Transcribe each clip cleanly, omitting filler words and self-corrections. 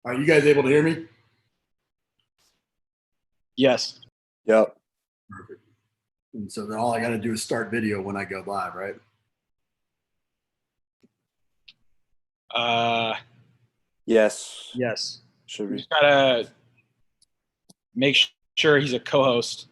Are you guys able to hear me? Yes. Yep. Perfect. And so then all I got to do is start video when I go live, right? Yes. Yes. Should We be. just gotta make sure he's a co-host.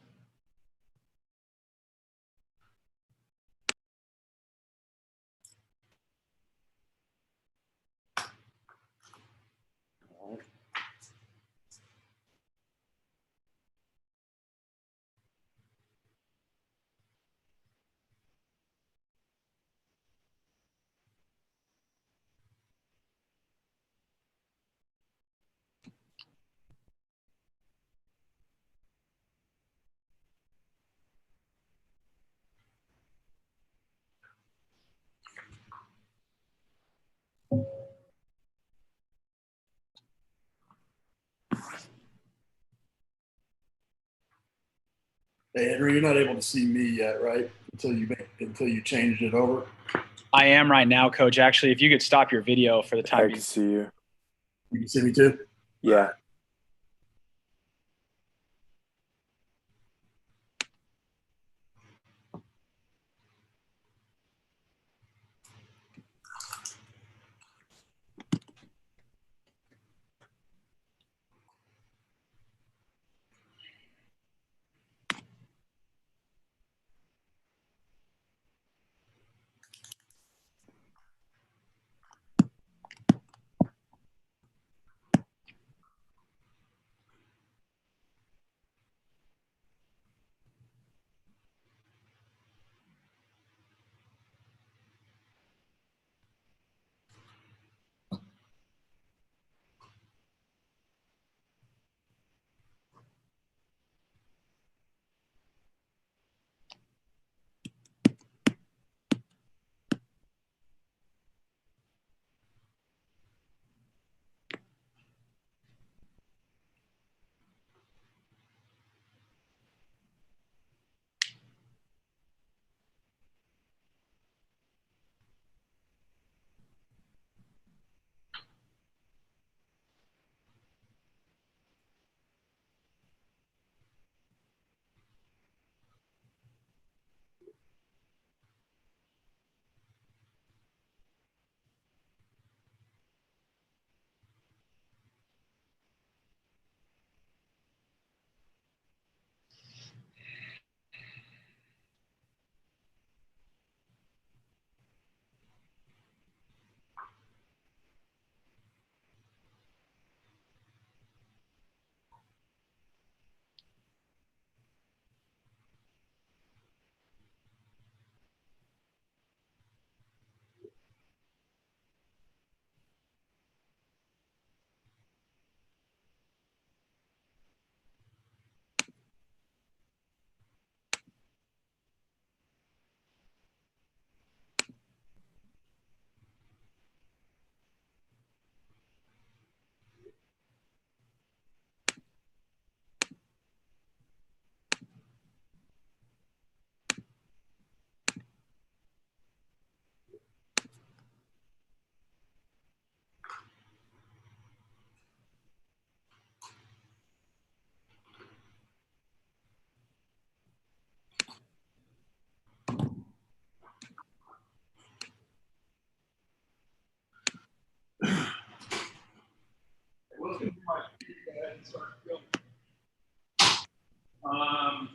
Hey, Henry, you're not able to see me yet, right? Until you changed it over. I am right now, Coach. Actually, if you could stop your video for the time I being. can see you. You can see me too. Yeah.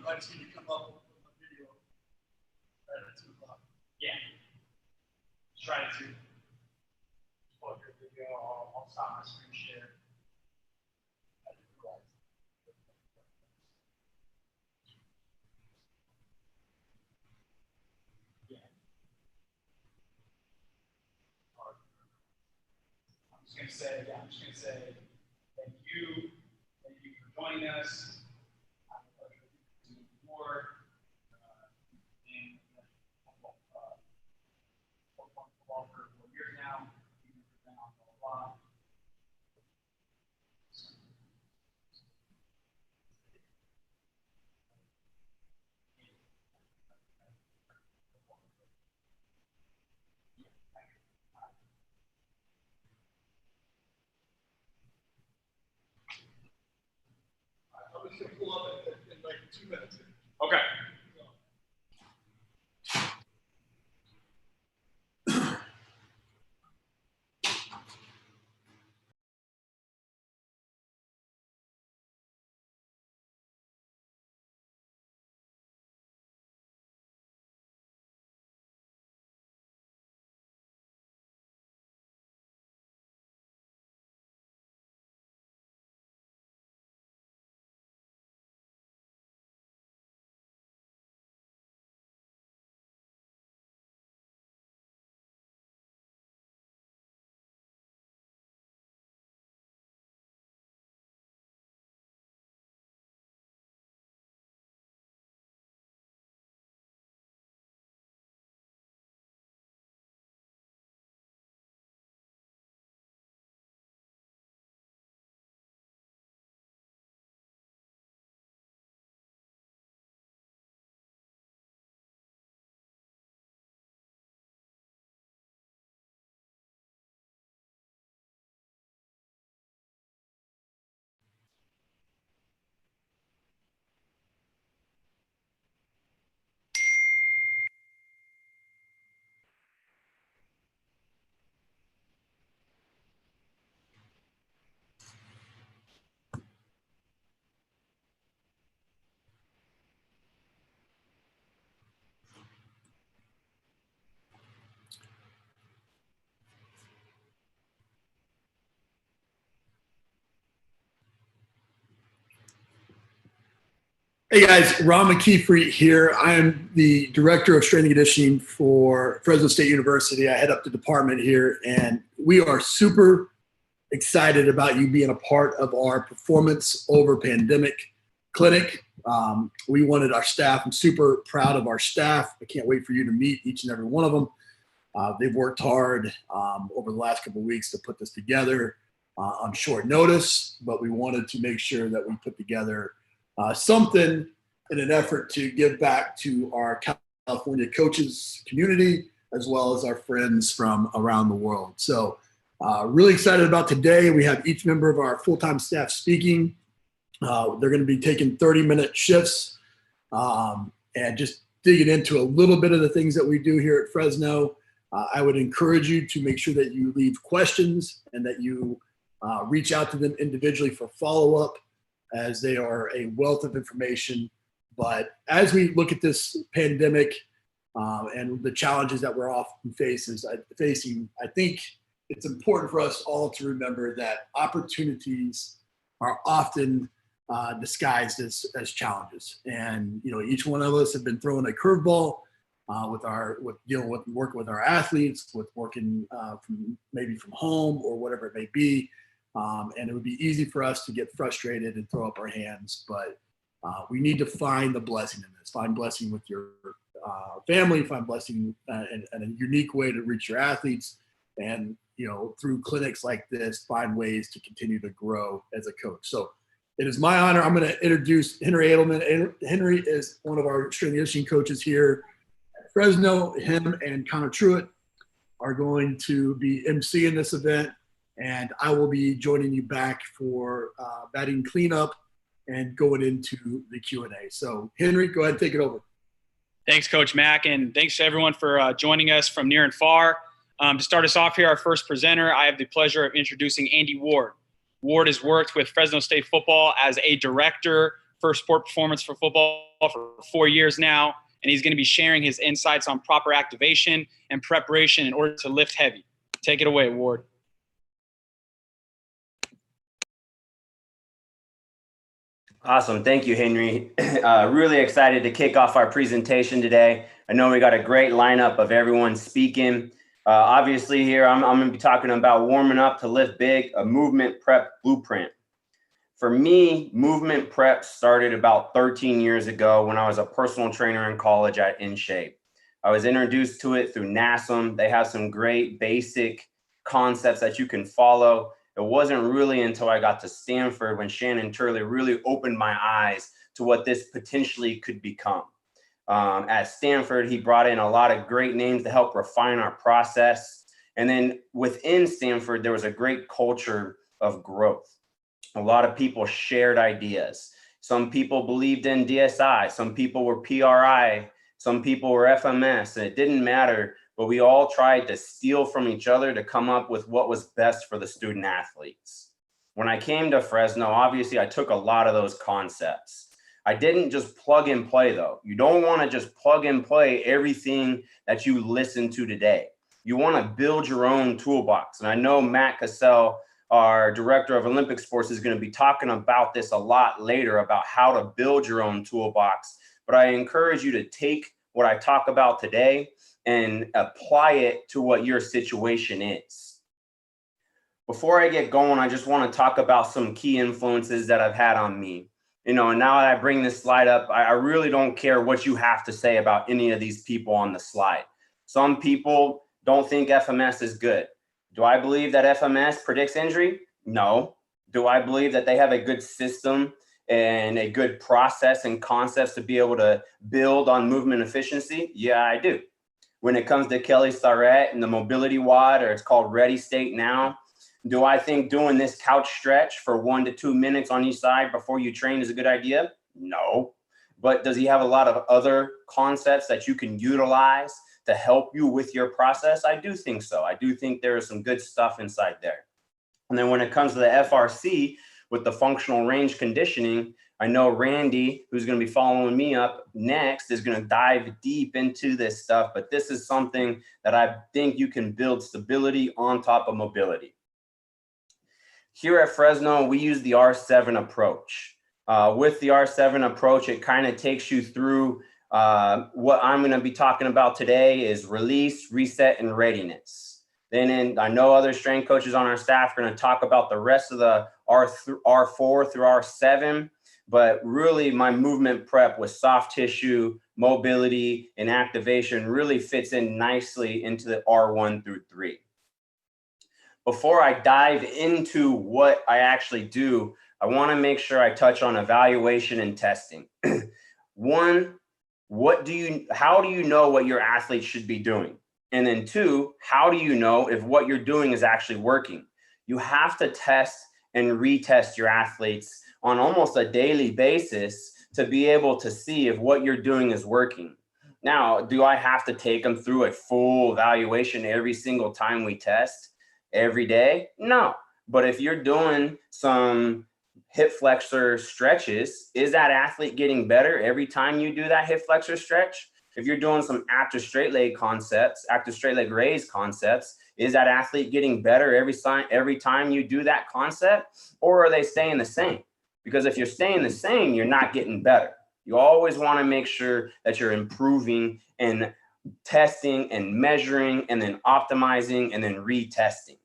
I just need to come up with a video at 2 o'clock. Yeah. Try to plug your video. I'll stop my screen share. I'm just going to say thank you for joining us. I'm a pleasure to do more. And for 4 years now, we've been on a lot. gonna pull up in like 2 minutes. Okay. Hey guys, Ron McKeefery here. I am the Director of Strength and Conditioning for Fresno State University. I head up the department here, and we are super excited about you being a part of our Performance Over Pandemic Clinic. We wanted our staff. I'm super proud of our staff. I can't wait for you to meet each and every one of them. They've worked hard over the last couple of weeks to put this together on short notice, but we wanted to make sure that we put together something in an effort to give back to our California coaches community, as well as our friends from around the world. So really excited about today. We have each member of our full-time staff speaking. They're going to be taking 30-minute shifts and just digging into a little bit of the things that we do here at Fresno. I would encourage you to make sure that you leave questions and that you reach out to them individually for follow-up, as they are a wealth of information. But as we look at this pandemic and the challenges that we're often facing, I think it's important for us all to remember that opportunities are often disguised as challenges. And each one of us have been thrown a curveball with dealing with working with our athletes, with working from home or whatever it may be. And it would be easy for us to get frustrated and throw up our hands, but we need to find the blessing in this. Find blessing with your family, find blessing in a unique way to reach your athletes, and through clinics like this, find ways to continue to grow as a coach. So it is my honor. I'm going to introduce Henry Edelman. Henry is one of our strength and conditioning coaches here at Fresno. Him and Connor Truitt are going to be emceeing this event. And I will be joining you back for batting cleanup and going into the Q&A. So, Henry, go ahead and take it over. Thanks, Coach Mack, and thanks to everyone for joining us from near and far. To start us off here, our first presenter, I have the pleasure of introducing Andy Ward. Ward has worked with Fresno State football as a director for sport performance for football for 4 years now, and he's going to be sharing his insights on proper activation and preparation in order to lift heavy. Take it away, Ward. Awesome. Thank you, Henry. Really excited to kick off our presentation today. I know we got a great lineup of everyone speaking. Obviously here, I'm going to be talking about warming up to lift big, a movement prep blueprint. For me, movement prep started about 13 years ago when I was a personal trainer in college at InShape. I was introduced to it through NASM. They have some great basic concepts that you can follow. It wasn't really until I got to Stanford when Shannon Turley really opened my eyes to what this potentially could become. At Stanford, he brought in a lot of great names to help refine our process. And then within Stanford, there was a great culture of growth. A lot of people shared ideas. Some people believed in DSI. Some people were PRI. Some people were FMS. And it didn't matter, but we all tried to steal from each other to come up with what was best for the student athletes. When I came to Fresno, obviously I took a lot of those concepts. I didn't just plug and play though. You don't want to just plug and play everything that you listen to today. You want to build your own toolbox. And I know Matt Casale, our director of Olympic sports, is going to be talking about this a lot later about how to build your own toolbox. But I encourage you to take what I talk about today and apply it to what your situation is. Before I get going, I just want to talk about some key influences that I've had on me. And now that I bring this slide up, I really don't care what you have to say about any of these people on the slide. Some people don't think FMS is good. Do I believe that FMS predicts injury? No. Do I believe that they have a good system and a good process and concepts to be able to build on movement efficiency? Yeah, I do. When it comes to Kelly Starrett and the mobility WOD, or it's called Ready State Now, do I think doing this couch stretch for 1 to 2 minutes on each side before you train is a good idea? No. But does he have a lot of other concepts that you can utilize to help you with your process? I do think so. I do think there is some good stuff inside there. And then when it comes to the FRC with the functional range conditioning, I know Randy, who's going to be following me up next, is going to dive deep into this stuff. But this is something that I think you can build stability on top of mobility. Here at Fresno, we use the R7 approach. With the R7 approach, it kind of takes you through what I'm going to be talking about today is release, reset, and readiness. Then I know other strength coaches on our staff are going to talk about the rest of the R4 through R7, but really my movement prep with soft tissue, mobility, and activation really fits in nicely into the R1 through 3. Before I dive into what I actually do, I want to make sure I touch on evaluation and testing. One, how do you know what your athletes should be doing? And then two, how do you know if what you're doing is actually working? You have to test and retest your athletes on almost a daily basis to be able to see if what you're doing is working. Now, do I have to take them through a full evaluation every single time we test? Every day? No. But if you're doing some hip flexor stretches, is that athlete getting better every time you do that hip flexor stretch? If you're doing some active straight leg concepts, active straight leg raise concepts, is that athlete getting better every time you do that concept? Or are they staying the same? Because if you're staying the same, you're not getting better. You always want to make sure that you're improving and testing and measuring and then optimizing and then retesting.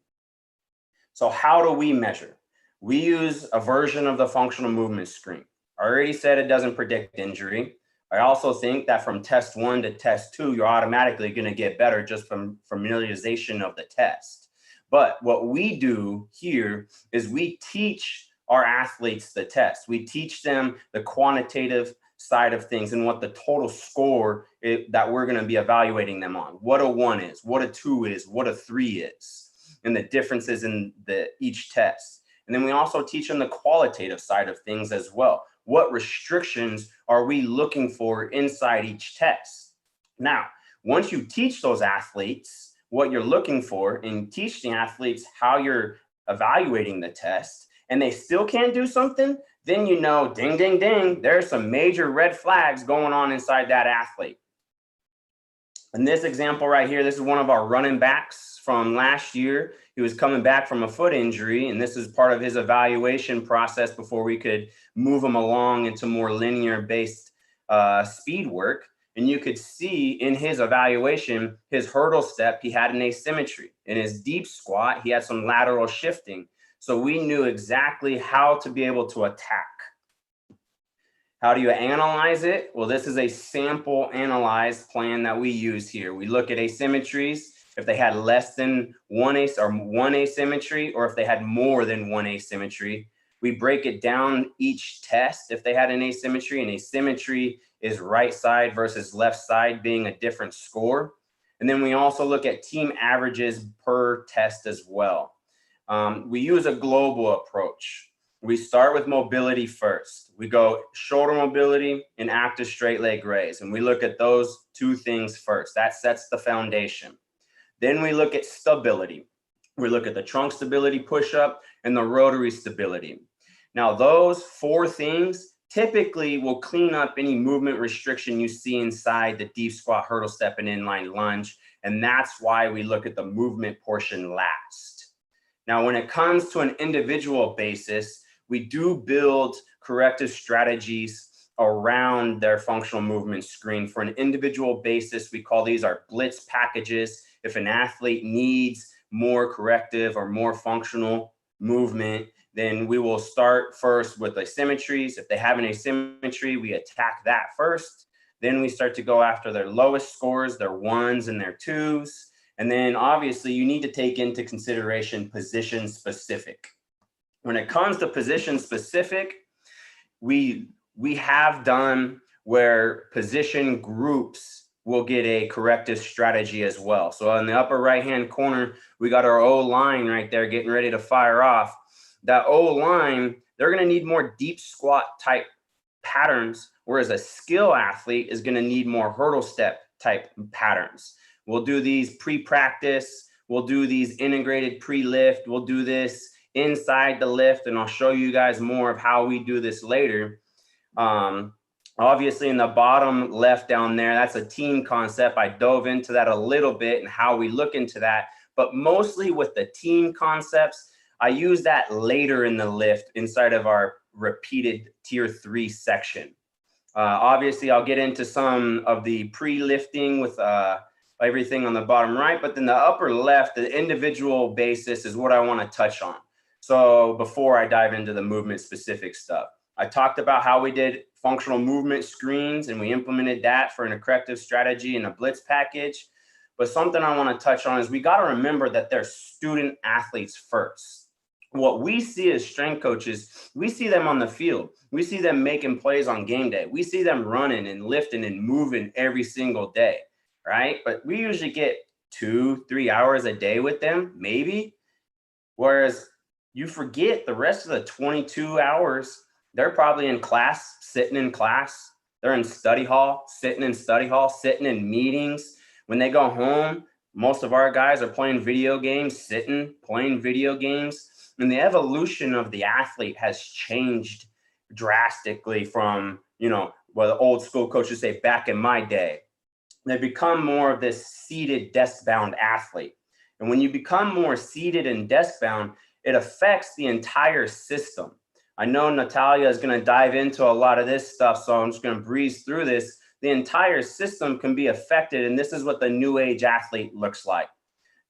So how do we measure? We use a version of the functional movement screen. I already said it doesn't predict injury. I also think that from test 1 to test 2, you're automatically going to get better just from familiarization of the test. But what we do here is we teach our athletes the test. We teach them the quantitative side of things and what the total score that we're going to be evaluating them on. What a 1 is, what a 2 is, what a 3 is, and the differences in each test. And then we also teach them the qualitative side of things as well. What restrictions are we looking for inside each test? Now, once you teach those athletes what you're looking for and teach the athletes how you're evaluating the test, and they still can't do something, then you know, ding, ding, ding, there's some major red flags going on inside that athlete. In this example right here, this is one of our running backs from last year. He was coming back from a foot injury, and this is part of his evaluation process before we could move him along into more linear based speed work. And you could see in his evaluation, his hurdle step, he had an asymmetry. In his deep squat, he had some lateral shifting. So we knew exactly how to be able to attack. How do you analyze it? Well, this is a sample analyzed plan that we use here. We look at asymmetries, if they had less than one asymmetry, or if they had more than one asymmetry. We break it down each test if they had an asymmetry. An asymmetry is right side versus left side being a different score. And then we also look at team averages per test as well. We use a global approach. we start with mobility first. We go shoulder mobility and active straight leg raise. And we look at those two things first. That sets the foundation. Then we look at stability. We look at the trunk stability push-up and the rotary stability. Now, those four things typically will clean up any movement restriction you see inside the deep squat, hurdle step, and inline lunge. And that's why we look at the movement portion last. Now, when it comes to an individual basis, we do build corrective strategies around their functional movement screen. For an individual basis, we call these our blitz packages. If an athlete needs more corrective or more functional movement, then we will start first with asymmetries. If they have an asymmetry, we attack that first. Then we start to go after their lowest scores, their ones and their twos. And then obviously you need to take into consideration position specific. When it comes to position specific, we have done where position groups will get a corrective strategy as well. So in the upper right-hand corner, we got our O-line right there getting ready to fire off. That O-line, they're going to need more deep squat type patterns, whereas a skill athlete is going to need more hurdle step type patterns. We'll do these pre-practice. We'll do these integrated pre-lift. We'll do this inside the lift, and I'll show you guys more of how we do this later. Obviously in the bottom left down there, that's a team concept. I dove into that a little bit and how we look into that, but mostly with the team concepts, I use that later in the lift inside of our repeated tier 3 section. Obviously I'll get into some of the pre-lifting with everything on the bottom right, but then the upper left, the individual basis is what I want to touch on. So before I dive into the movement specific stuff, I talked about how we did functional movement screens and we implemented that for an corrective strategy in a blitz package. But something I want to touch on is we got to remember that they're student athletes first. What we see as strength coaches, we see them on the field. We see them making plays on game day. We see them running and lifting and moving every single day, right? But we usually get 2-3 hours a day with them, maybe. Whereas you forget the rest of the 22 hours, they're probably in class, sitting in class. They're in study hall, sitting in study hall, sitting in meetings. When they go home, most of our guys are playing video games, sitting, playing video games. And the evolution of the athlete has changed drastically from, what the old school coaches say back in my day. They become more of this seated, desk-bound athlete. And when you become more seated and desk-bound, it affects the entire system. I know Natalia is going to dive into a lot of this stuff, so I'm just going to breeze through this. The entire system can be affected, and this is what the new age athlete looks like.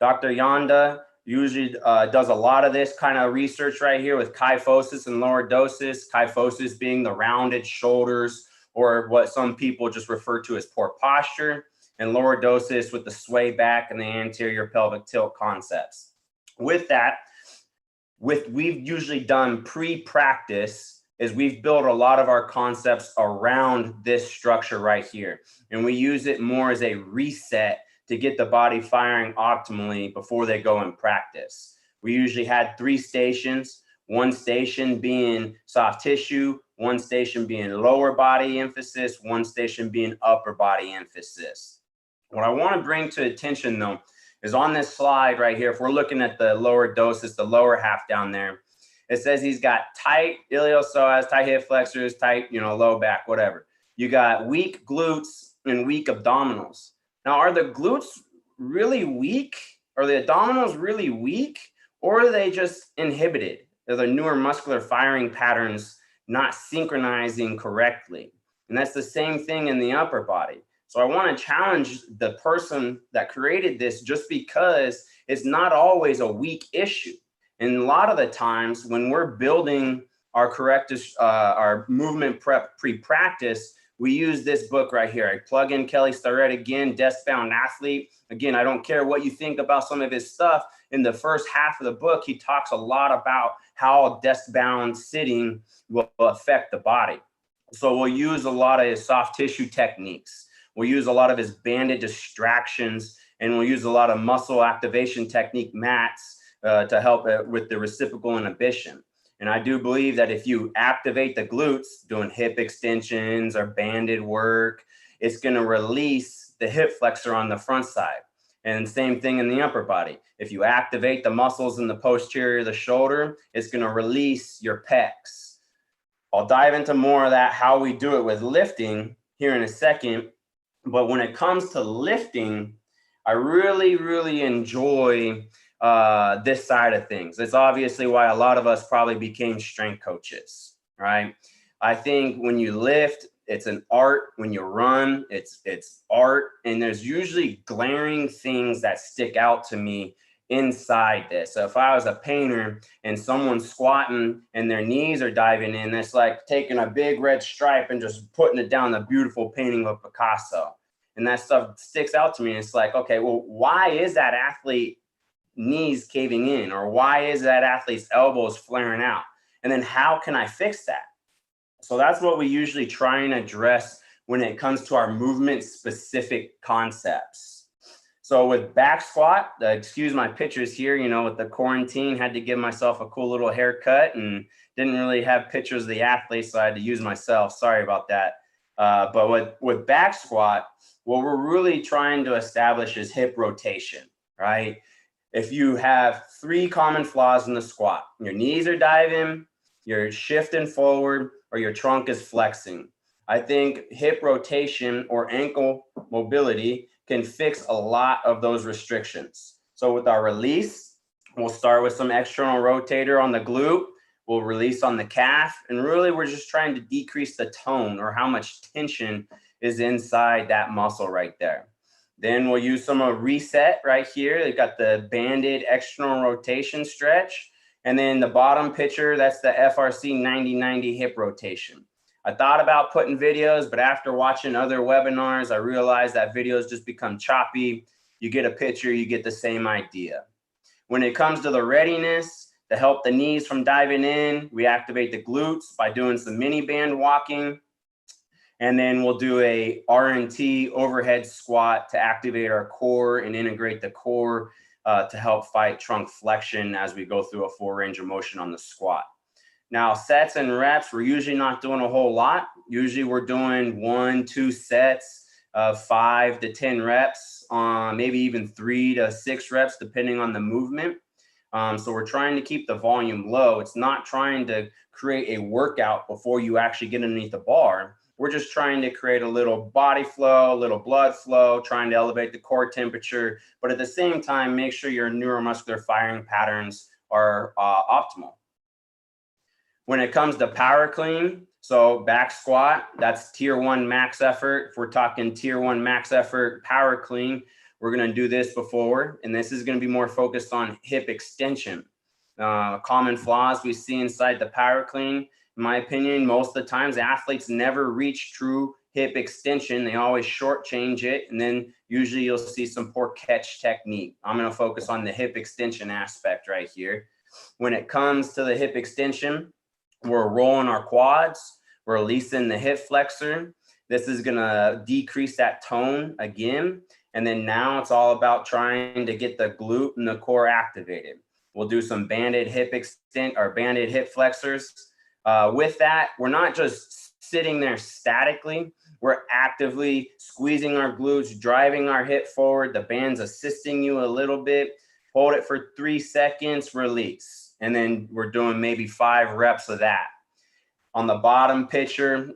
Dr. Yanda usually does a lot of this kind of research right here with kyphosis and lordosis, kyphosis being the rounded shoulders or what some people just refer to as poor posture, and lordosis with the sway back and the anterior pelvic tilt concepts. With that, we've usually done pre-practice is we've built a lot of our concepts around this structure right here. And we use it more as a reset to get the body firing optimally before they go and practice. We usually had 3 stations, one station being soft tissue, one station being lower body emphasis, one station being upper body emphasis. What I want to bring to attention though, is on this slide right here, if we're looking at the lower dosis, the lower half down there, it says he's got tight iliopsoas, tight hip flexors, tight, low back, whatever. You got weak glutes and weak abdominals. Now, are the glutes really weak? Are the abdominals really weak? Or are they just inhibited? Are the newer muscular firing patterns not synchronizing correctly? And that's the same thing in the upper body. So I want to challenge the person that created this just because it's not always a weak issue. And a lot of the times when we're building our corrective, our movement prep pre-practice, we use this book right here. I plug in Kelly Starrett again, desk-bound athlete. Again, I don't care what you think about some of his stuff. In the first half of the book, he talks a lot about how desk-bound sitting will affect the body. So we'll use a lot of his soft tissue techniques. We'll use a lot of his banded distractions, and we'll use a lot of muscle activation technique mats to help with the reciprocal inhibition. And I do believe that if you activate the glutes doing hip extensions or banded work, it's going to release the hip flexor on the front side. And same thing in the upper body. If you activate the muscles in the posterior of the shoulder, it's going to release your pecs. I'll dive into more of that, how we do it with lifting here in a second. But when it comes to lifting, I really, really enjoy this side of things. It's obviously why a lot of us probably became strength coaches, right? I think when you lift, it's an art. When you run, it's art. And there's usually glaring things that stick out to me inside this. So if I was a painter and someone's squatting and their knees are diving in, that's like taking a big red stripe and just putting it down the beautiful painting of Picasso. And that stuff sticks out to me. It's like, okay, well, why is that athlete knees caving in? Or why is that athlete's elbows flaring out? And then how can I fix that? So that's what we usually try and address when it comes to our movement specific concepts. So with back squat, excuse my pictures here, you know, with the quarantine, had to give myself a cool little haircut and didn't really have pictures of the athletes, so I had to use myself. Sorry about that. But with back squat, what we're really trying to establish is hip rotation, right? If you have 3 common flaws in the squat, your knees are diving, you're shifting forward, or your trunk is flexing, I think hip rotation or ankle mobility can fix a lot of those restrictions. So with our release, we'll start with some external rotator on the glute. We'll release on the calf. And really, we're just trying to decrease the tone or how much tension is inside that muscle right there. Then we'll use some of reset right here. They've got the banded external rotation stretch. And then the bottom picture, that's the FRC 90-90 hip rotation. I thought about putting videos, but after watching other webinars, I realized that videos just become choppy. You get a picture, you get the same idea. When it comes to the readiness, to help the knees from diving in, we activate the glutes by doing some mini band walking. And then we'll do a R&T overhead squat to activate our core and integrate the core to help fight trunk flexion as we go through a full range of motion on the squat. Now, sets and reps, we're usually not doing a whole lot. Usually we're doing 1-2 sets of 5 to 10 reps, maybe even 3 to 6 reps, depending on the movement. So we're trying to keep the volume low. It's not trying to create a workout before you actually get underneath the bar. We're just trying to create a little body flow, a little blood flow, trying to elevate the core temperature, but at the same time, make sure your neuromuscular firing patterns are optimal. When it comes to power clean, so back squat, that's tier 1 max effort. If we're talking tier 1 max effort power clean, we're going to do this before, and this is going to be more focused on hip extension. Common flaws we see inside the power clean, in my opinion, most of the times athletes never reach true hip extension. They always shortchange it, and then usually you'll see some poor catch technique. I'm going to focus on the hip extension aspect right here. When it comes to the hip extension, we're rolling our quads, we're releasing the hip flexor. This is going to decrease that tone again. And then now it's all about trying to get the glute and the core activated. We'll do some banded hip extent or banded hip flexors. With that, we're not just sitting there statically. We're actively squeezing our glutes, driving our hip forward. The band's assisting you a little bit. Hold it for 3 seconds, release. And then we're doing maybe 5 reps of that. On the bottom picture,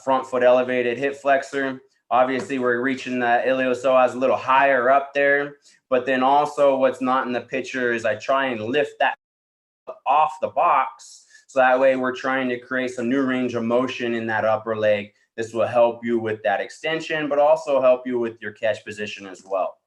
front foot elevated hip flexor. Obviously, we're reaching the iliopsoas a little higher up there. But then also what's not in the picture is I try and lift that off the box. So that way we're trying to create some new range of motion in that upper leg. This will help you with that extension, but also help you with your catch position as well.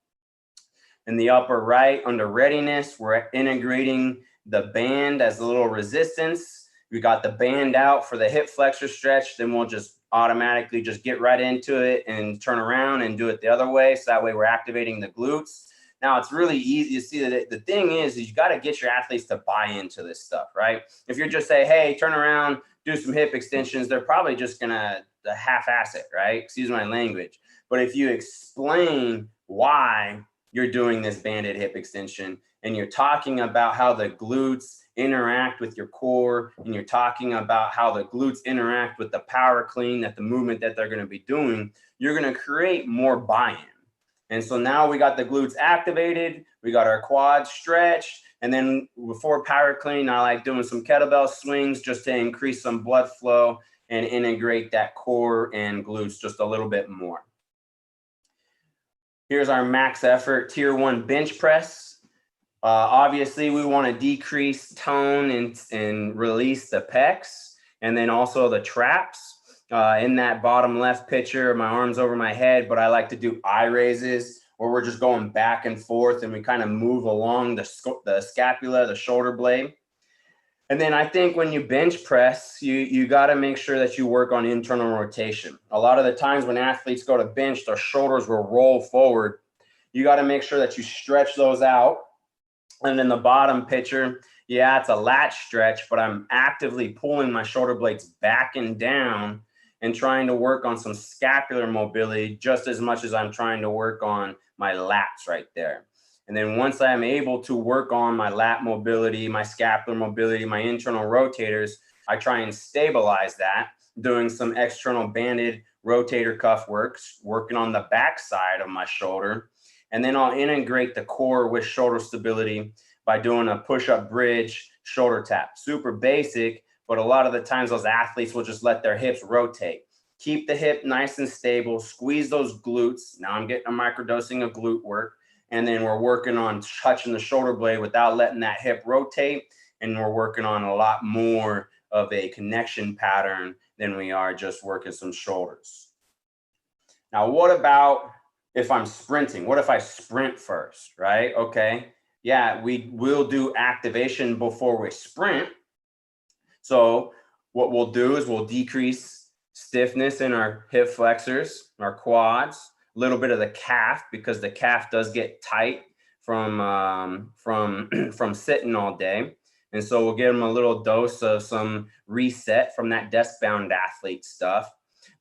In the upper right, under readiness, we're integrating the band as a little resistance. We got the band out for the hip flexor stretch. Then we'll just automatically just get right into it and turn around and do it the other way. So that way we're activating the glutes. Now it's really easy to see that the thing is you got to get your athletes to buy into this stuff, right? If you're just say, hey, turn around, do some hip extensions, they're probably just going to half-ass it, right? Excuse my language. But if you explain why you're doing this banded hip extension, and you're talking about how the glutes interact with your core, and you're talking about how the glutes interact with the power clean, that the movement that they're going to be doing, you're going to create more buy-in. And so now we got the glutes activated, we got our quads stretched, and then before power clean, I like doing some kettlebell swings just to increase some blood flow and integrate that core and glutes just a little bit more. Here's our max effort tier 1 bench press. Obviously, we want to decrease tone and release the pecs, and then also the traps. In that bottom left picture, my arms over my head, but I like to do eye raises where we're just going back and forth and we kind of move along the scapula, the shoulder blade. And then I think when you bench press, you got to make sure that you work on internal rotation. A lot of the times when athletes go to bench, their shoulders will roll forward. You got to make sure that you stretch those out. And in the bottom picture, yeah, it's a lat stretch, but I'm actively pulling my shoulder blades back and down and trying to work on some scapular mobility just as much as I'm trying to work on my lats right there. And then once I'm able to work on my lat mobility, my scapular mobility, my internal rotators, I try and stabilize that, doing some external banded rotator cuff works, working on the back side of my shoulder. And then I'll integrate the core with shoulder stability by doing a push-up bridge shoulder tap. Super basic, but a lot of the times those athletes will just let their hips rotate. Keep the hip nice and stable, squeeze those glutes. Now I'm getting a microdosing of glute work. And then we're working on touching the shoulder blade without letting that hip rotate. And we're working on a lot more of a connection pattern than we are just working some shoulders. Now, what about if I'm sprinting? What if I sprint first, right? Okay. Yeah, we will do activation before we sprint. So what we'll do is we'll decrease stiffness in our hip flexors, our quads, a little bit of the calf, because the calf does get tight from sitting all day. And so we'll give them a little dose of some reset from that desk-bound athlete stuff.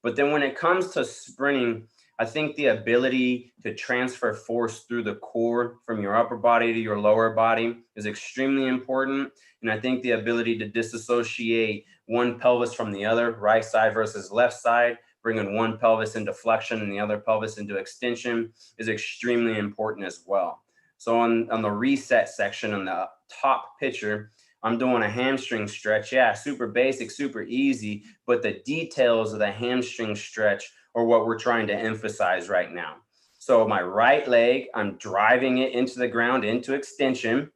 But then when it comes to sprinting, I think the ability to transfer force through the core from your upper body to your lower body is extremely important. And I think the ability to disassociate one pelvis from the other, right side versus left side, bringing one pelvis into flexion and the other pelvis into extension is extremely important as well. So on the reset section on the top picture, I'm doing a hamstring stretch. Yeah, super basic, super easy, but the details of the hamstring stretch are what we're trying to emphasize right now. So my right leg, I'm driving it into the ground, into extension,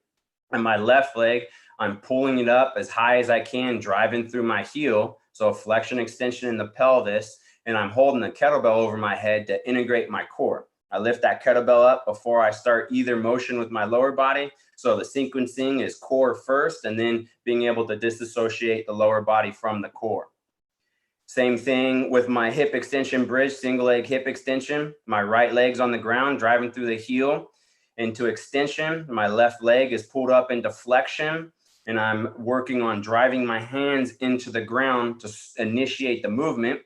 and my left leg, I'm pulling it up as high as I can, driving through my heel. So flexion, extension in the pelvis, and I'm holding the kettlebell over my head to integrate my core. I lift that kettlebell up before I start either motion with my lower body. So the sequencing is core first, and then being able to disassociate the lower body from the core. Same thing with my hip extension bridge, single leg hip extension. My right leg's on the ground, driving through the heel into extension. My left leg is pulled up into flexion, and I'm working on driving my hands into the ground to initiate the movement.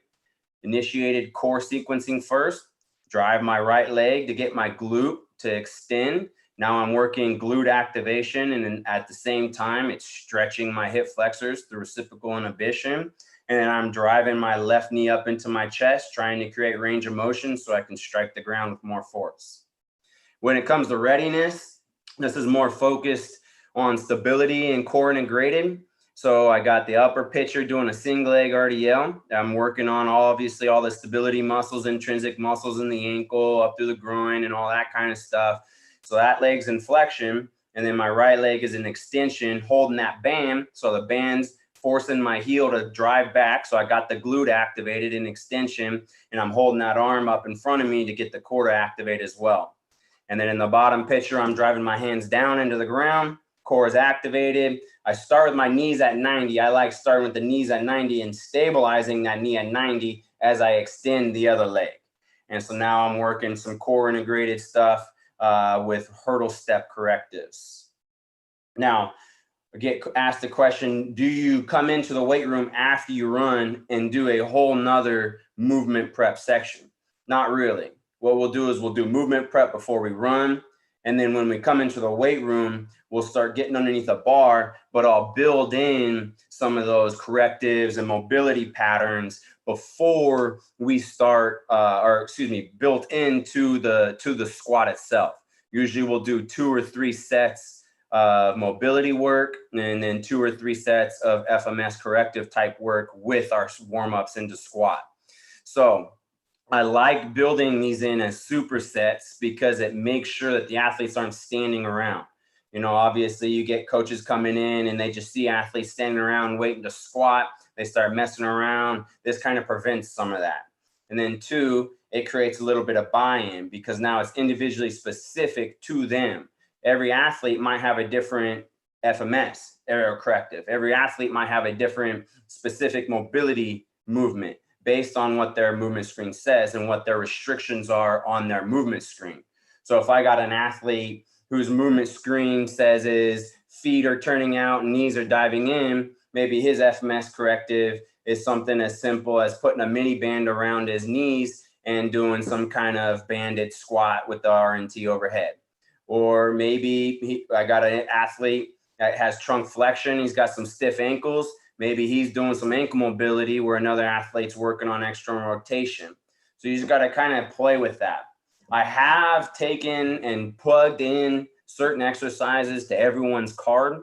Initiated core sequencing first. Drive my right leg to get my glute to extend. Now I'm working glute activation, and then at the same time, it's stretching my hip flexors through reciprocal inhibition. And then I'm driving my left knee up into my chest, trying to create range of motion so I can strike the ground with more force. When it comes to readiness, this is more focused on stability and core integrated. So I got the upper picture doing a single leg RDL. I'm working on obviously all the stability muscles, intrinsic muscles in the ankle, up through the groin and all that kind of stuff. So that leg's in flexion, and then my right leg is in extension, holding that band. So the band's forcing my heel to drive back. So I got the glute activated in extension, and I'm holding that arm up in front of me to get the core to activate as well. And then in the bottom picture, I'm driving my hands down into the ground. Core is activated. I start with my knees at 90. I like starting with the knees at 90 and stabilizing that knee at 90 as I extend the other leg. And so now I'm working some core integrated stuff with hurdle step correctives. Now, I get asked the question, do you come into the weight room after you run and do a whole nother movement prep section? Not really. What we'll do is we'll do movement prep before we run. And then when we come into the weight room, we'll start getting underneath a bar, but I'll build in some of those correctives and mobility patterns before we start, built into the squat itself. Usually we'll do 2 or 3 sets of mobility work and then 2 or 3 sets of FMS corrective type work with our warm-ups into squat. So I like building these in as supersets because it makes sure that the athletes aren't standing around. You know, obviously you get coaches coming in and they just see athletes standing around waiting to squat. They start messing around. This kind of prevents some of that. And then 2, it creates a little bit of buy-in because now it's individually specific to them. Every athlete might have a different FMS, aerial corrective. Every athlete might have a different specific mobility movement based on what their movement screen says and what their restrictions are on their movement screen. So if I got an athlete whose movement screen says is feet are turning out and knees are diving in, maybe his FMS corrective is something as simple as putting a mini band around his knees and doing some kind of banded squat with the RNT overhead. Or maybe I got an athlete that has trunk flexion, he's got some stiff ankles. Maybe he's doing some ankle mobility where another athlete's working on external rotation. So you just got to kind of play with that. I have taken and plugged in certain exercises to everyone's card.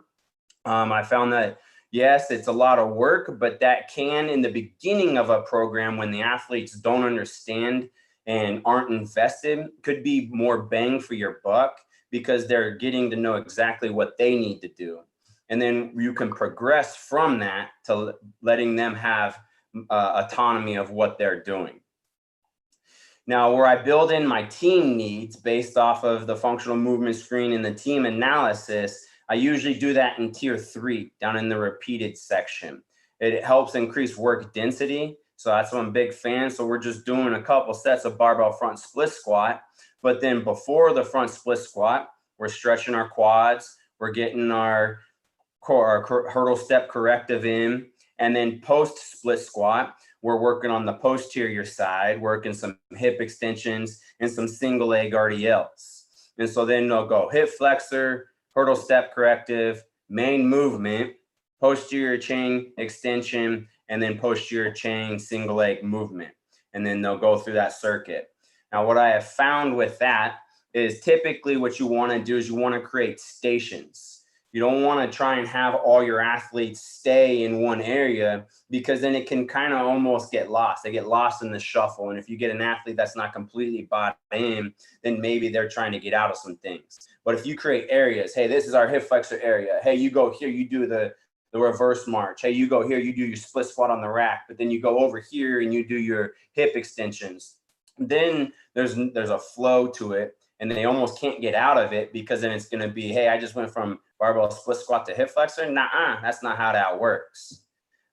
I found that, yes, it's a lot of work, but that can, in the beginning of a program, when the athletes don't understand and aren't invested, could be more bang for your buck because they're getting to know exactly what they need to do. And then you can progress from that to letting them have autonomy of what they're doing. Now, where I build in my team needs based off of the functional movement screen and the team analysis, I usually do that in tier 3 down in the repeated section. It helps increase work density. So that's what I'm a big fan. So we're just doing a couple sets of barbell front split squat. But then before the front split squat, we're stretching our quads. We're getting our hurdle step corrective in. And then post split squat, we're working on the posterior side, working some hip extensions and some single leg RDLs. And so then they'll go hip flexor, hurdle step corrective, main movement, posterior chain extension, and then posterior chain single leg movement. And then they'll go through that circuit. Now, what I have found with that is typically what you want to do is you want to create stations. You don't want to try and have all your athletes stay in one area because then it can kind of almost get lost. They get lost in the shuffle. And if you get an athlete that's not completely bought in, then maybe they're trying to get out of some things. But if you create areas, hey, this is our hip flexor area. Hey, you go here, you do the reverse march. Hey, you go here, you do your split squat on the rack. But then you go over here and you do your hip extensions. Then there's a flow to it. And they almost can't get out of it because then it's going to be, hey, I just went from barbell split squat to hip flexor. Nuh-uh, that's not how that works.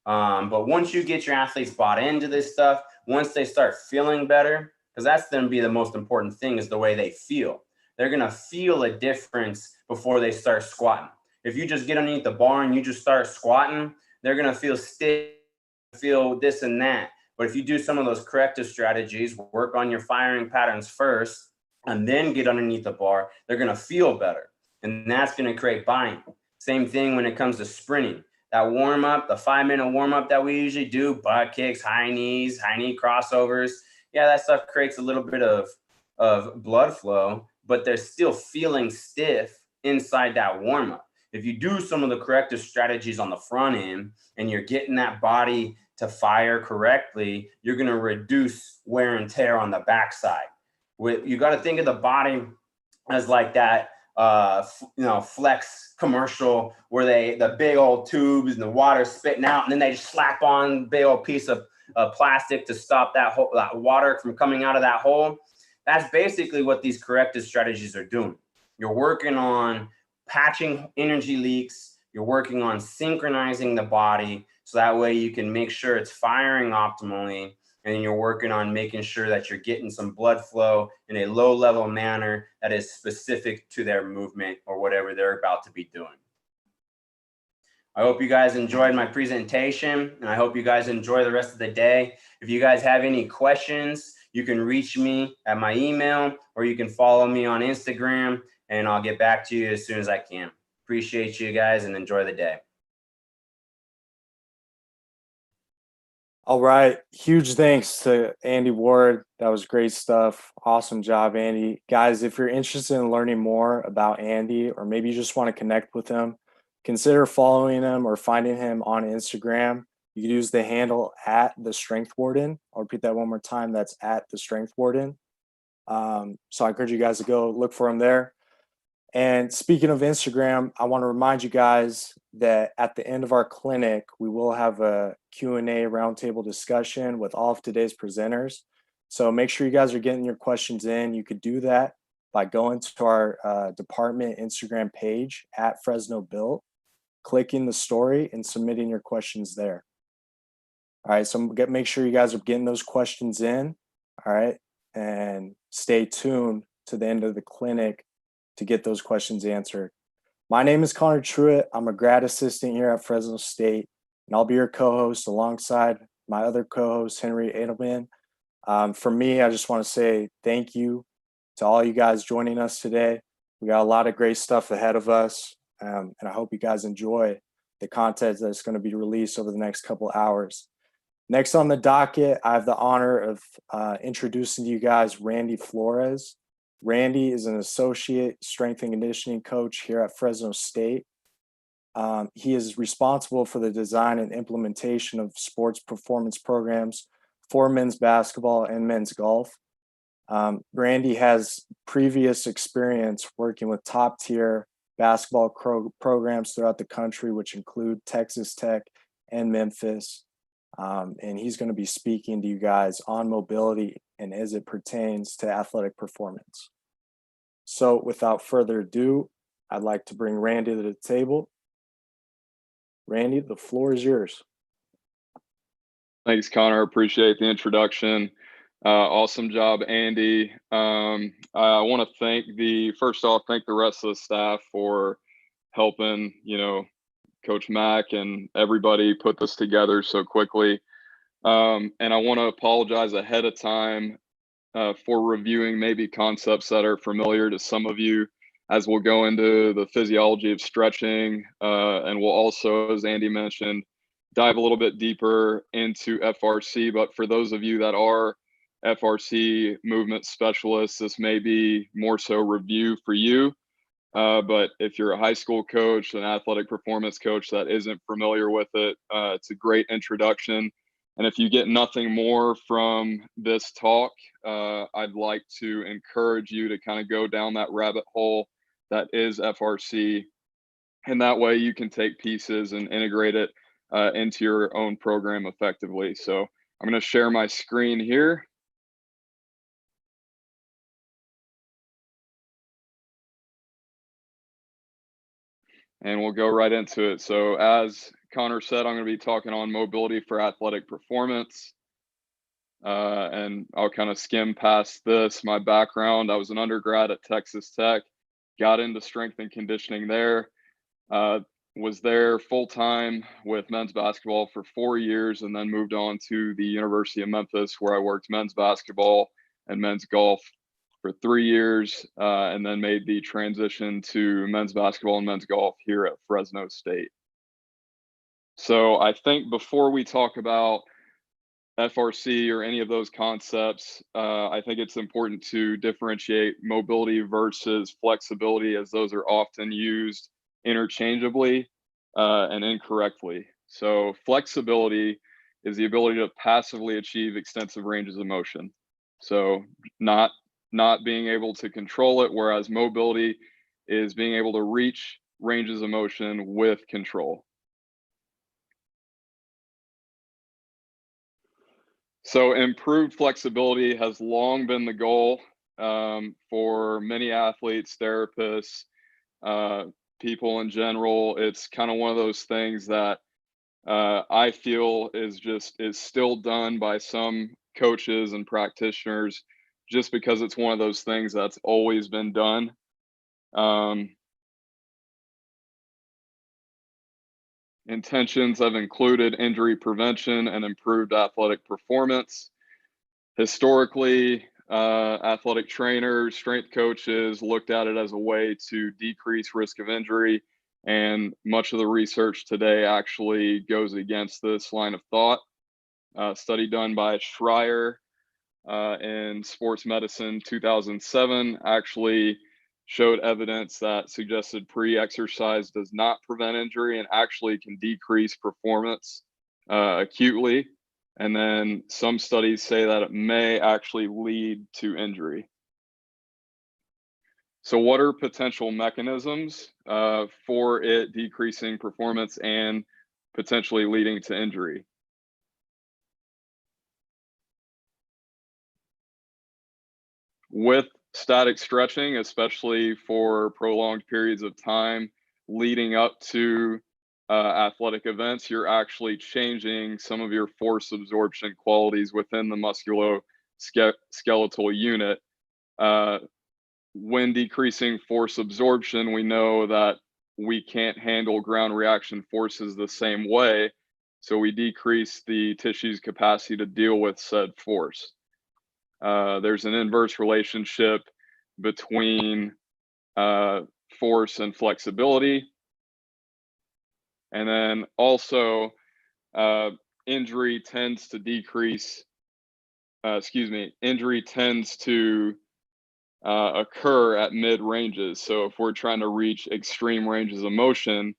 But once you get your athletes bought into this stuff, once they start feeling better, because that's going to be the most important thing is the way they feel. They're going to feel a difference before they start squatting. If you just get underneath the bar and you just start squatting, they're going to feel stiff, feel this and that. But if you do some of those corrective strategies, work on your firing patterns first, and then get underneath the bar, they're going to feel better. And that's going to create buy-in. Same thing when it comes to sprinting. That warm-up, the 5-minute warm-up that we usually do, butt kicks, high knee crossovers. Yeah, that stuff creates a little bit of blood flow, but they're still feeling stiff inside that warm-up. If you do some of the corrective strategies on the front end and you're getting that body to fire correctly, you're going to reduce wear and tear on the backside. You got to think of the body as like that, flex commercial where the big old tubes and the water spitting out, and then they just slap on a big old piece of plastic to stop that water from coming out of that hole. That's basically what these corrective strategies are doing. You're working on patching energy leaks. You're working on synchronizing the body so that way you can make sure it's firing optimally. And you're working on making sure that you're getting some blood flow in a low level manner that is specific to their movement or whatever they're about to be doing. I hope you guys enjoyed my presentation, and I hope you guys enjoy the rest of the day. If you guys have any questions, you can reach me at my email, or you can follow me on Instagram and I'll get back to you as soon as I can. Appreciate you guys and enjoy the day. All right. Huge thanks to Andy Ward. That was great stuff. Awesome job, Andy. Guys, if you're interested in learning more about Andy, or maybe you just want to connect with him, consider following him or finding him on Instagram. You can use the handle at the Strength Warden. I'll repeat that one more time. That's at the Strength Warden. So I encourage you guys to go look for him there. And speaking of Instagram, I want to remind you guys that at the end of our clinic, we will have a Q&A roundtable discussion with all of today's presenters. So make sure you guys are getting your questions in. You could do that by going to our department Instagram page at Fresno Built, clicking the story and submitting your questions there. All right, so make sure you guys are getting those questions in. All right, and stay tuned to the end of the clinic to get those questions answered. My name is Connor Truitt. I'm a grad assistant here at Fresno State, and I'll be your co-host alongside my other co-host, Henry Edelman. For me, I just want to say thank you to all you guys joining us today. We got a lot of great stuff ahead of us, and I hope you guys enjoy the content that's going to be released over the next couple hours. Next on the docket, I have the honor of introducing to you guys Randy Flores. Randy is an associate strength and conditioning coach here at Fresno State. He is responsible for the design and implementation of sports performance programs for men's basketball and men's golf. Randy has previous experience working with top tier basketball programs throughout the country, which include Texas Tech and Memphis. And he's going to be speaking to you guys on mobility and as it pertains to athletic performance. So without further ado, I'd like to bring Randy to the table. Randy, the floor is yours. Thanks, Connor. Appreciate the introduction. Awesome job, Andy. I want to first off, thank the rest of the staff for helping, Coach Mack and everybody put this together so quickly. And I want to apologize ahead of time for reviewing maybe concepts that are familiar to some of you, as we'll go into the physiology of stretching. And we'll also, as Andy mentioned, dive a little bit deeper into FRC. But for those of you that are FRC movement specialists, this may be more so review for you. But if you're a high school coach, an athletic performance coach that isn't familiar with it, it's a great introduction. And if you get nothing more from this talk, I'd like to encourage you to kind of go down that rabbit hole that is FRC. And that way you can take pieces and integrate it into your own program effectively. So I'm going to share my screen here. And we'll go right into it. So as Connor said, I'm going to be talking on mobility for athletic performance. And I'll kind of skim past this. My background, I was an undergrad at Texas Tech, got into strength and conditioning there, was there full-time with men's basketball for 4 years, and then moved on to the University of Memphis, where I worked men's basketball and men's golf for 3 years, and then made the transition to men's basketball and men's golf here at Fresno State. So I think before we talk about FRC or any of those concepts, I think it's important to differentiate mobility versus flexibility, as those are often used interchangeably and incorrectly. So flexibility is the ability to passively achieve extensive ranges of motion. So not being able to control it, whereas mobility is being able to reach ranges of motion with control. So improved flexibility has long been the goal for many athletes, therapists, people in general. It's kind of one of those things that I feel is still done by some coaches and practitioners, just because it's one of those things that's always been done. Intentions have included injury prevention and improved athletic performance. Historically, athletic trainers, strength coaches looked at it as a way to decrease risk of injury. And much of the research today actually goes against this line of thought. A study done by Schreier in Sports Medicine 2007 actually showed evidence that suggested pre-exercise does not prevent injury and actually can decrease performance acutely. And then some studies say that it may actually lead to injury. So what are potential mechanisms for it decreasing performance and potentially leading to injury? With static stretching, especially for prolonged periods of time leading up to athletic events, you're actually changing some of your force absorption qualities within the musculoskeletal unit. When decreasing force absorption, we know that we can't handle ground reaction forces the same way, so we decrease the tissue's capacity to deal with said force. There's an inverse relationship between force and flexibility. And then also injury tends to occur at mid ranges. So if we're trying to reach extreme ranges of motion,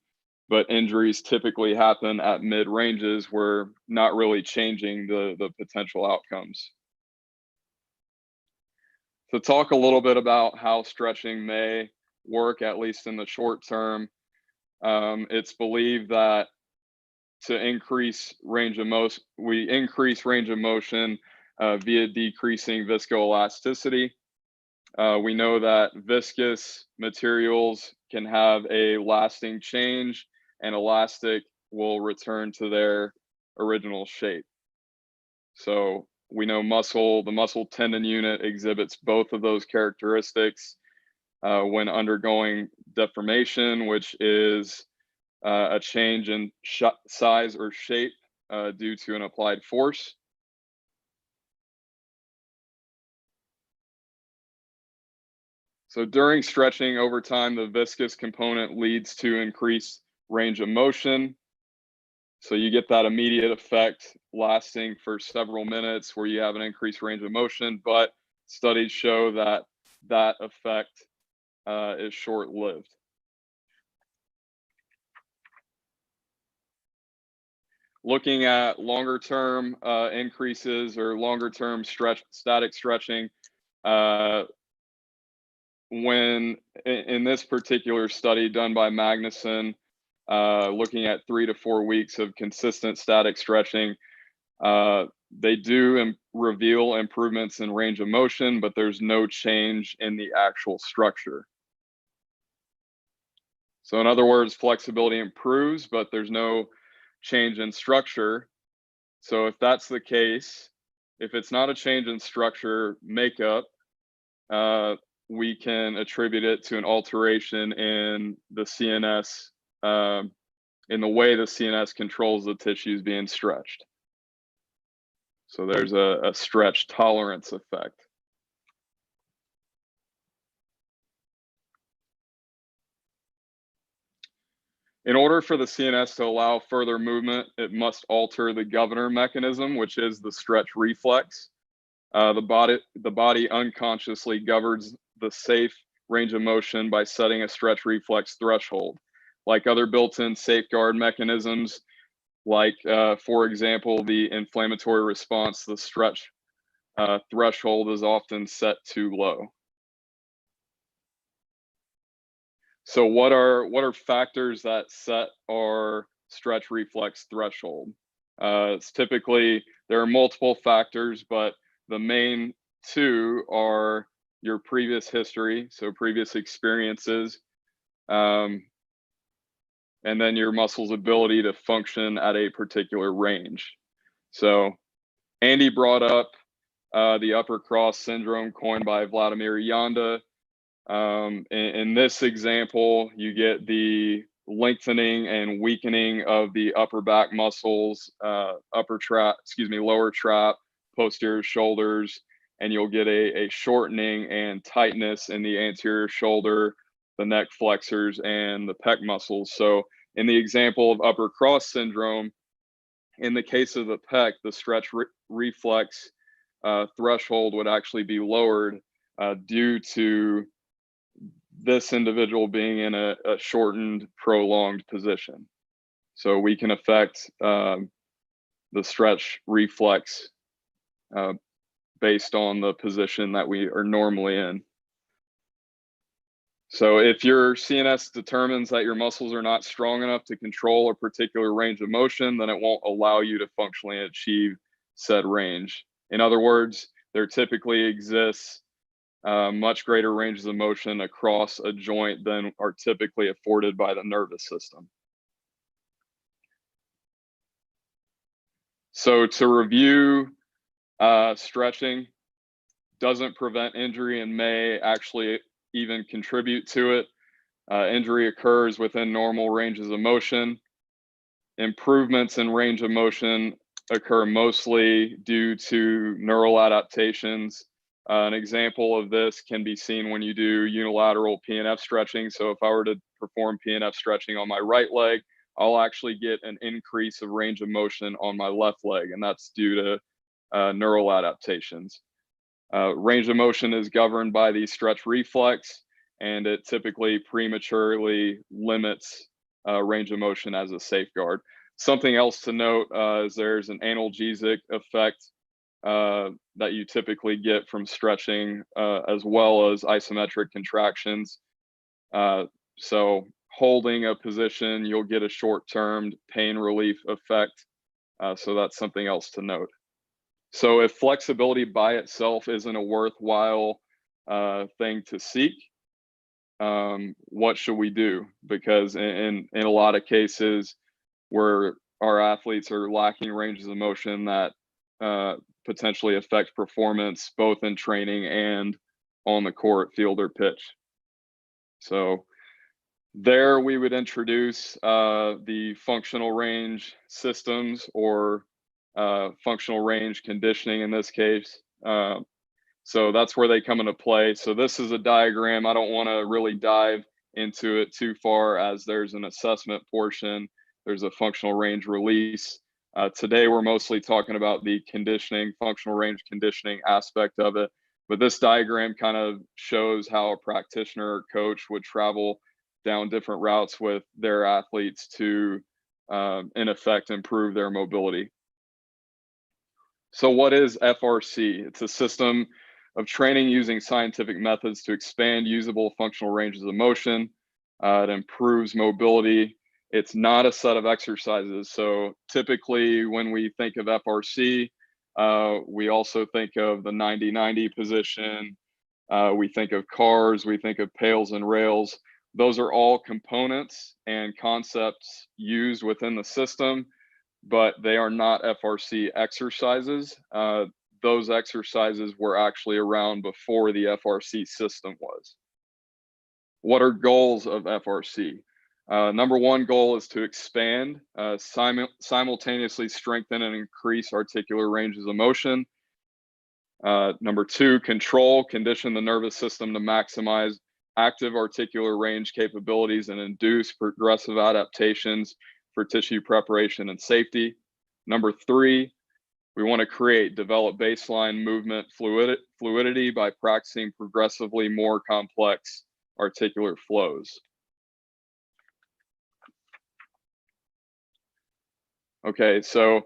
but injuries typically happen at mid ranges, we're not really changing the potential outcomes. To talk a little bit about how stretching may work, at least in the short term, it's believed that to increase range of motion, we increase range of motion via decreasing viscoelasticity. We know that viscous materials can have a lasting change, and elastic will return to their original shape. So we know the muscle tendon unit exhibits both of those characteristics when undergoing deformation, which is a change in size or shape due to an applied force. So during stretching over time, the viscous component leads to increased range of motion. So you get that immediate effect lasting for several minutes where you have an increased range of motion, but studies show that that effect is short-lived. Looking at longer-term increases or longer-term static stretching, when in this particular study done by Magnuson, looking at 3 to 4 weeks of consistent static stretching, they do reveal improvements in range of motion, but there's no change in the actual structure. So in other words, flexibility improves, but there's no change in structure. So if that's the case, if it's not a change in structure makeup, we can attribute it to an alteration in the CNS, in the way the CNS controls the tissues being stretched. So there's a stretch tolerance effect. In order for the CNS to allow further movement, it must alter the governor mechanism, which is the stretch reflex. The body unconsciously governs the safe range of motion by setting a stretch reflex threshold. Like other built-in safeguard mechanisms, like, for example, the inflammatory response, the stretch threshold is often set too low. So what are factors that set our stretch reflex threshold? It's typically, there are multiple factors, but the main two are your previous history, so previous experiences, and then your muscle's ability to function at a particular range. So Andy brought up the upper cross syndrome coined by Vladimir Janda. In this example, you get the lengthening and weakening of the upper back muscles, lower trap, posterior shoulders, and you'll get a shortening and tightness in the anterior shoulder, the neck flexors, and the pec muscles. So in the example of upper cross syndrome, in the case of the pec, the stretch reflex threshold would actually be lowered due to this individual being in a shortened, prolonged position. So we can affect the stretch reflex based on the position that we are normally in. So if your CNS determines that your muscles are not strong enough to control a particular range of motion, then it won't allow you to functionally achieve said range. In other words, there typically exists much greater ranges of motion across a joint than are typically afforded by the nervous system. So to review, stretching doesn't prevent injury and may actually even contribute to it. Injury occurs within normal ranges of motion. Improvements in range of motion occur mostly due to neural adaptations. An example of this can be seen when you do unilateral PNF stretching. So if I were to perform PNF stretching on my right leg, I'll actually get an increase of range of motion on my left leg, and that's due to neural adaptations. Range of motion is governed by the stretch reflex, and it typically prematurely limits range of motion as a safeguard. Something else to note is there's an analgesic effect that you typically get from stretching, as well as isometric contractions. So holding a position, you'll get a short-term pain relief effect. So that's something else to note. So if flexibility by itself isn't a worthwhile thing to seek, what should we do? Because in a lot of cases where our athletes are lacking ranges of motion that potentially affect performance both in training and on the court, field, or pitch. So there we would introduce the functional range systems, or functional range conditioning in this case. So that's where they come into play. So this is a diagram. I don't want to really dive into it too far, as there's an assessment portion. There's a functional range release. Today, we're mostly talking about the conditioning, functional range conditioning aspect of it. But this diagram kind of shows how a practitioner or coach would travel down different routes with their athletes to, in effect, improve their mobility. So what is FRC? It's a system of training using scientific methods to expand usable functional ranges of motion. It improves mobility. It's not a set of exercises. So typically when we think of FRC, we also think of the 90-90 position. We think of cars, we think of pails and rails. Those are all components and concepts used within the system, but they are not FRC exercises. Those exercises were actually around before the FRC system was. What are goals of FRC? Number one goal is to expand, simultaneously strengthen and increase articular ranges of motion. Number two, condition the nervous system to maximize active articular range capabilities and induce progressive adaptations for tissue preparation and safety. Number three, we want to develop baseline movement fluidity by practicing progressively more complex articular flows. Okay, so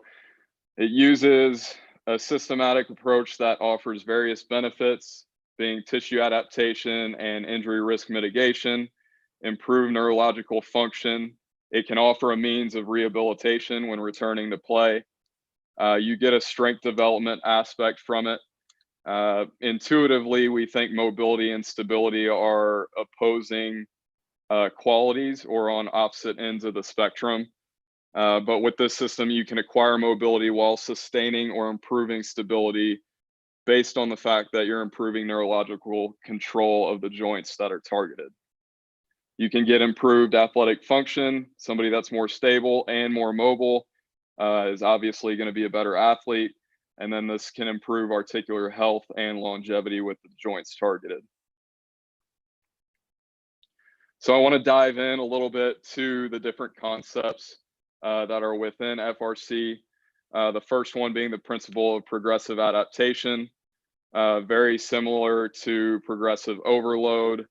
it uses a systematic approach that offers various benefits, being tissue adaptation and injury risk mitigation, improved neurological function. It can offer a means of rehabilitation when returning to play. You get a strength development aspect from it. Intuitively, we think mobility and stability are opposing qualities, or on opposite ends of the spectrum. But with this system, you can acquire mobility while sustaining or improving stability based on the fact that you're improving neurological control of the joints that are targeted. You can get improved athletic function. Somebody that's more stable and more mobile is obviously going to be a better athlete. And then this can improve articular health and longevity with the joints targeted. So I want to dive in a little bit to the different concepts that are within FRC. The first one being the principle of progressive adaptation, very similar to progressive overload.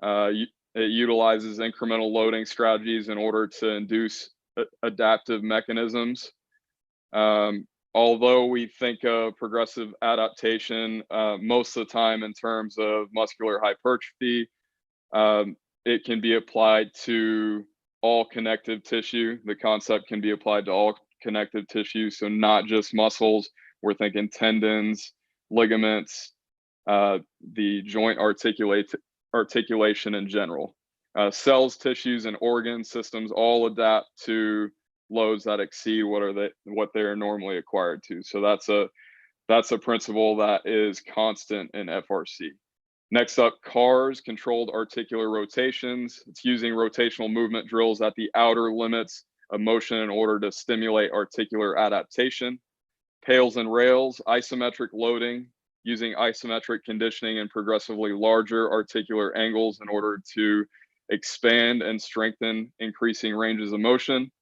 It utilizes incremental loading strategies in order to induce adaptive mechanisms. Although we think of progressive adaptation most of the time in terms of muscular hypertrophy, it can be applied to all connective tissue. The concept can be applied to all connective tissue, so not just muscles. We're thinking tendons, ligaments, the joint articulation in general. Cells, tissues, and organ systems all adapt to loads that exceed what they are normally acquired to. So that's a principle that is constant in FRC. Next up, CARS, controlled articular rotations. It's using rotational movement drills at the outer limits of motion in order to stimulate articular adaptation. Pails and rails, isometric loading, using isometric conditioning and progressively larger articular angles in order to expand and strengthen increasing ranges of motion.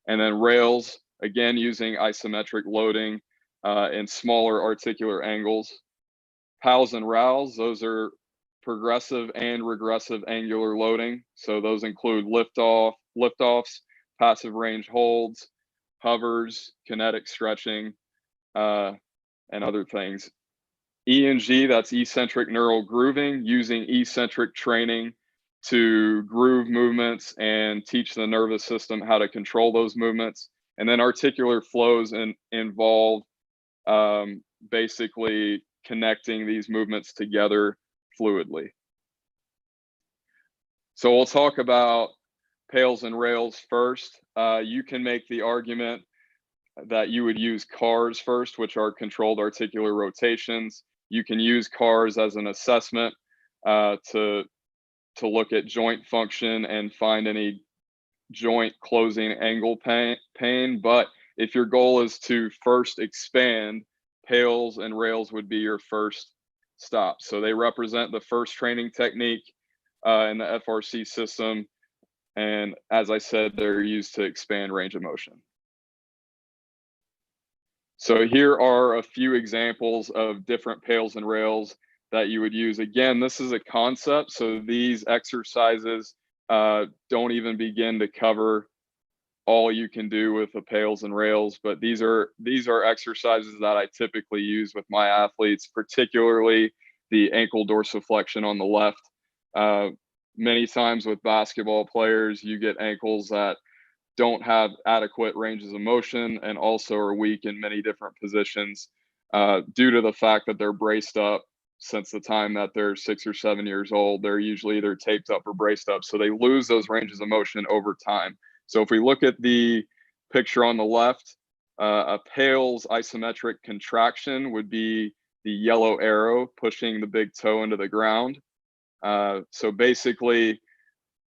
And then rails, again, using isometric loading in smaller articular angles. PALs and RALs, those are progressive and regressive angular loading. So those include liftoffs, passive range holds, hovers, kinetic stretching, and other things. E and G, that's eccentric neural grooving, using eccentric training to groove movements and teach the nervous system how to control those movements. And then articular flows involve basically connecting these movements together fluidly. So we'll talk about pails and rails first. You can make the argument that you would use CARS first, which are controlled articular rotations. You can use CARS as an assessment to look at joint function and find any joint closing angle pain. But if your goal is to first expand, pails and rails would be your first stop. So they represent the first training technique in the FRC system. And as I said, they're used to expand range of motion. So here are a few examples of different pails and rails that you would use. Again, this is a concept, so these exercises don't even begin to cover all you can do with the pails and rails, but these are exercises that I typically use with my athletes, particularly the ankle dorsiflexion on the left. Many times with basketball players, you get ankles that don't have adequate ranges of motion and also are weak in many different positions due to the fact that they're braced up since the time that they're 6 or 7 years old. They're usually either taped up or braced up, so they lose those ranges of motion over time. So if we look at the picture on the left, a pail's isometric contraction would be the yellow arrow pushing the big toe into the ground. So basically,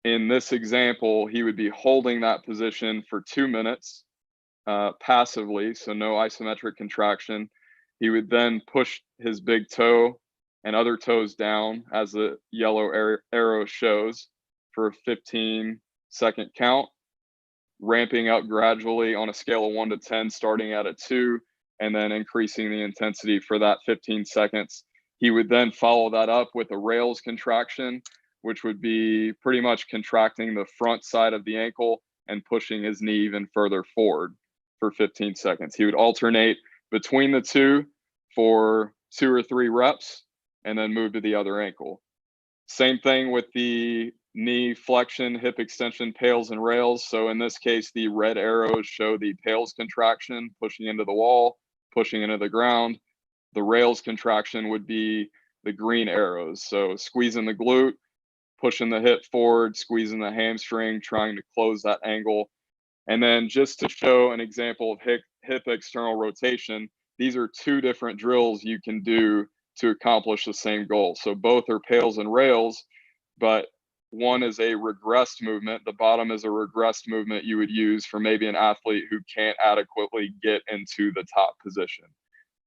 in this example, he would be holding that position for 2 minutes passively, so no isometric contraction. He would then push his big toe and other toes down as the yellow arrow shows for a 15-second count, ramping up gradually on a scale of 1 to 10, starting at a 2, and then increasing the intensity for that 15 seconds. He would then follow that up with a rails contraction, which would be pretty much contracting the front side of the ankle and pushing his knee even further forward for 15 seconds. He would alternate between the two for 2 or 3 reps and then move to the other ankle. Same thing with the knee flexion, hip extension, pails and rails. So in this case, the red arrows show the pails contraction, pushing into the wall, pushing into the ground. The rails contraction would be the green arrows. So squeezing the glute, pushing the hip forward, squeezing the hamstring, trying to close that angle. And then just to show an example of hip external rotation, these are 2 different drills you can do to accomplish the same goal. So both are pails and rails, but one is a regressed movement. The bottom is a regressed movement you would use for maybe an athlete who can't adequately get into the top position.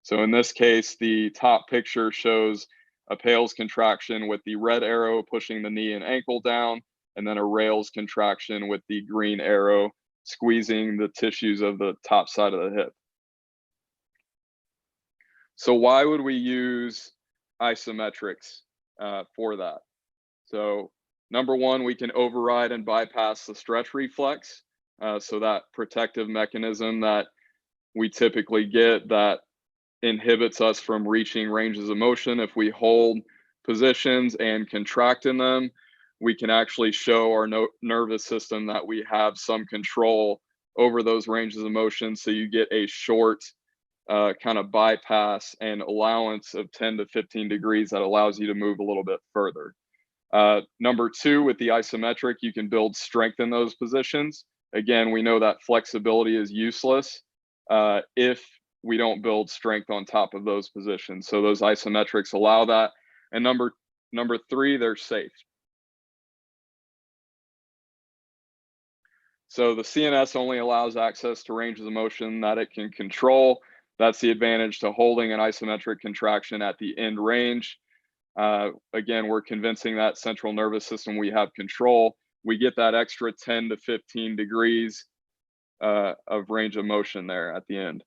So in this case, the top picture shows a PALS contraction with the red arrow pushing the knee and ankle down, and then a rails contraction with the green arrow squeezing the tissues of the top side of the hip. So why would we use isometrics for that? So number one, we can override and bypass the stretch reflex. So that protective mechanism that we typically get that inhibits us from reaching ranges of motion. If we hold positions and contract in them, we can actually show our nervous system that we have some control over those ranges of motion. So you get a short kind of bypass and allowance of 10 to 15 degrees that allows you to move a little bit further. Number two, with the isometric, you can build strength in those positions. Again, we know that flexibility is useless if we don't build strength on top of those positions. So those isometrics allow that. And number three, they're safe. So the CNS only allows access to ranges of motion that it can control. That's the advantage to holding an isometric contraction at the end range. Again, we're convincing that central nervous system we have control. We get that extra 10 to 15 degrees of range of motion there at the end.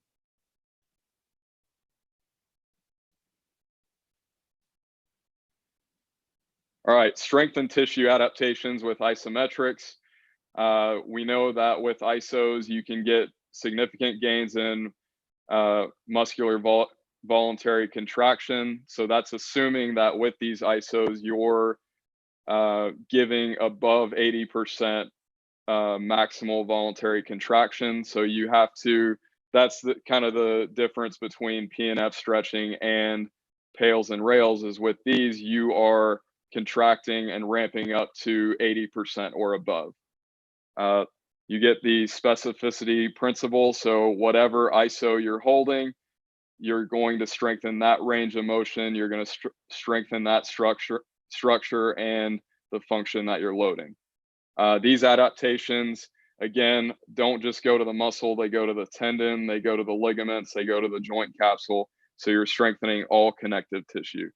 All right, strength and tissue adaptations with isometrics. We know that with ISOs, you can get significant gains in muscular voluntary contraction. So that's assuming that with these ISOs, you're giving above 80% maximal voluntary contraction. So you have to, that's the kind of the difference between PNF stretching and PALS and rails, is with these, you are contracting and ramping up to 80% or above. You get the specificity principle. So whatever ISO you're holding, you're going to strengthen that range of motion. You're going to strengthen that structure and the function that you're loading. These adaptations, again, don't just go to the muscle. They go to the tendon, they go to the ligaments, they go to the joint capsule. So you're strengthening all connective tissue.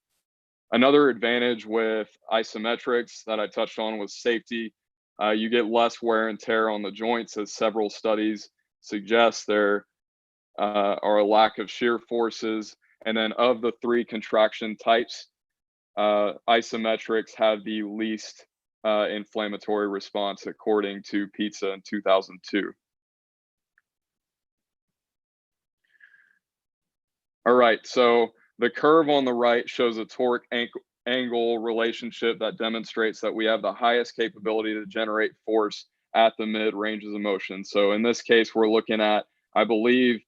Another advantage with isometrics that I touched on was safety. You get less wear and tear on the joints, as several studies suggest there are a lack of shear forces. And then of the three contraction types, isometrics have the least inflammatory response, according to Pizza in 2002. All right, so the curve on the right shows a torque angle relationship that demonstrates that we have the highest capability to generate force at the mid ranges of motion. So in this case, we're looking at, I believe,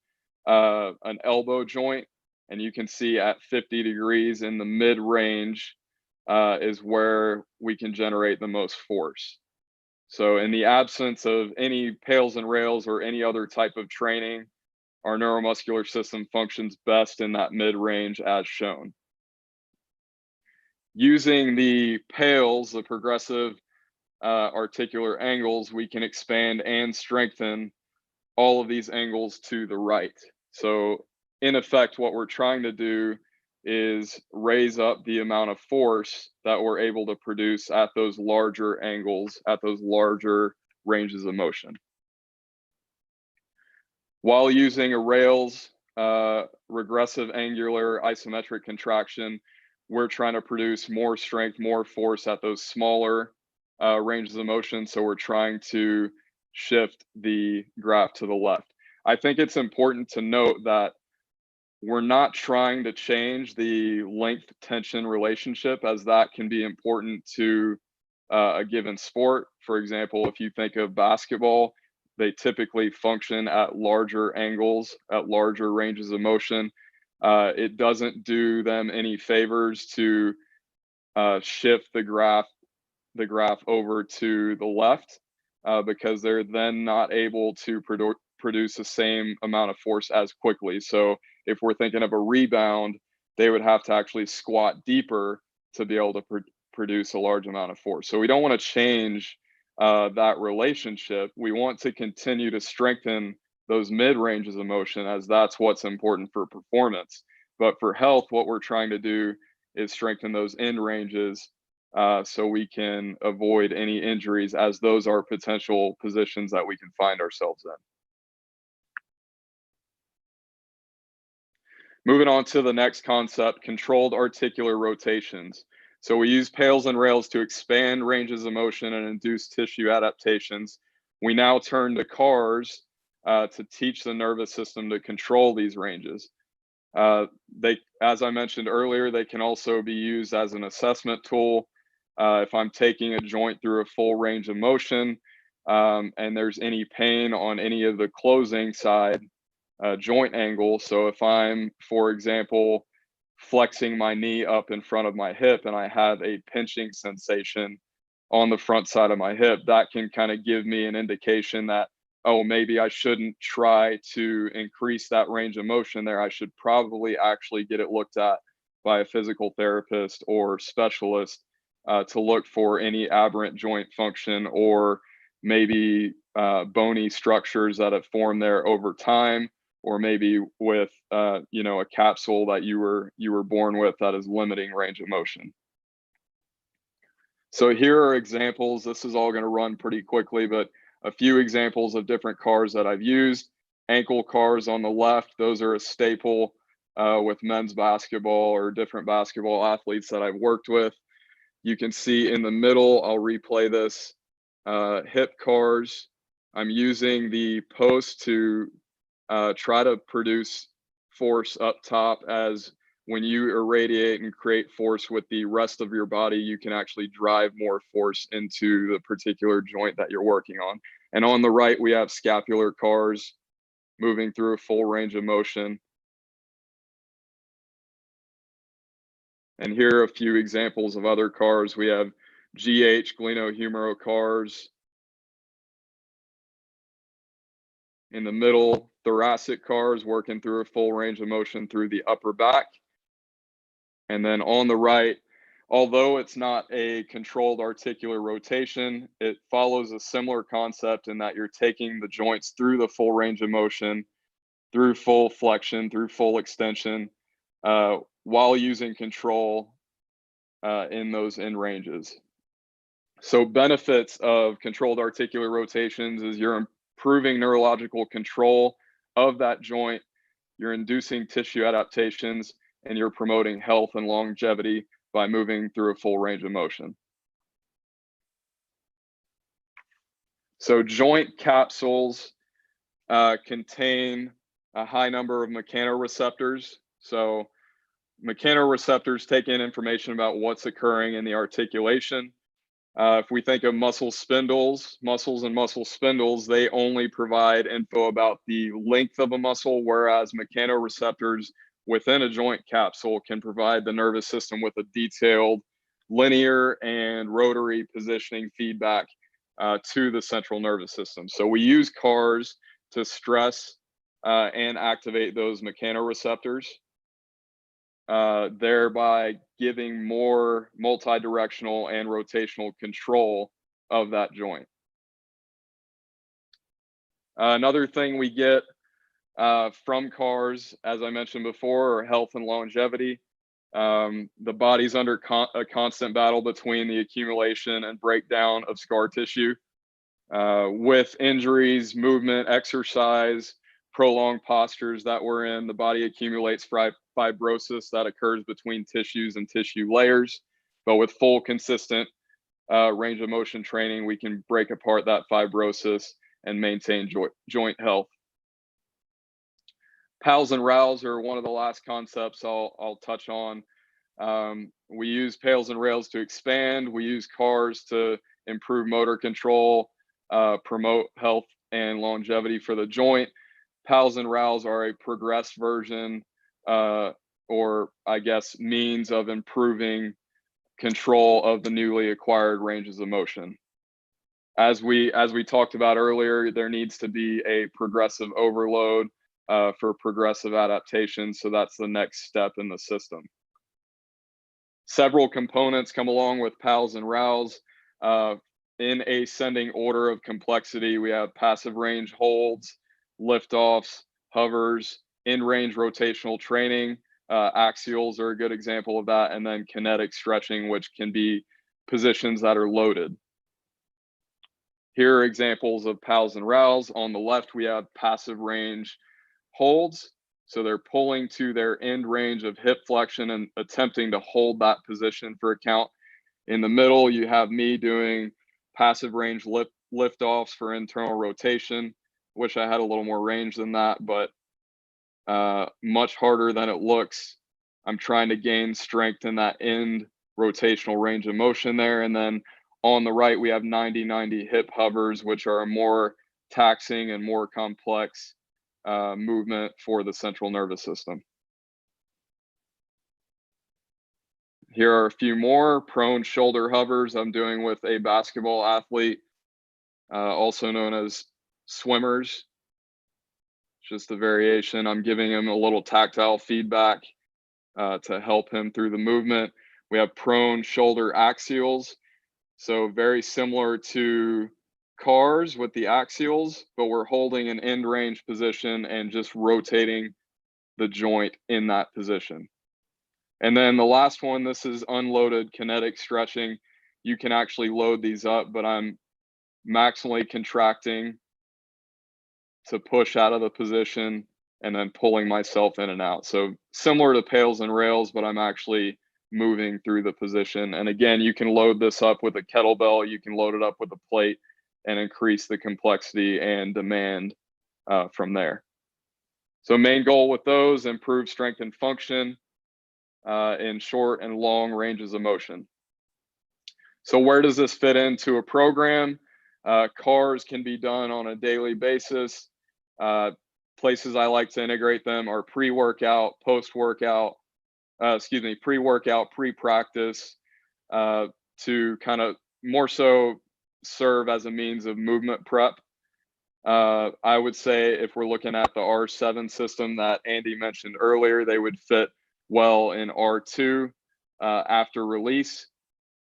an elbow joint, and you can see at 50 degrees in the mid range is where we can generate the most force. So in the absence of any PALS and rails or any other type of training, our neuromuscular system functions best in that mid range as shown. Using the PALS, the progressive articular angles, we can expand and strengthen all of these angles to the right. So in effect, what we're trying to do is raise up the amount of force that we're able to produce at those larger angles, at those larger ranges of motion. While using a rails regressive angular isometric contraction, we're trying to produce more strength, more force at those smaller ranges of motion. So we're trying to shift the graph to the left. I think it's important to note that we're not trying to change the length tension relationship, as that can be important to a given sport. For example, if you think of basketball, they typically function at larger angles, at larger ranges of motion. It doesn't do them any favors to shift the graph over to the left because they're then not able to produce the same amount of force as quickly. So if we're thinking of a rebound, they would have to actually squat deeper to be able to produce a large amount of force. So we don't want to change that relationship. We want to continue to strengthen those mid ranges of motion, as that's what's important for performance. But for health, what we're trying to do is strengthen those end ranges so we can avoid any injuries, as those are potential positions that we can find ourselves in. Moving on to the next concept, controlled articular rotations. So we use pails and rails to expand ranges of motion and induce tissue adaptations. We now turn to cars to teach the nervous system to control these ranges. As I mentioned earlier, they can also be used as an assessment tool. If I'm taking a joint through a full range of motion and there's any pain on any of the closing side joint angle. So if I'm, for example, flexing my knee up in front of my hip and I have a pinching sensation on the front side of my hip, that can kind of give me an indication that, oh, maybe I shouldn't try to increase that range of motion there. I should probably actually get it looked at by a physical therapist or specialist to look for any aberrant joint function, or maybe bony structures that have formed there over time, or maybe with a capsule that you were born with that is limiting range of motion. So here are examples. This is all going to run pretty quickly, but a few examples of different cars that I've used. Ankle cars on the left, those are a staple with men's basketball or different basketball athletes that I've worked with. You can see in the middle, I'll replay this, hip cars. I'm using the post to try to produce force up top, as when you irradiate and create force with the rest of your body, you can actually drive more force into the particular joint that you're working on. And on the right, we have scapular cars moving through a full range of motion. And here are a few examples of other cars. We have GH, glenohumeral cars. In the middle, thoracic cars working through a full range of motion through the upper back. And then on the right, although it's not a controlled articular rotation, it follows a similar concept in that you're taking the joints through the full range of motion, through full flexion, through full extension, while using control in those end ranges. So benefits of controlled articular rotations is you're improving neurological control of that joint, you're inducing tissue adaptations, and you're promoting health and longevity by moving through a full range of motion. So joint capsules contain a high number of mechanoreceptors. So mechanoreceptors take in information about what's occurring in the articulation. If we think of muscles and muscle spindles, they only provide info about the length of a muscle, whereas mechanoreceptors within a joint capsule can provide the nervous system with a detailed linear and rotary positioning feedback to the central nervous system. So we use cars to stress and activate those mechanoreceptors, thereby giving more multi-directional and rotational control of that joint. Another thing we get from cars, as I mentioned before, are health and longevity. The body's under a constant battle between the accumulation and breakdown of scar tissue. With injuries, movement, exercise, prolonged postures that we're in, the body accumulates fibrosis that occurs between tissues and tissue layers. But with full consistent range of motion training, we can break apart that fibrosis and maintain joint health. Pals and rails are one of the last concepts I'll touch on. We use pails and rails to expand. We use cars to improve motor control, promote health and longevity for the joint. Pals and rails are a progressed version, or I guess means of improving control of the newly acquired ranges of motion. As we talked about earlier, there needs to be a progressive overload for progressive adaptation. So that's the next step in the system. Several components come along with PALs and RALs. In ascending order of complexity, we have passive range holds, liftoffs, hovers, in-range rotational training. Axials are a good example of that, and then kinetic stretching, which can be positions that are loaded. Here are examples of pals and rows. On the left, we have passive range holds. So they're pulling to their end range of hip flexion and attempting to hold that position for a count. In the middle, you have me doing passive range lift offs for internal rotation. Wish I had a little more range than that, but much harder than it looks. I'm trying to gain strength in that end rotational range of motion there. And then on the right, we have 90-90 hip hovers, which are a more taxing and more complex movement for the central nervous system. Here are a few more prone shoulder hovers I'm doing with a basketball athlete, also known as swimmers. Just a variation. I'm giving him a little tactile feedback to help him through the movement. We have prone shoulder axials. So very similar to cars with the axials, but we're holding an end range position and just rotating the joint in that position. And then the last one, this is unloaded kinetic stretching. You can actually load these up, but I'm maximally contracting to push out of the position and then pulling myself in and out. So similar to pails and rails, but I'm actually moving through the position. And again, you can load this up with a kettlebell, you can load it up with a plate and increase the complexity and demand from there. So main goal with those, improve strength and function in short and long ranges of motion. So where does this fit into a program? Cars can be done on a daily basis. Places I like to integrate them are pre-workout, post-workout, pre-workout, pre-practice, to kind of more so serve as a means of movement prep. I would say if we're looking at the R7 system that Andy mentioned earlier, they would fit well in R2 after release.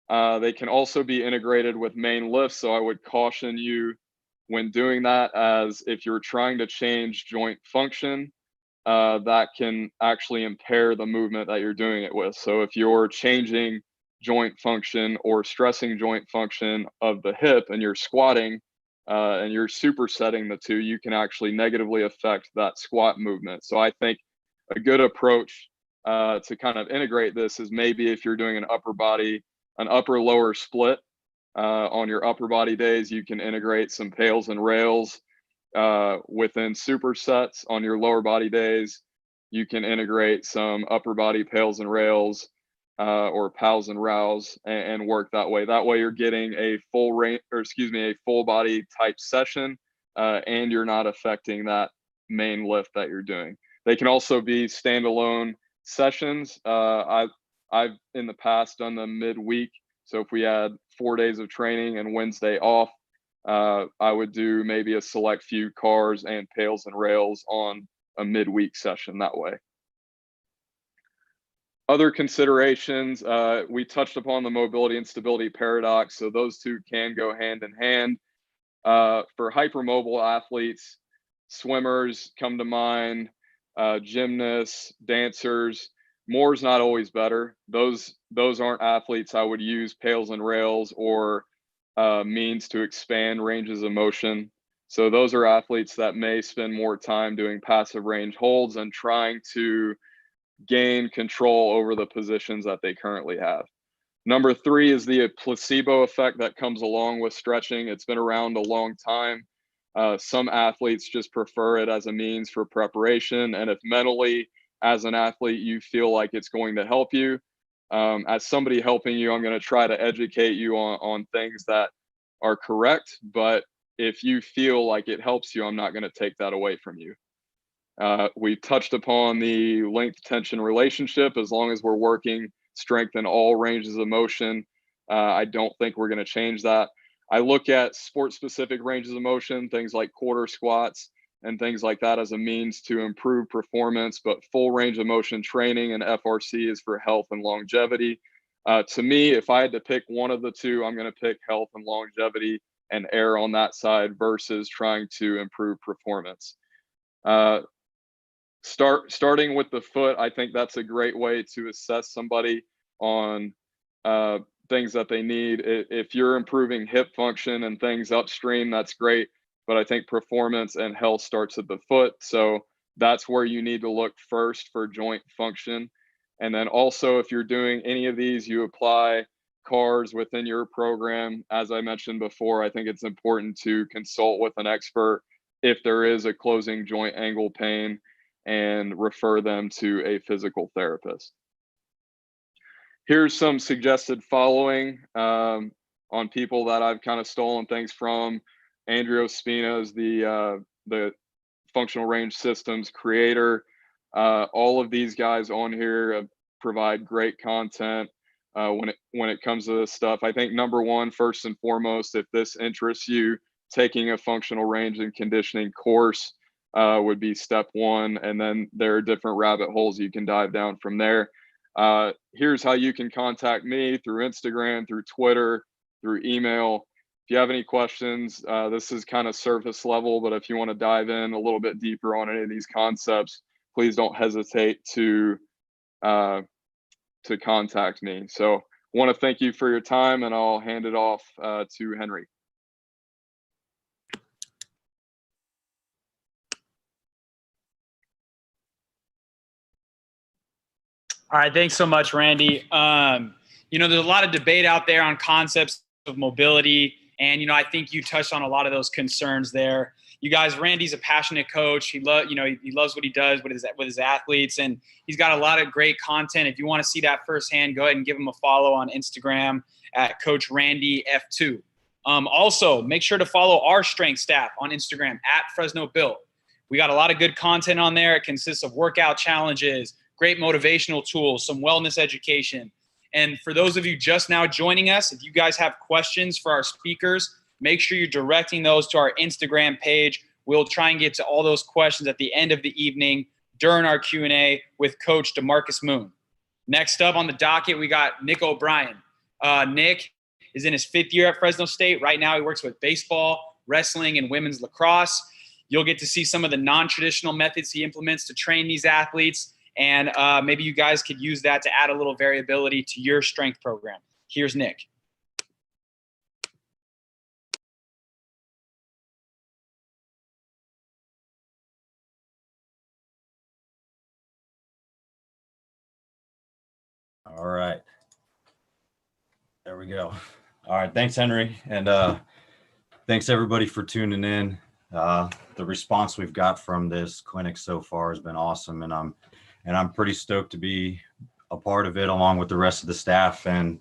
They can also be integrated with main lifts, so I would caution you when doing that, as if you're trying to change joint function, that can actually impair the movement that you're doing it with. So if you're changing joint function or stressing joint function of the hip and you're squatting and you're supersetting the two, you can actually negatively affect that squat movement. So I think a good approach to kind of integrate this is maybe if you're doing an upper lower split on your upper body days, you can integrate some pails and rails within supersets. On your lower body days, you can integrate some upper body pails and rails or pals and rows and work that way. That way you're getting a a full body type session and you're not affecting that main lift that you're doing. They can also be standalone sessions. I've in the past done them midweek. So if we had 4 days of training and Wednesday off, I would do maybe a select few cars and pails and rails on a midweek session that way. Other considerations, we touched upon the mobility and stability paradox. So those two can go hand in hand. For hypermobile athletes, swimmers come to mind, gymnasts, dancers. More is not always better. Those aren't athletes I would use pails and rails or means to expand ranges of motion. So those are athletes that may spend more time doing passive range holds and trying to gain control over the positions that they currently have. Number 3 is the placebo effect that comes along with stretching. It's been around a long time. Some athletes just prefer it as a means for preparation. And if mentally, as an athlete, you feel like it's going to help you, as somebody helping you, I'm going to try to educate you on things that are correct. But if you feel like it helps you, I'm not going to take that away from you. We touched upon the length tension relationship. As long as we're working strength in all ranges of motion, I don't think we're going to change that. I look at sport specific ranges of motion, things like quarter squats and things like that as a means to improve performance, but full range of motion training and FRC is for health and longevity. To me, if I had to pick one of the two, I'm going to pick health and longevity and err on that side versus trying to improve performance. Starting with the foot, I think that's a great way to assess somebody on things that they need. If you're improving hip function and things upstream, that's great. But I think performance and health starts at the foot. So that's where you need to look first for joint function. And then also, if you're doing any of these, you apply CARs within your program. As I mentioned before, I think it's important to consult with an expert if there is a closing joint angle pain and refer them to a physical therapist. Here's some suggested following on people that I've kind of stolen things from. Andrea Ospina is the functional range systems creator. All of these guys on here provide great content when it comes to this stuff. I think number one, first and foremost, if this interests you, taking a functional range and conditioning course would be step one. And then there are different rabbit holes you can dive down from there. Here's how you can contact me: through Instagram, through Twitter, through email. If you have any questions, this is kind of surface level, but if you want to dive in a little bit deeper on any of these concepts, please don't hesitate to contact me. So I want to thank you for your time, and I'll hand it off to Henry. All right, thanks so much, Randy. There's a lot of debate out there on concepts of mobility, and I think you touched on a lot of those concerns there. You guys, Randy's a passionate coach. He loves what he does with his athletes, and he's got a lot of great content. If you want to see that firsthand, go ahead and give him a follow on Instagram at Coach Randy F2. Also, make sure to follow our strength staff on Instagram at Fresno Built. We got a lot of good content on there. It consists of workout challenges, great motivational tools, some wellness education. And for those of you just now joining us, if you guys have questions for our speakers, make sure you're directing those to our Instagram page. We'll try and get to all those questions at the end of the evening during our Q&A with Coach DeMarcus Moon. Next up on the docket, we got Nick O'Brien. Nick is in his 5th year at Fresno State. Right now he works with baseball, wrestling, and women's lacrosse. You'll get to see some of the non-traditional methods he implements to train these athletes. And maybe you guys could use that to add a little variability to your strength program. Here's Nick. All right. There we go. All right. Thanks, Henry. And thanks, everybody, for tuning in. The response we've got from this clinic so far has been awesome. And I'm pretty stoked to be a part of it along with the rest of the staff. And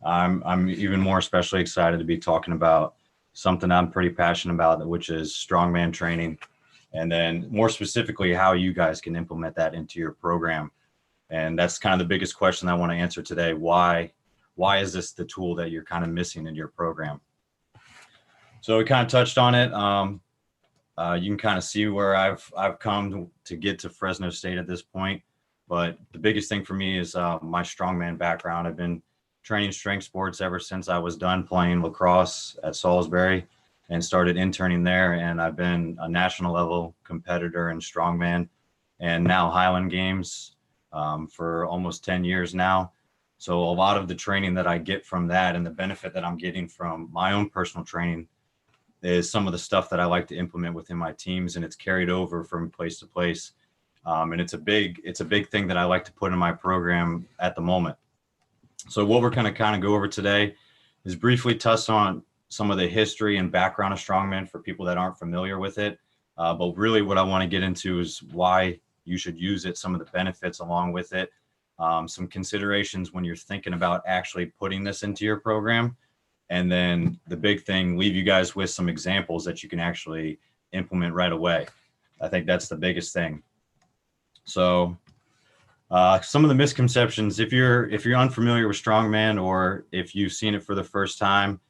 I'm even more especially excited to be talking about something I'm pretty passionate about, which is strongman training. And then more specifically, how you guys can implement that into your program. And that's kind of the biggest question I want to answer today. Why is this the tool that you're kind of missing in your program? So we kind of touched on it. You can kind of see where I've come to get to Fresno State at this point. But the biggest thing for me is my strongman background. I've been training strength sports ever since I was done playing lacrosse at Salisbury and started interning there. And I've been a national level competitor in strongman and now Highland Games for almost 10 years now. So a lot of the training that I get from that and the benefit that I'm getting from my own personal training is some of the stuff that I like to implement within my teams, and it's carried over from place to place. And it's a big thing that I like to put in my program at the moment. So what we're going to kind of go over today is briefly touch on some of the history and background of strongman for people that aren't familiar with it. But really what I want to get into is why you should use it, some of the benefits along with it, some considerations when you're thinking about actually putting this into your program. And then the big thing, leave you guys with some examples that you can actually implement right away. I think that's the biggest thing. So some of the misconceptions, if you're unfamiliar with strongman, or if you've seen it for the first time,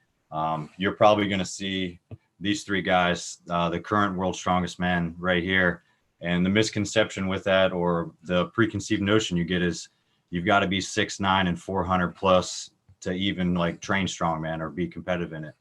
you're probably going to see these three guys, the current world's strongest man right here. And the misconception with that, or the preconceived notion you get, is you've got to be 6'9" and 400 plus to even like train strongman or be competitive in it.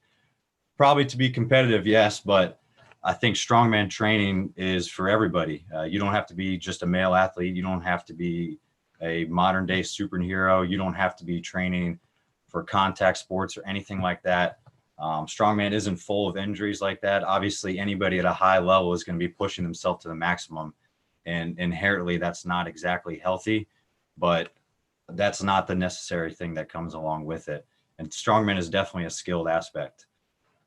Probably to be competitive, yes, but I think strongman training is for everybody. You don't have to be just a male athlete. You don't have to be a modern day superhero. You don't have to be training for contact sports or anything like that. Strongman isn't full of injuries like that. Obviously, anybody at a high level is going to be pushing themselves to the maximum, and inherently that's not exactly healthy, but that's not the necessary thing that comes along with it. And strongman is definitely a skilled aspect.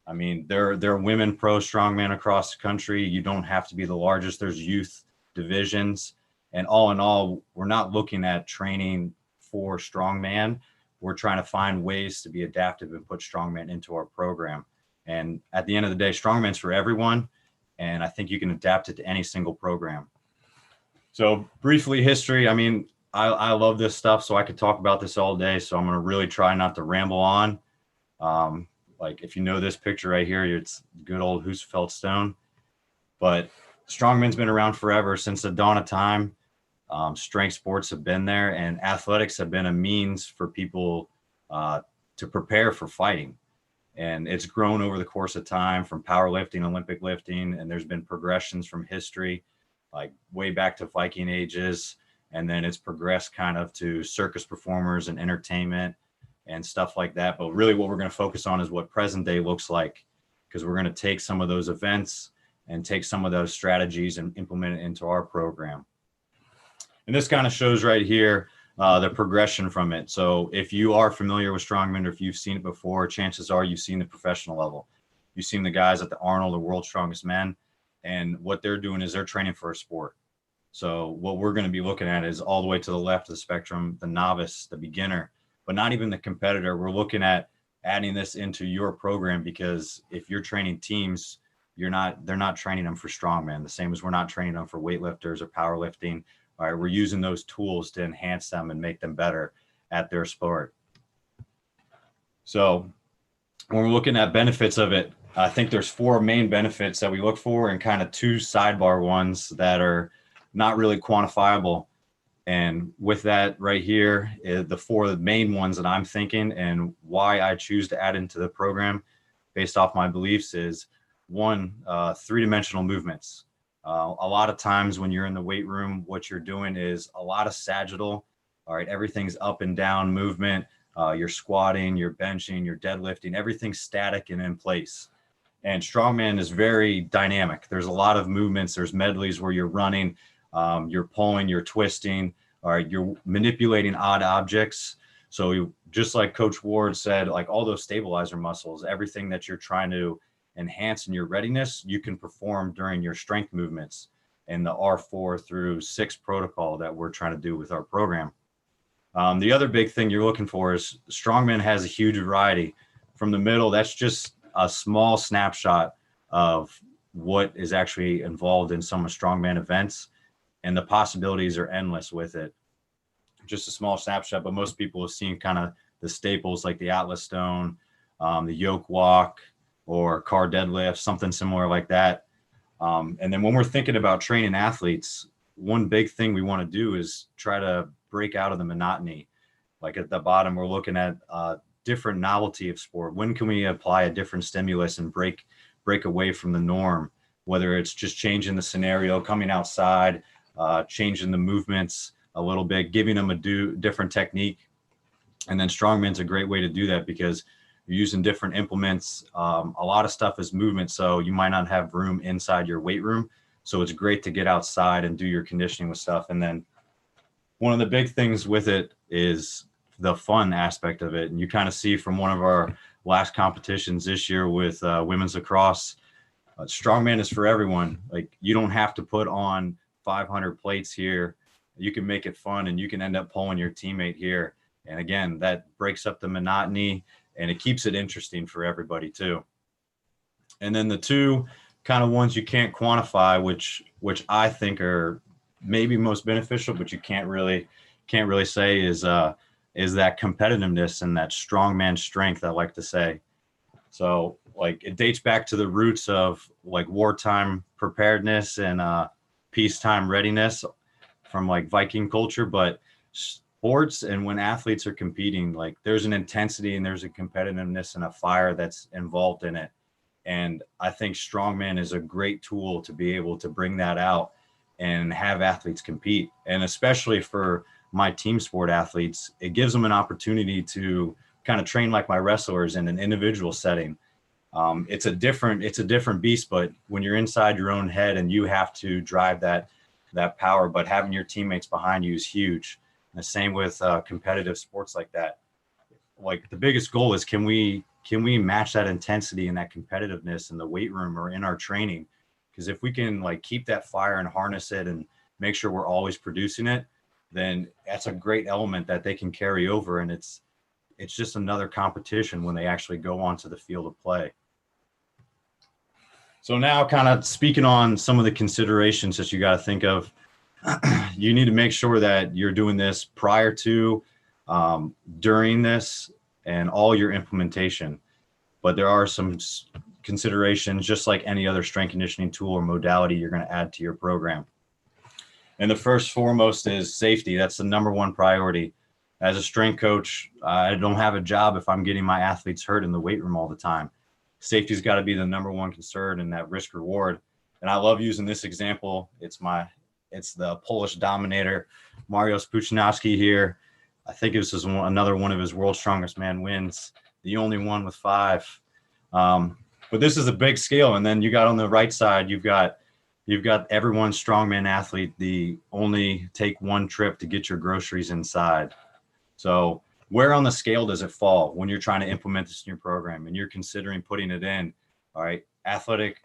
I mean, there are women pro strongman across the country. You don't have to be the largest. There's youth divisions. And all in all, we're not looking at training for strongman. We're trying to find ways to be adaptive and put strongman into our program. And at the end of the day, strongman's for everyone. And I think you can adapt it to any single program. So briefly, history. I mean, I love this stuff, so I could talk about this all day. So I'm going to really try not to ramble on. Like if you know this picture right here, it's good old Husfeld Stone. But strongman's been around forever, since the dawn of time. Strength sports have been there, and athletics have been a means for people to prepare for fighting. And it's grown over the course of time, from powerlifting, Olympic lifting, and there's been progressions from history, like way back to Viking ages. And then it's progressed kind of to circus performers and entertainment and stuff like that. But really what we're going to focus on is what present day looks like, because we're going to take some of those events and take some of those strategies and implement it into our program. And this kind of shows right here the progression from it. So if you are familiar with strongman, or if you've seen it before, chances are you've seen the professional level. You've seen the guys at the Arnold, the World's Strongest Men, and what they're doing is they're training for a sport. So what we're going to be looking at is all the way to the left of the spectrum, the novice, the beginner, but not even the competitor. We're looking at adding this into your program, because if you're training teams, they're not training them for strongman, the same as we're not training them for weightlifters or powerlifting. All right, we're using those tools to enhance them and make them better at their sport. So when we're looking at benefits of it, I think there's 4 main benefits that we look for, and kind of 2 sidebar ones that are not really quantifiable. And with that right here, the 4 main ones that I'm thinking and why I choose to add into the program based off my beliefs is, 1, 3-dimensional movements. A lot of times when you're in the weight room, what you're doing is a lot of sagittal. All right, everything's up and down movement. You're squatting, you're benching, you're deadlifting, everything's static and in place. And strongman is very dynamic. There's a lot of movements. There's medleys where you're running, you're pulling, you're twisting, all right, you're manipulating odd objects. So just like Coach Ward said, like all those stabilizer muscles, everything that you're trying to enhance in your readiness, you can perform during your strength movements in the R4 through 6 protocol that we're trying to do with our program. The other big thing you're looking for is strongman has a huge variety. From the middle, that's just a small snapshot of what is actually involved in some of strongman events, and the possibilities are endless with it. Just a small snapshot, but most people have seen kind of the staples like the Atlas Stone, the yoke walk, or car deadlift, something similar like that. And then when we're thinking about training athletes, one big thing we want to do is try to break out of the monotony. Like at the bottom, we're looking at different novelty of sport. When can we apply a different stimulus and break away from the norm, whether it's just changing the scenario, coming outside, changing the movements a little bit, giving them a different technique. And then strongman's a great way to do that, because you're using different implements. A lot of stuff is movement, so you might not have room inside your weight room. So it's great to get outside and do your conditioning with stuff. And then one of the big things with it is the fun aspect of it. And you kind of see from one of our last competitions this year with women's lacrosse, strongman is for everyone. Like, you don't have to put on 500 plates here. You can make it fun, and you can end up pulling your teammate here. And again, that breaks up the monotony, and it keeps it interesting for everybody too. And then the 2 kind of ones you can't quantify, which I think are maybe most beneficial, but you can't really say is that competitiveness and that strongman strength, I like to say. So like it dates back to the roots of like wartime preparedness and peacetime readiness from like Viking culture, but sports and when athletes are competing, like there's an intensity and there's a competitiveness and a fire that's involved in it. And I think strongman is a great tool to be able to bring that out and have athletes compete. And especially for my team sport athletes, it gives them an opportunity to kind of train like my wrestlers in an individual setting. It's a different beast, but when you're inside your own head and you have to drive that power, but having your teammates behind you is huge. And the same with competitive sports like that. Like the biggest goal is, can we match that intensity and that competitiveness in the weight room or in our training? Because if we can like keep that fire and harness it and make sure we're always producing it, then that's a great element that they can carry over. And it's just another competition when they actually go onto the field of play. So now kind of speaking on some of the considerations that you got to think of, you need to make sure that you're doing this prior to, during this, and all your implementation. But there are some considerations, just like any other strength conditioning tool or modality you're going to add to your program. And the first foremost is safety. That's the number one priority. As a strength coach, I don't have a job if I'm getting my athletes hurt in the weight room all the time. Safety's got to be the number one concern in that risk reward. And I love using this example. It's the Polish dominator, Mariusz Puchinowski here. I think this is another one of his world's strongest man wins, the only one with 5. But this is a big scale. And then you got on the right side, you've got everyone's strongman athlete, the only take one trip to get your groceries inside. So where on the scale does it fall when you're trying to implement this in your program and you're considering putting it in? All right,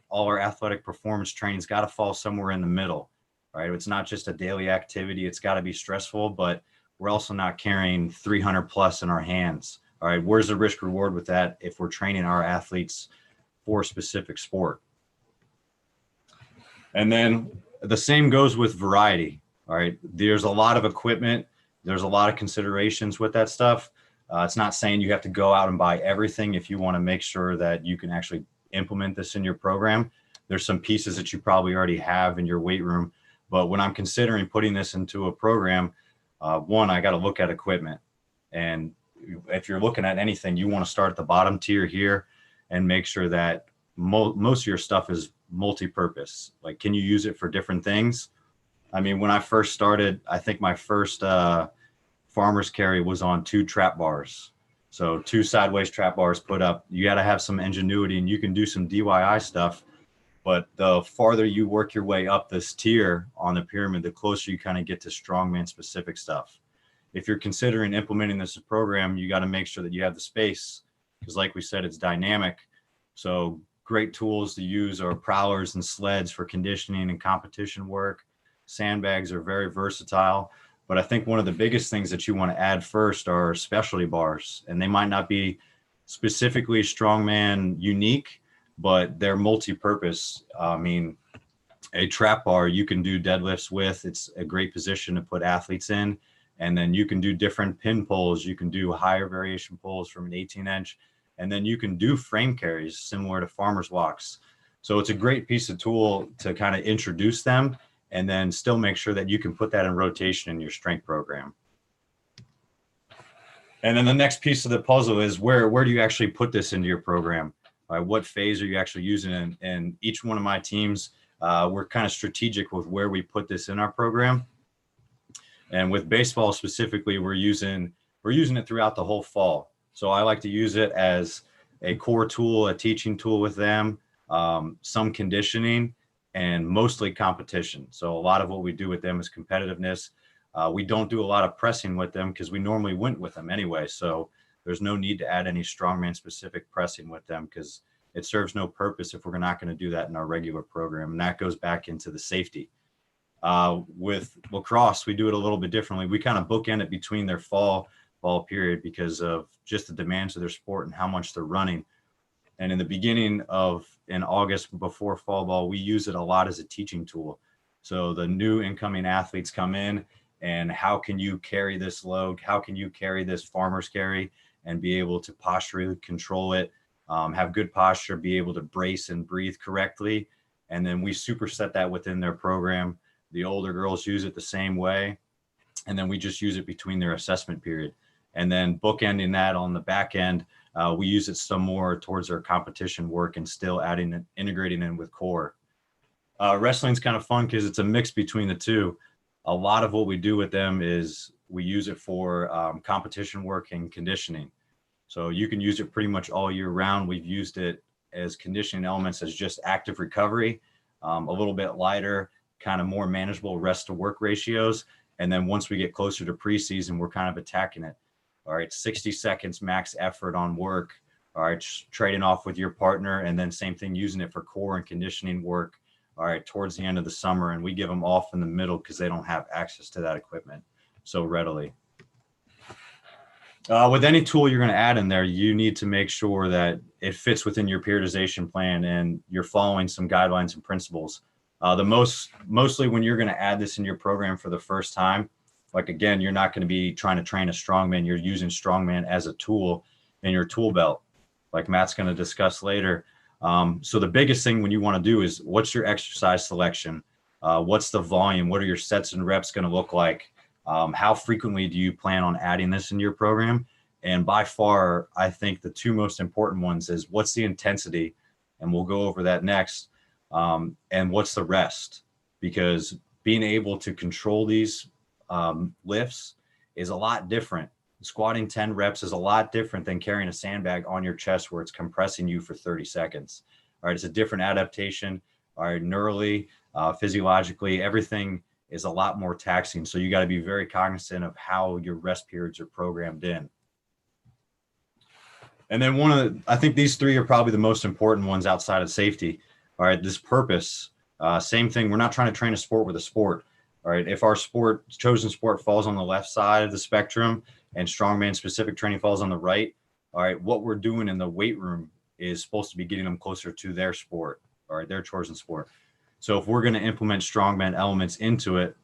all our athletic performance training's got to fall somewhere in the middle. All right, it's not just a daily activity. It's got to be stressful, but we're also not carrying 300 plus in our hands. All right, where's the risk reward with that if we're training our athletes for a specific sport? And then the same goes with variety. All right, there's a lot of equipment. There's a lot of considerations with that stuff. It's not saying you have to go out and buy everything if you want to make sure that you can actually implement this in your program. There's some pieces that you probably already have in your weight room. But when I'm considering putting this into a program, one, I got to look at equipment. And if you're looking at anything, you want to start at the bottom tier here and make sure that most of your stuff is multi-purpose. Like, can you use it for different things? I mean, when I first started, I think my first farmer's carry was on 2 trap bars. So 2 sideways trap bars put up. You got to have some ingenuity, and you can do some DIY stuff. But the farther you work your way up this tier on the pyramid, the closer you kind of get to strongman specific stuff. If you're considering implementing this program, you got to make sure that you have the space, because like we said, it's dynamic. So great tools to use are prowlers and sleds for conditioning and competition work. Sandbags are very versatile, but I think one of the biggest things that you want to add first are specialty bars, and they might not be specifically strongman unique, but they're multi-purpose. I mean, a trap bar you can do deadlifts with. It's a great position to put athletes in, and then you can do different pin pulls. You can do higher variation pulls from an 18-inch, and then you can do frame carries similar to farmer's walks. So it's a great piece of tool to kind of introduce them, and then still make sure that you can put that in rotation in your strength program. And then the next piece of the puzzle is where do you actually put this into your program? What phase are you actually using it in? And each one of my teams, we're kind of strategic with where we put this in our program. And with baseball specifically, we're using it throughout the whole fall. So I like to use it as a core tool, a teaching tool with them, some conditioning, and mostly competition. So a lot of what we do with them is competitiveness. We don't do a lot of pressing with them because we normally went with them anyway. So there's no need to add any strongman specific pressing with them because it serves no purpose if we're not going to do that in our regular program. And that goes back into the safety. With lacrosse, we do it a little bit differently. We kind of bookend it between their fall period because of just the demands of their sport and how much they're running. And in the beginning in August before fall ball, we use it a lot as a teaching tool. So the new incoming athletes come in, and how can you carry this load? How can you carry this farmer's carry and be able to posturally control it, have good posture, be able to brace and breathe correctly. And then we superset that within their program. The older girls use it the same way. And then we just use it between their assessment period. And then bookending that on the back end, We use it some more towards our competition work and still integrating in with core. Wrestling's kind of fun because it's a mix between the two. A lot of what we do with them is we use it for competition work and conditioning. So you can use it pretty much all year round. We've used it as conditioning elements as just active recovery, a little bit lighter, kind of more manageable rest to work ratios. And then once we get closer to preseason, we're kind of attacking it. All right, 60 seconds max effort on work. All right, trading off with your partner, and then same thing, using it for core and conditioning work. All right, towards the end of the summer, and we give them off in the middle because they don't have access to that equipment so readily. With any tool you're going to add in there, you need to make sure that it fits within your periodization plan and you're following some guidelines and principles. Mostly when you're going to add this in your program for the first time, like again, you're not going to be trying to train a strongman. You're using strongman as a tool in your tool belt, like Matt's going to discuss later. So the biggest thing when you want to do is what's your exercise selection? What's the volume? What are your sets and reps going to look like? How frequently do you plan on adding this in your program? And by far, I think the two most important ones is what's the intensity, and we'll go over that next, and what's the rest? Because being able to control these lifts is a lot different. Squatting 10 reps is a lot different than carrying a sandbag on your chest where it's compressing you for 30 seconds. All right, it's a different adaptation. All right, neurally, physiologically, everything is a lot more taxing. So you got to be very cognizant of how your rest periods are programmed in. And then I think these three are probably the most important ones outside of safety. All right, this purpose, same thing. We're not trying to train a sport with a sport. All right, if our chosen sport falls on the left side of the spectrum and strongman specific training falls on the right, all right, what we're doing in the weight room is supposed to be getting them closer to their sport, all right, their chosen sport. So if we're going to implement strongman elements into it,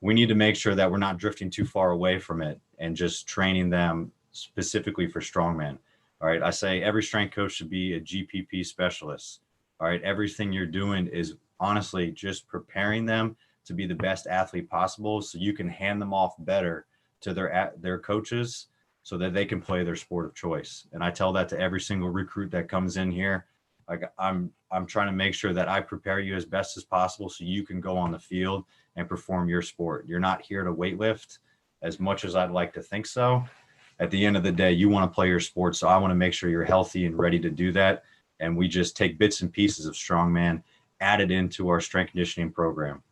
we need to make sure that we're not drifting too far away from it and just training them specifically for strongman. All right, I say every strength coach should be a GPP specialist. All right, everything you're doing is honestly just preparing them to be the best athlete possible so you can hand them off better to their coaches so that they can play their sport of choice. And I tell that to every single recruit that comes in here. Like I'm trying to make sure that I prepare you as best as possible so you can go on the field and perform your sport. You're not here to weightlift as much as I'd like to think so. At the end of the day, you want to play your sport. So I want to make sure you're healthy and ready to do that. And we just take bits and pieces of strongman, add it into our strength conditioning program.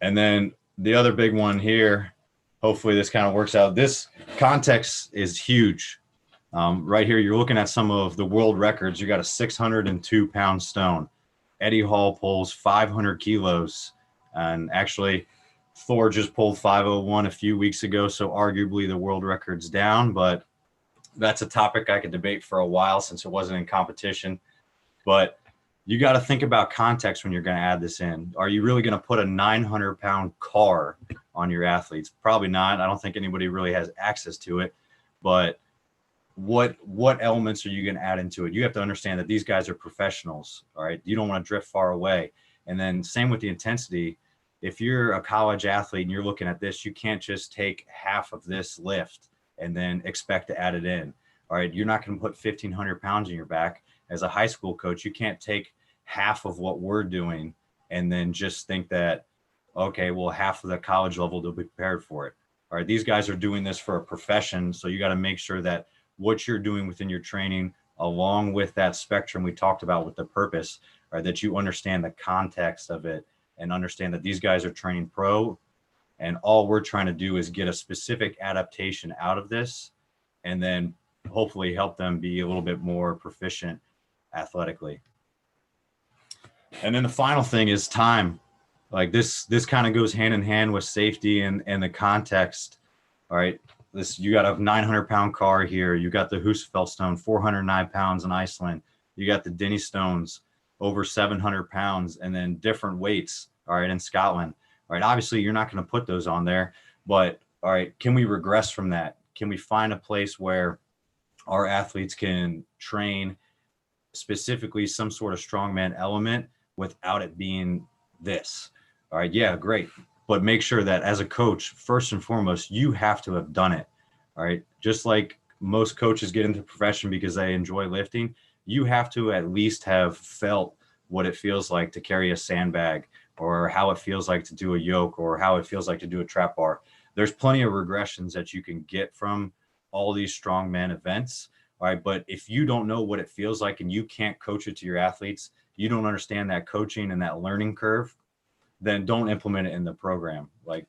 And then the other big one here, hopefully this kind of works out. This context is huge. Right here, you're looking at some of the world records. You got a 602-pound stone. Eddie Hall pulls 500 kilos. And actually, Thor just pulled 501 a few weeks ago, so arguably the world record's down. But that's a topic I could debate for a while since it wasn't in competition. But you got to think about context when you're going to add this in. Are you really going to put a 900-pound car on your athletes? Probably not. I don't think anybody really has access to it. But what elements are you going to add into it? You have to understand that these guys are professionals, all right? You don't want to drift far away. And then same with the intensity. If you're a college athlete and you're looking at this, you can't just take half of this lift and then expect to add it in, all right? You're not going to put 1,500 pounds in your back. As a high school coach, you can't take half of what we're doing and then just think that, okay, well, half of the college level, they'll be prepared for it. All right, these guys are doing this for a profession, so you got to make sure that what you're doing within your training, along with that spectrum we talked about with the purpose, or that you understand the context of it and understand that these guys are training pro, and all we're trying to do is get a specific adaptation out of this and then hopefully help them be a little bit more proficient athletically. And then the final thing is time. Like this kind of goes hand in hand with safety and the context. All right, you got a 900-pound car here. You got the Husafell stone, 409 pounds in Iceland. You got the Denny stones, over 700 pounds, and then different weights, all right, in Scotland. All right, obviously you're not going to put those on there, but all right, can we regress from that? Can we find a place where our athletes can train specifically some sort of strongman element without it being this? All right, yeah, great. But make sure that as a coach, first and foremost, you have to have done it. All right, just like most coaches get into the profession because they enjoy lifting. You have to at least have felt what it feels like to carry a sandbag, or how it feels like to do a yoke, or how it feels like to do a trap bar. There's plenty of regressions that you can get from all these strongman events. All right. But if you don't know what it feels like and you can't coach it to your athletes, you don't understand that coaching and that learning curve, then don't implement it in the program. Like,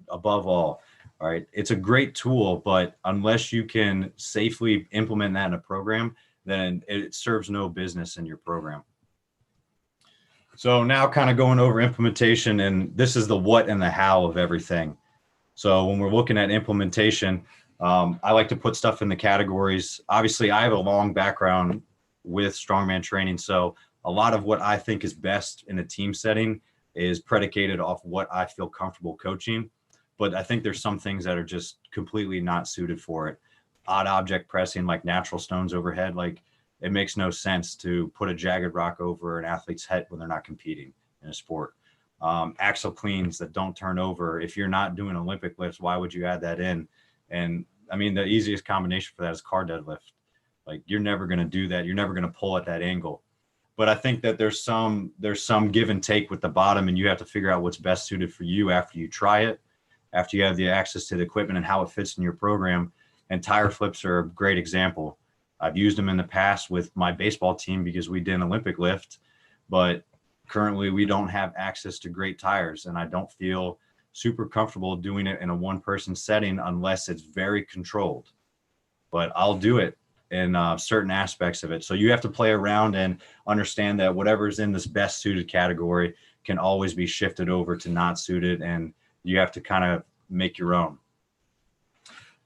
above all right, it's a great tool, but unless you can safely implement that in a program, then it serves no business in your program. So now kind of going over implementation, and this is the what and the how of everything. So when we're looking at implementation, I like to put stuff in the categories. Obviously, I have a long background with strongman training, so a lot of what I think is best in a team setting is predicated off what I feel comfortable coaching. But I think there's some things that are just completely not suited for it. Odd object pressing, like natural stones overhead, like it makes no sense to put a jagged rock over an athlete's head when they're not competing in a sport. Axle cleans that don't turn over. If you're not doing Olympic lifts, why would you add that in? And I mean, the easiest combination for that is car deadlift. Like, you're never going to do that. You're never going to pull at that angle. But I think that there's some give and take with the bottom, and you have to figure out what's best suited for you after you try it, after you have the access to the equipment and how it fits in your program. And tire flips are a great example. I've used them in the past with my baseball team because we did an Olympic lift, but currently we don't have access to great tires, and I don't feel super comfortable doing it in a one-person setting unless it's very controlled. But I'll do it in certain aspects of it. So you have to play around and understand that whatever's in this best suited category can always be shifted over to not suited, and you have to kind of make your own.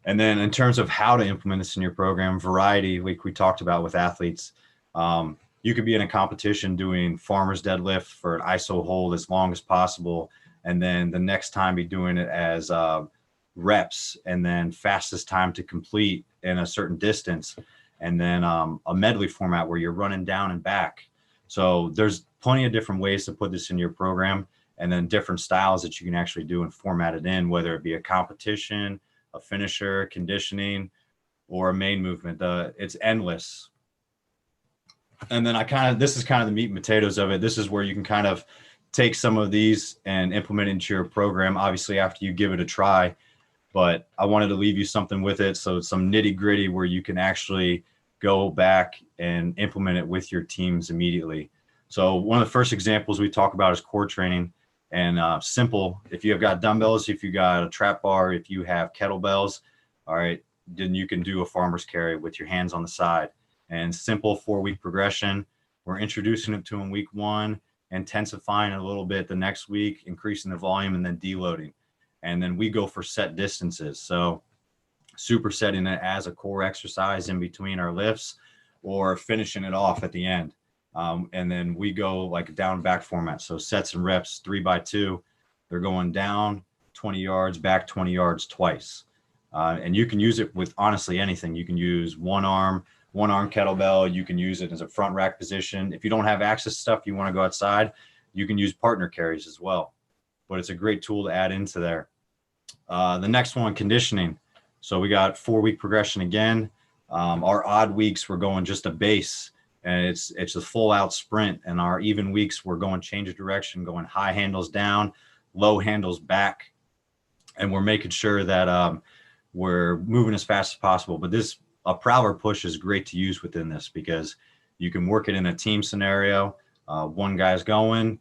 And then in terms of how to implement this in your program, variety, like we talked about with athletes, you could be in a competition doing farmer's deadlift for an ISO hold as long as possible, and then the next time be doing it as reps, and then fastest time to complete in a certain distance, and then a medley format where you're running down and back. So there's plenty of different ways to put this in your program, and then different styles that you can actually do and format it in, whether it be a competition, a finisher, conditioning, or a main movement. It's endless. And then this is kind of the meat and potatoes of it. This is where you can kind of take some of these and implement into your program, obviously after you give it a try. But I wanted to leave you something with it. So some nitty gritty where you can actually go back and implement it with your teams immediately. So one of the first examples we talk about is core training. And simple, if you have got dumbbells, if you got a trap bar, if you have kettlebells, all right, then you can do a farmer's carry with your hands on the side. And simple 4-week progression. We're introducing it to in week 1, intensifying a little bit the next week, increasing the volume, and then deloading. And then we go for set distances. So supersetting it as a core exercise in between our lifts, or finishing it off at the end. And then we go like down back format. So sets and reps, 3x2, they're going down 20 yards, back 20 yards twice. And you can use it with honestly anything. You can use one arm kettlebell. You can use it as a front rack position. If you don't have access to stuff, you want to go outside, you can use partner carries as well. But it's a great tool to add into there. The next one, conditioning. So we got 4-week progression again. Our odd weeks, we're going just a base, and it's a full out sprint. And our even weeks, we're going change of direction, going high handles down, low handles back. And we're making sure that we're moving as fast as possible. But a prowler push is great to use within this, because you can work it in a team scenario. One guy's going,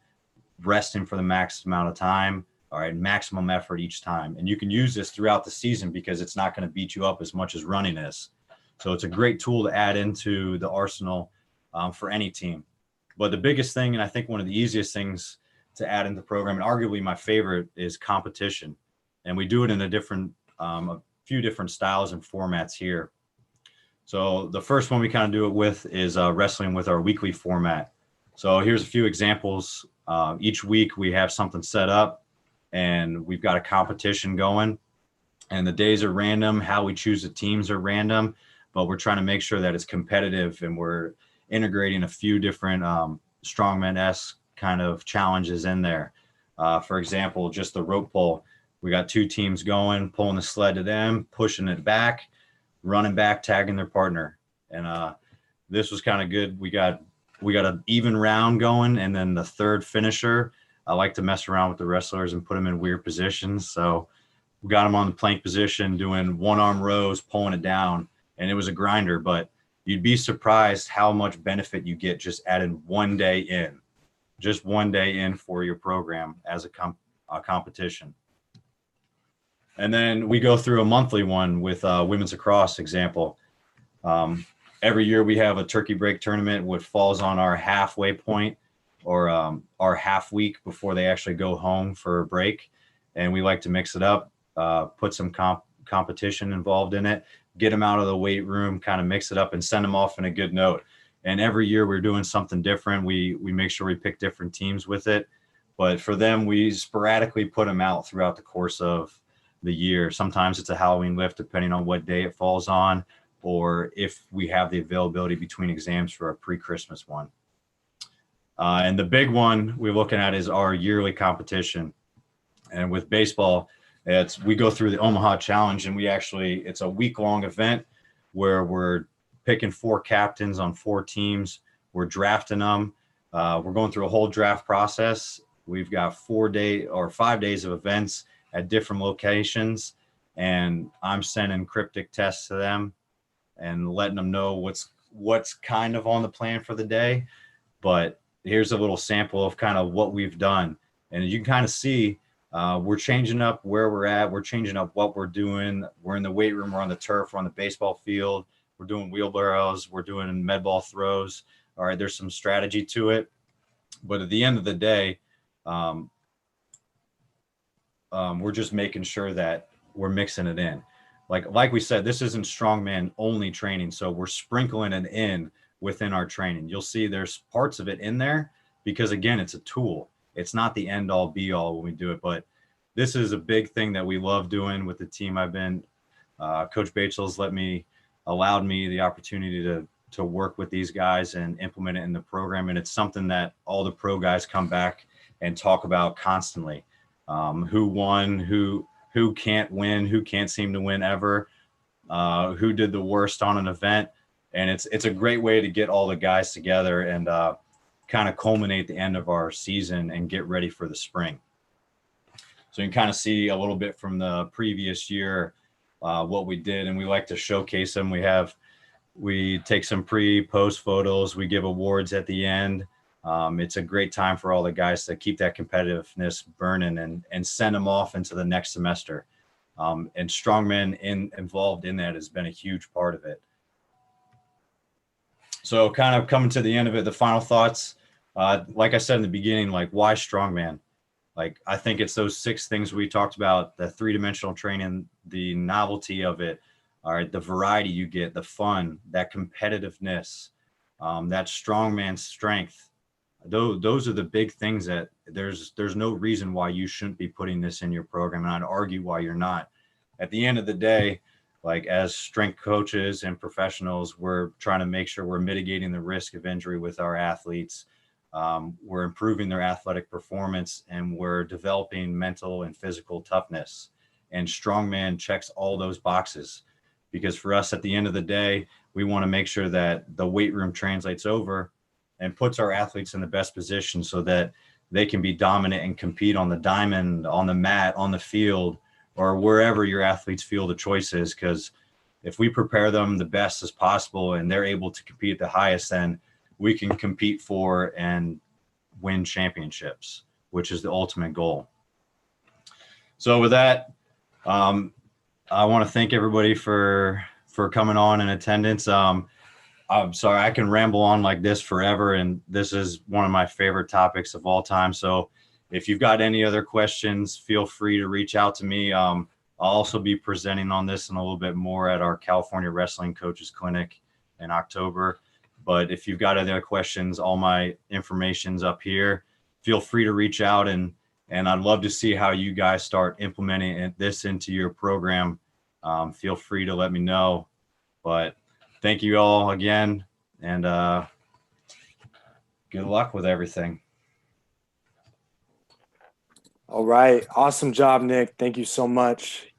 resting for the max amount of time. All right, maximum effort each time. And you can use this throughout the season because it's not going to beat you up as much as running is. So it's a great tool to add into the arsenal for any team. But the biggest thing, and I think one of the easiest things to add into the program, and arguably my favorite, is competition. And we do it in a few different styles and formats here. So the first one we kind of do it with is wrestling with our weekly format. So here's a few examples. Each week we have something set up, and we've got a competition going, and the days are random. How we choose the teams are random, but we're trying to make sure that it's competitive, and we're integrating a few different strongman-esque kind of challenges in there. For example, just the rope pull. We got 2 teams going, pulling the sled to them, pushing it back. running back tagging their partner. And this was kind of good. We got an even round going, and then the third finisher, I like to mess around with the wrestlers and put them in weird positions. So we got them on the plank position doing one-arm rows, pulling it down, and it was a grinder, but you'd be surprised how much benefit you get just adding 1 day in, just 1 day in for your program as a competition. And then we go through a monthly one with women's lacrosse example. Every year we have a turkey break tournament, which falls on our halfway point or our half week before they actually go home for a break. And we like to mix it up, put some competition involved in it, get them out of the weight room, kind of mix it up and send them off in a good note. And every year we're doing something different. We make sure we pick different teams with it. But for them, we sporadically put them out throughout the course of the year. Sometimes it's a Halloween lift, depending on what day it falls on, or if we have the availability between exams for a pre-Christmas one. And the big one we're looking at is our yearly competition. And with baseball, we go through the Omaha Challenge, and it's a week-long event where we're picking 4 captains on 4 teams. We're drafting them. We're going through a whole draft process. We've got 5 days of events at different locations, and I'm sending cryptic tests to them and letting them know what's kind of on the plan for the day. But here's a little sample of kind of what we've done. And you can kind of see we're changing up where we're at. We're changing up what we're doing. We're in the weight room. We're on the turf. We're on the baseball field. We're doing wheelbarrows. We're doing med ball throws. All right, there's some strategy to it. But at the end of the day, we're just making sure that we're mixing it in. Like we said, this isn't strongman only training. So we're sprinkling it in within our training. You'll see there's parts of it in there because, again, it's a tool. It's not the end all be all when we do it, but this is a big thing that we love doing with the team. Coach Bachel's allowed me the opportunity to work with these guys and implement it in the program. And it's something that all the pro guys come back and talk about constantly. Who won, who can't win, who can't seem to win ever, who did the worst on an event. And it's a great way to get all the guys together and kind of culminate the end of our season and get ready for the spring. So you can kind of see a little bit from the previous year what we did, and we like to showcase them. We take some pre-post photos. We give awards at the end. It's a great time for all the guys to keep that competitiveness burning and send them off into the next semester. And strongman involved in that has been a huge part of it. So kind of coming to the end of it, the final thoughts, like I said in the beginning, why strongman? I think it's those 6 things we talked about, the 3-dimensional training, the novelty of it, all right, the variety you get, the fun, that competitiveness, that strongman strength. Those are the big things that there's no reason why you shouldn't be putting this in your program. And I'd argue why you're not. At the end of the day, as strength coaches and professionals, we're trying to make sure we're mitigating the risk of injury with our athletes. We're improving their athletic performance, and we're developing mental and physical toughness. And strongman checks all those boxes, because for us at the end of the day, we want to make sure that the weight room translates over and puts our athletes in the best position so that they can be dominant and compete on the diamond, on the mat, on the field, or wherever your athletes feel the choice is. Because if we prepare them the best as possible and they're able to compete at the highest, then we can compete for and win championships, which is the ultimate goal. So with that, I want to thank everybody for coming on in attendance. I'm sorry, I can ramble on like this forever, and this is one of my favorite topics of all time. So if you've got any other questions, feel free to reach out to me. I'll also be presenting on this and a little bit more at our California Wrestling Coaches Clinic in October. But if you've got other questions, all my information's up here. Feel free to reach out, and I'd love to see how you guys start implementing this into your program. Feel free to let me know. But thank you all again, and good luck with everything. All right. Awesome job, Nick. Thank you so much.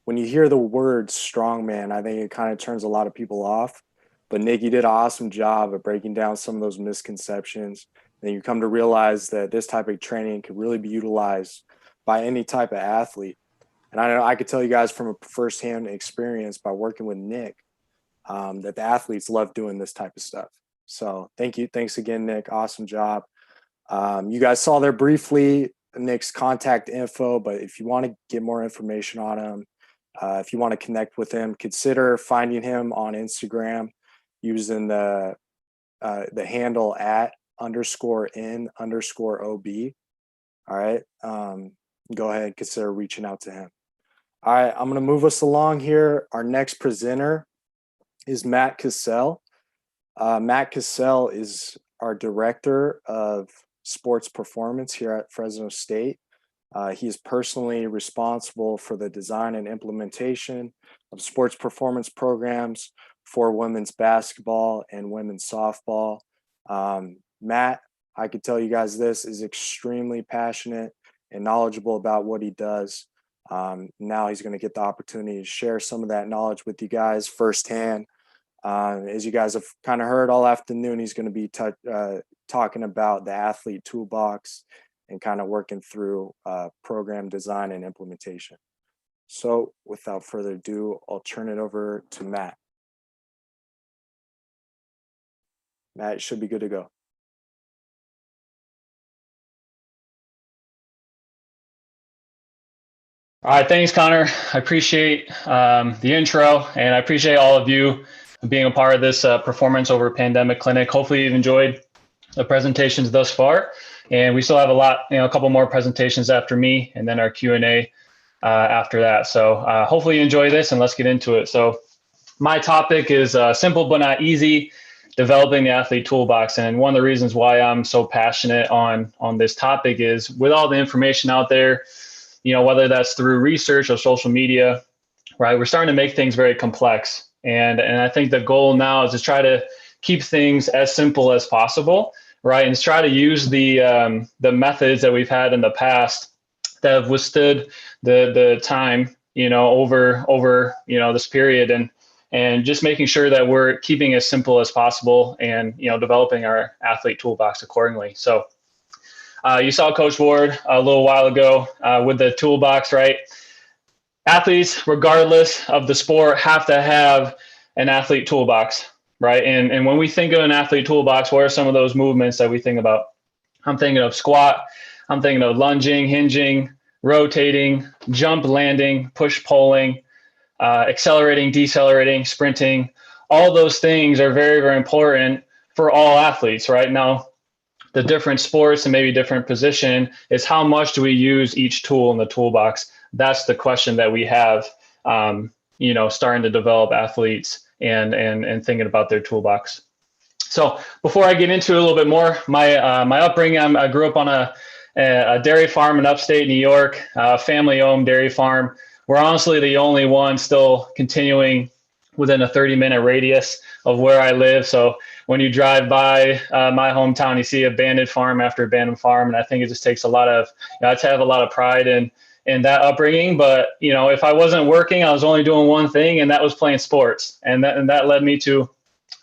when you hear the word strongman, I think it kind of turns a lot of people off. But Nick, you did an awesome job of breaking down some of those misconceptions. And you come to realize that this type of training could really be utilized by any type of athlete. And I know I could tell you guys from a firsthand experience by working with Nick that the athletes love doing this type of stuff. So thank you. Thanks again, Nick. Awesome job. You guys saw there briefly Nick's contact info, but if you want to get more information on him, if you want to connect with him, consider finding him on Instagram using the handle @_in_OB. All right. Go ahead and consider reaching out to him. All right. I'm going to move us along here. Our next presenter is Matt Casale. Matt Casale is our director of sports performance here at Fresno State. He is personally responsible for the design and implementation of sports performance programs for women's basketball and women's softball. Matt, I could tell you guys this, is extremely passionate and knowledgeable about what he does. Now he's going to get the opportunity to share some of that knowledge with you guys firsthand. As you guys have kind of heard all afternoon, he's going to be talking about the athlete toolbox and kind of working through program design and implementation. So without further ado, I'll turn it over to Matt. Matt, you should be good to go. All right, thanks, Connor. I appreciate the intro, and I appreciate all of you being a part of this performance over pandemic clinic. Hopefully you've enjoyed the presentations thus far, and we still have a couple more presentations after me, and then our Q&A after that. So hopefully you enjoy this, and let's get into it. So my topic is simple but not easy, developing the athlete toolbox. And one of the reasons why I'm so passionate on this topic is with all the information out there, whether that's through research or social media, right? We're starting to make things very complex. And I think the goal now is to try to keep things as simple as possible, right? And try to use the methods that we've had in the past that have withstood the time, over this period, and just making sure that we're keeping as simple as possible and, developing our athlete toolbox accordingly. So you saw Coach Ward a little while ago with the toolbox, right? Athletes, regardless of the sport, have to have an athlete toolbox, right? And when we think of an athlete toolbox, what are some of those movements that we think about? I'm thinking of squat. I'm thinking of lunging, hinging, rotating, jump, landing, push, pulling, accelerating, decelerating, sprinting. All those things are very, very important for all athletes, right? Now, the different sports and maybe different position is how much do we use each tool in the toolbox? That's the question that we have, starting to develop athletes and thinking about their toolbox. So before I get into it a little bit more, my upbringing, I grew up on a dairy farm in upstate New York, family-owned dairy farm. We're honestly the only one still continuing within a 30-minute radius of where I live. So when you drive by my hometown, you see abandoned farm after abandoned farm. And I think it just takes a lot of, I have a lot of pride in that upbringing. But, if I wasn't working, I was only doing one thing, and that was playing sports. And that led me to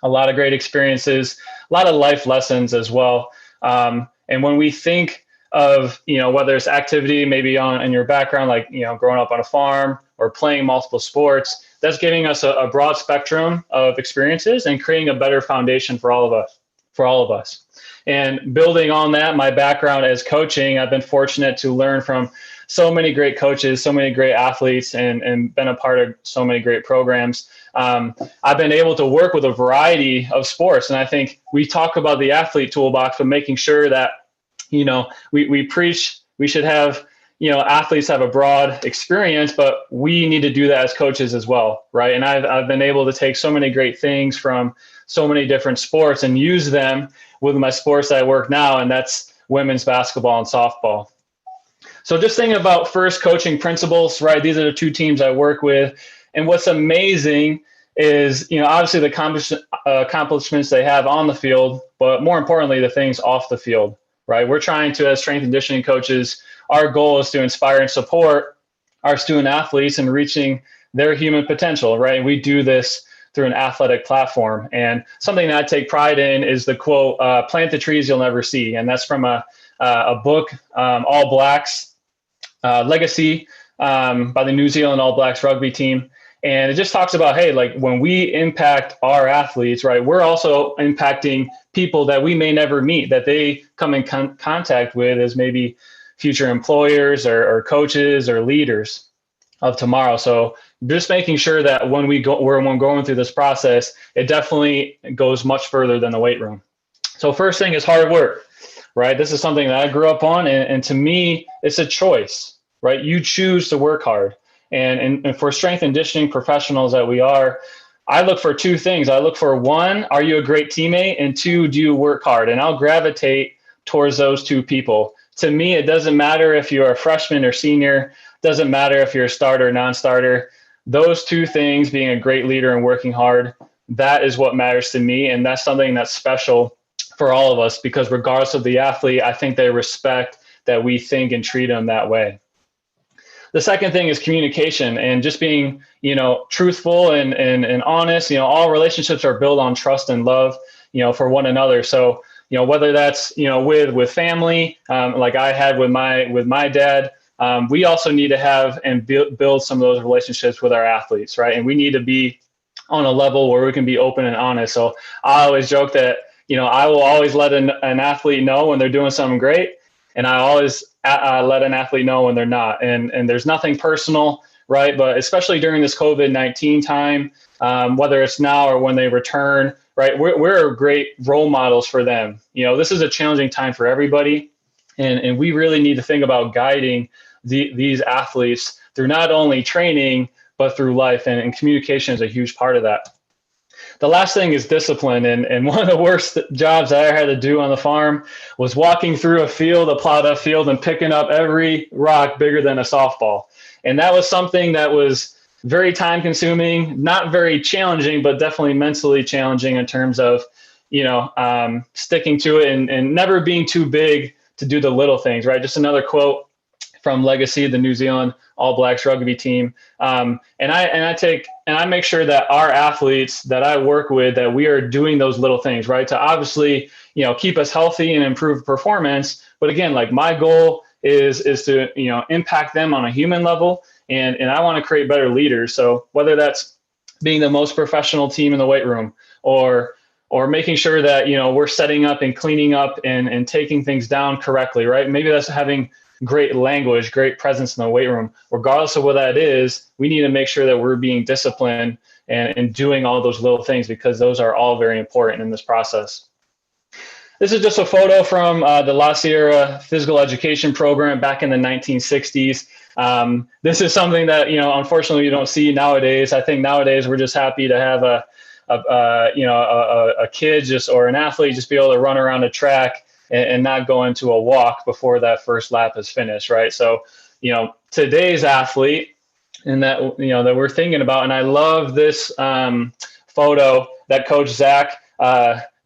a lot of great experiences, a lot of life lessons as well. And when we think of, whether it's activity, maybe in your background, like, growing up on a farm or playing multiple sports, that's giving us a broad spectrum of experiences and creating a better foundation for all of us. And building on that, my background as coaching, I've been fortunate to learn from so many great coaches, so many great athletes, and been a part of so many great programs. I've been able to work with a variety of sports. And I think we talk about the athlete toolbox, but making sure that, we preach, we should have, athletes have a broad experience, but we need to do that as coaches as well, right? And I've been able to take so many great things from so many different sports and use them with my sports that I work now, and that's women's basketball and softball. So just thinking about first coaching principles, right? These are the two teams I work with. And what's amazing is, obviously the accomplishments they have on the field, but more importantly, the things off the field, right? We're trying to, as strength and conditioning coaches, our goal is to inspire and support our student athletes and reaching their human potential, right? And we do this through an athletic platform. And something that I take pride in is the quote, plant the trees you'll never see. And that's from a book, All Blacks Legacy, by the New Zealand All Blacks rugby team. And it just talks about, hey, like when we impact our athletes, right, we're also impacting people that we may never meet, that they come in contact with as maybe future employers or coaches or leaders of tomorrow. So just making sure that when when going through this process, it definitely goes much further than the weight room. So first thing is hard work, right? This is something that I grew up on. And to me, it's a choice, right? You choose to work hard. And for strength and conditioning professionals that we are, I look for two things. I look for one, are you a great teammate? And two, do you work hard? And I'll gravitate towards those two people. To me, it doesn't matter if you're a freshman or senior, doesn't matter if you're a starter or non-starter. Those two things, being a great leader and working hard, that is what matters to me. And that's something that's special for all of us, because regardless of the athlete, I think they respect that we think and treat them that way. The second thing is communication and just being, truthful and honest. All relationships are built on trust and love, for one another. So, whether that's, with family, like I had with my dad, we also need to have and build some of those relationships with our athletes, right? And we need to be on a level where we can be open and honest. So I always joke that, I will always let an athlete know when they're doing something great. And I always let an athlete know when they're not. And there's nothing personal, right? But especially during this COVID-19 time, whether it's now or when they return, right? We're great role models for them. This is a challenging time for everybody. And we really need to think about guiding these athletes through not only training, but through life. And communication is a huge part of that. The last thing is discipline. And one of the worst jobs I ever had to do on the farm was walking through a plowed up field and picking up every rock bigger than a softball. And that was something that was very time consuming, not very challenging, but definitely mentally challenging in terms of, sticking to it and never being too big to do the little things, right? Just another quote from Legacy, the New Zealand All Blacks rugby team. And I make sure that our athletes that I work with, that we are doing those little things, right? To obviously, keep us healthy and improve performance. But again, like my goal is to, impact them on a human level. And I want to create better leaders. So whether that's being the most professional team in the weight room or making sure that, we're setting up and cleaning up and taking things down correctly, right? Maybe that's having great language, great presence in the weight room. Regardless of what that is, we need to make sure that we're being disciplined and doing all those little things, because those are all very important in this process. This is just a photo from the La Sierra Physical Education Program back in the 1960s. This is something that, unfortunately you don't see nowadays. I think nowadays we're just happy to have a kid or an athlete just be able to run around a track and not go into a walk before that first lap is finished, right? So, today's athlete and that, that we're thinking about, and I love this photo that Coach Zach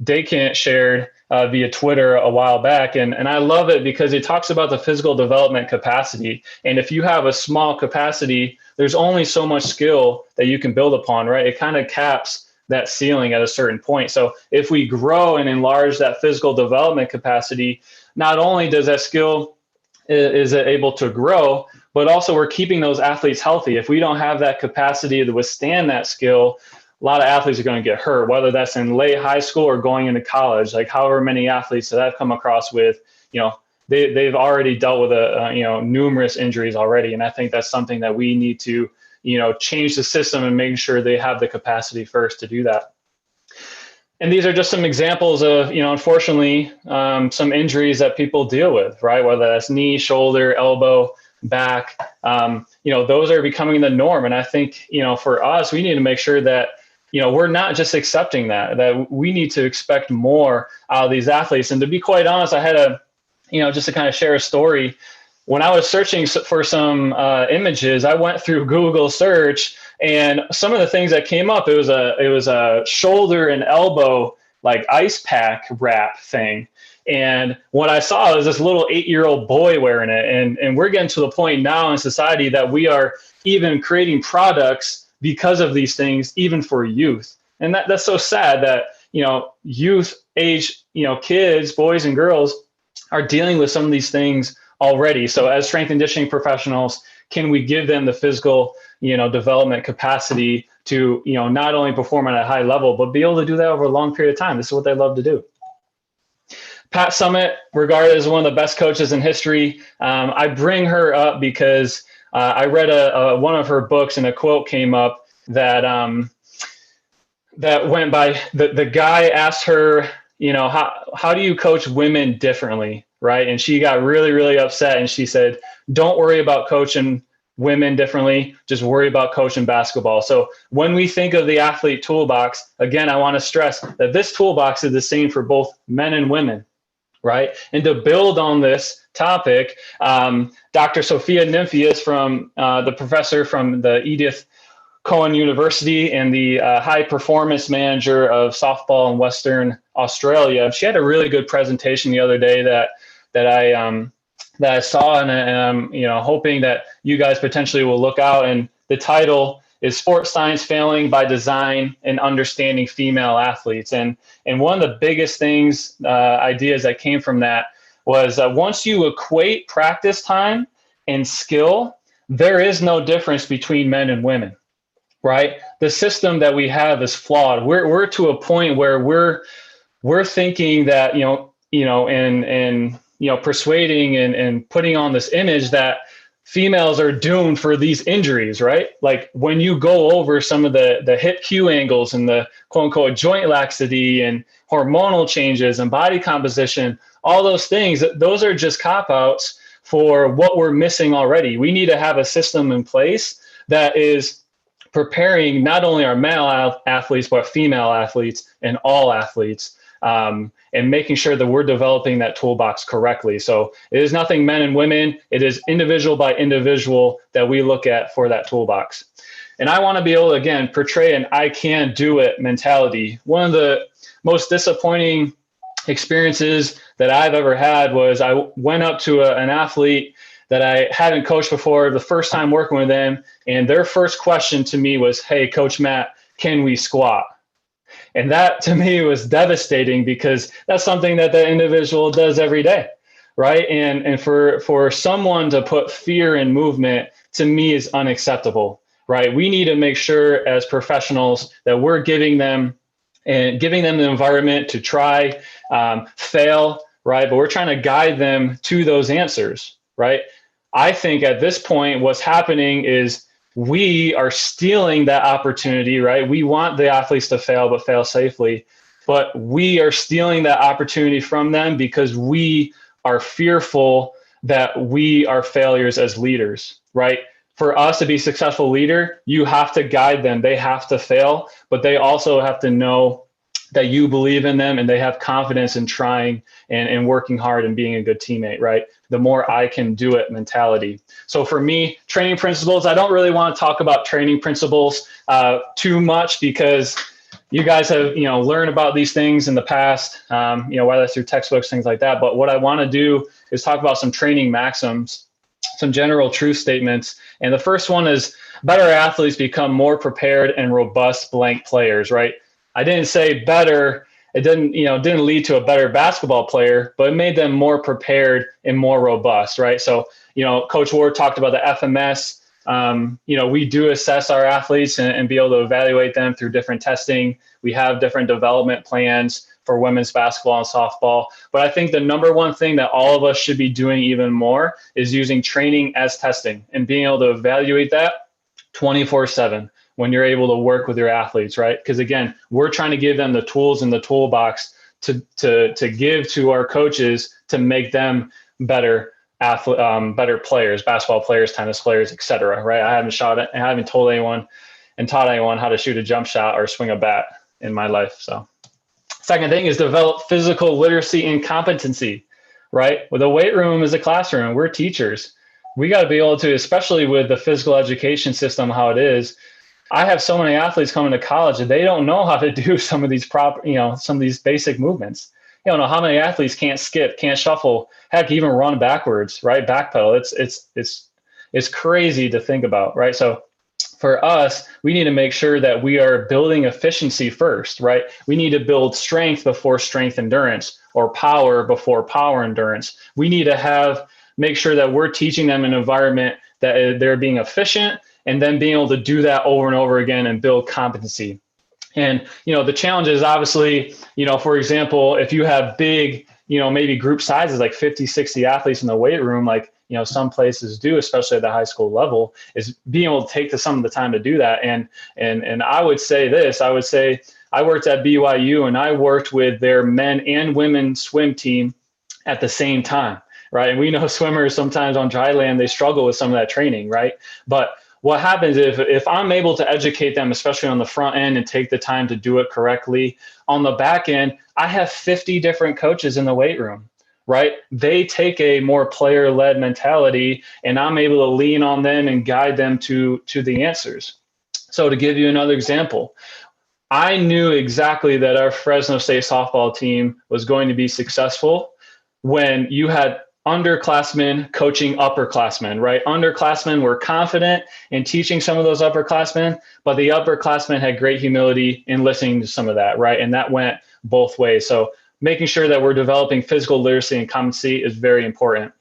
Dakant shared via Twitter a while back. And I love it because it talks about the physical development capacity. And if you have a small capacity, there's only so much skill that you can build upon, right? It kind of caps that ceiling at a certain point. So if we grow and enlarge that physical development capacity, not only does that skill is able to grow, but also we're keeping those athletes healthy. If we don't have that capacity to withstand that skill, a lot of athletes are going to get hurt, whether that's in late high school or going into college. Like however many athletes that I've come across with, they've already dealt with numerous injuries already. And I think that's something that we need to change the system and make sure they have the capacity first to do that. And these are just some examples of, unfortunately, some injuries that people deal with, right? Whether that's knee, shoulder, elbow, back, those are becoming the norm. And I think, for us, we need to make sure that, we're not just accepting that we need to expect more out of these athletes. And to be quite honest, I had just to kind of share a story. When I was searching for some images, I went through Google search, and some of the things that came up, it was a shoulder and elbow like ice pack wrap thing. And what I saw was this little 8-year-old boy wearing it. And we're getting to the point now in society that we are even creating products because of these things, even for youth. And that's so sad that, youth age, kids, boys and girls are dealing with some of these things already. So as strength and conditioning professionals, can we give them the physical, development capacity to, not only perform at a high level, but be able to do that over a long period of time? This is what they love to do. Pat Summitt, regarded as one of the best coaches in history. I bring her up because I read one of her books, and a quote came up that that went by. The guy asked her, how do you coach women differently, right? And she got really, really upset, and she said, "Don't worry about coaching women differently. Just worry about coaching basketball." So when we think of the athlete toolbox, again, I want to stress that this toolbox is the same for both men and women. Right. And to build on this topic, Dr. Sophia Nymphius, from the professor from the Edith Cowan University and the high performance manager of softball in Western Australia, she had a really good presentation the other day that I saw, and I'm hoping that you guys potentially will look out. And the title is Sports Science Failing by Design and Understanding Female Athletes. And one of the biggest things, ideas that came from that was once you equate practice time and skill, there is no difference between men and women, right? The system that we have is flawed. We're to a point where we're thinking that, persuading and putting on this image that females are doomed for these injuries, right? Like when you go over some of the hip cue angles and the quote unquote joint laxity and hormonal changes and body composition, all those things, those are just cop-outs for what we're missing already. We need to have a system in place that is preparing not only our male athletes, but female athletes and all athletes, and making sure that we're developing that toolbox correctly. So it is nothing men and women. It is individual by individual that we look at for that toolbox. And I want to be able to, again, portray an I can do it mentality. One of the most disappointing experiences that I've ever had was I went up to an athlete that I hadn't coached before, the first time working with them. And their first question to me was, "Hey, Coach Matt, can we squat?" And that to me was devastating because that's something that the individual does every day, right? And for someone to put fear in movement, to me, is unacceptable, right? We need to make sure as professionals that we're giving them the environment to try, fail, right? But we're trying to guide them to those answers, right? I think at this point, what's happening is we are stealing that opportunity, right? We want the athletes to fail, but fail safely. But we are stealing that opportunity from them because we are fearful that we are failures as leaders, right? For us to be a successful leader, you have to guide them. They have to fail, but they also have to know that you believe in them and they have confidence in trying and working hard and being a good teammate, right? The more I can do it mentality. So for me, training principles, I don't really want to talk about training principles too much because you guys have, learned about these things in the past, whether it's through textbooks, things like that. But what I want to do is talk about some training maxims, some general truth statements. And the first one is better athletes become more prepared and robust blank players, right? I didn't say better. It didn't lead to a better basketball player, but it made them more prepared and more robust, right? So, Coach Ward talked about the FMS. We do assess our athletes and be able to evaluate them through different testing. We have different development plans for women's basketball and softball. But I think the number one thing that all of us should be doing even more is using training as testing and being able to evaluate that 24/7. When you're able to work with your athletes, right? Because again, we're trying to give them the tools in the toolbox to give to our coaches to make them better better players, basketball players, tennis players, etc. Right? I haven't told anyone and taught anyone how to shoot a jump shot or swing a bat in my life. So, second thing is develop physical literacy and competency, right? Well, the weight room is a classroom. We're teachers. We got to be able to, especially with the physical education system, how it is. I have so many athletes coming to college and they don't know how to do some of these some of these basic movements. You don't know how many athletes can't skip, can't shuffle, heck, even run backwards, right? Backpedal. It's crazy to think about, right? So for us, we need to make sure that we are building efficiency first, right? We need to build strength before strength endurance, or power before power endurance. We need to make sure that we're teaching them an environment that they're being efficient, and then being able to do that over and over again and build competency. And, the challenge is obviously, for example, if you have big, maybe group sizes, like 50, 60 athletes in the weight room, like, some places do, especially at the high school level, is being able to take some of the time to do that. And I would say this, I worked at BYU, and I worked with their men and women swim team at the same time, right? And we know swimmers sometimes on dry land, they struggle with some of that training, right? But what happens if I'm able to educate them, especially on the front end, and take the time to do it correctly, on the back end, I have 50 different coaches in the weight room, right? They take a more player-led mentality, and I'm able to lean on them and guide them to the answers. So to give you another example, I knew exactly that our Fresno State softball team was going to be successful when you had underclassmen coaching upperclassmen, right? Underclassmen were confident in teaching some of those upperclassmen, but the upperclassmen had great humility in listening to some of that, right? And that went both ways. So making sure that we're developing physical literacy and competency is very important.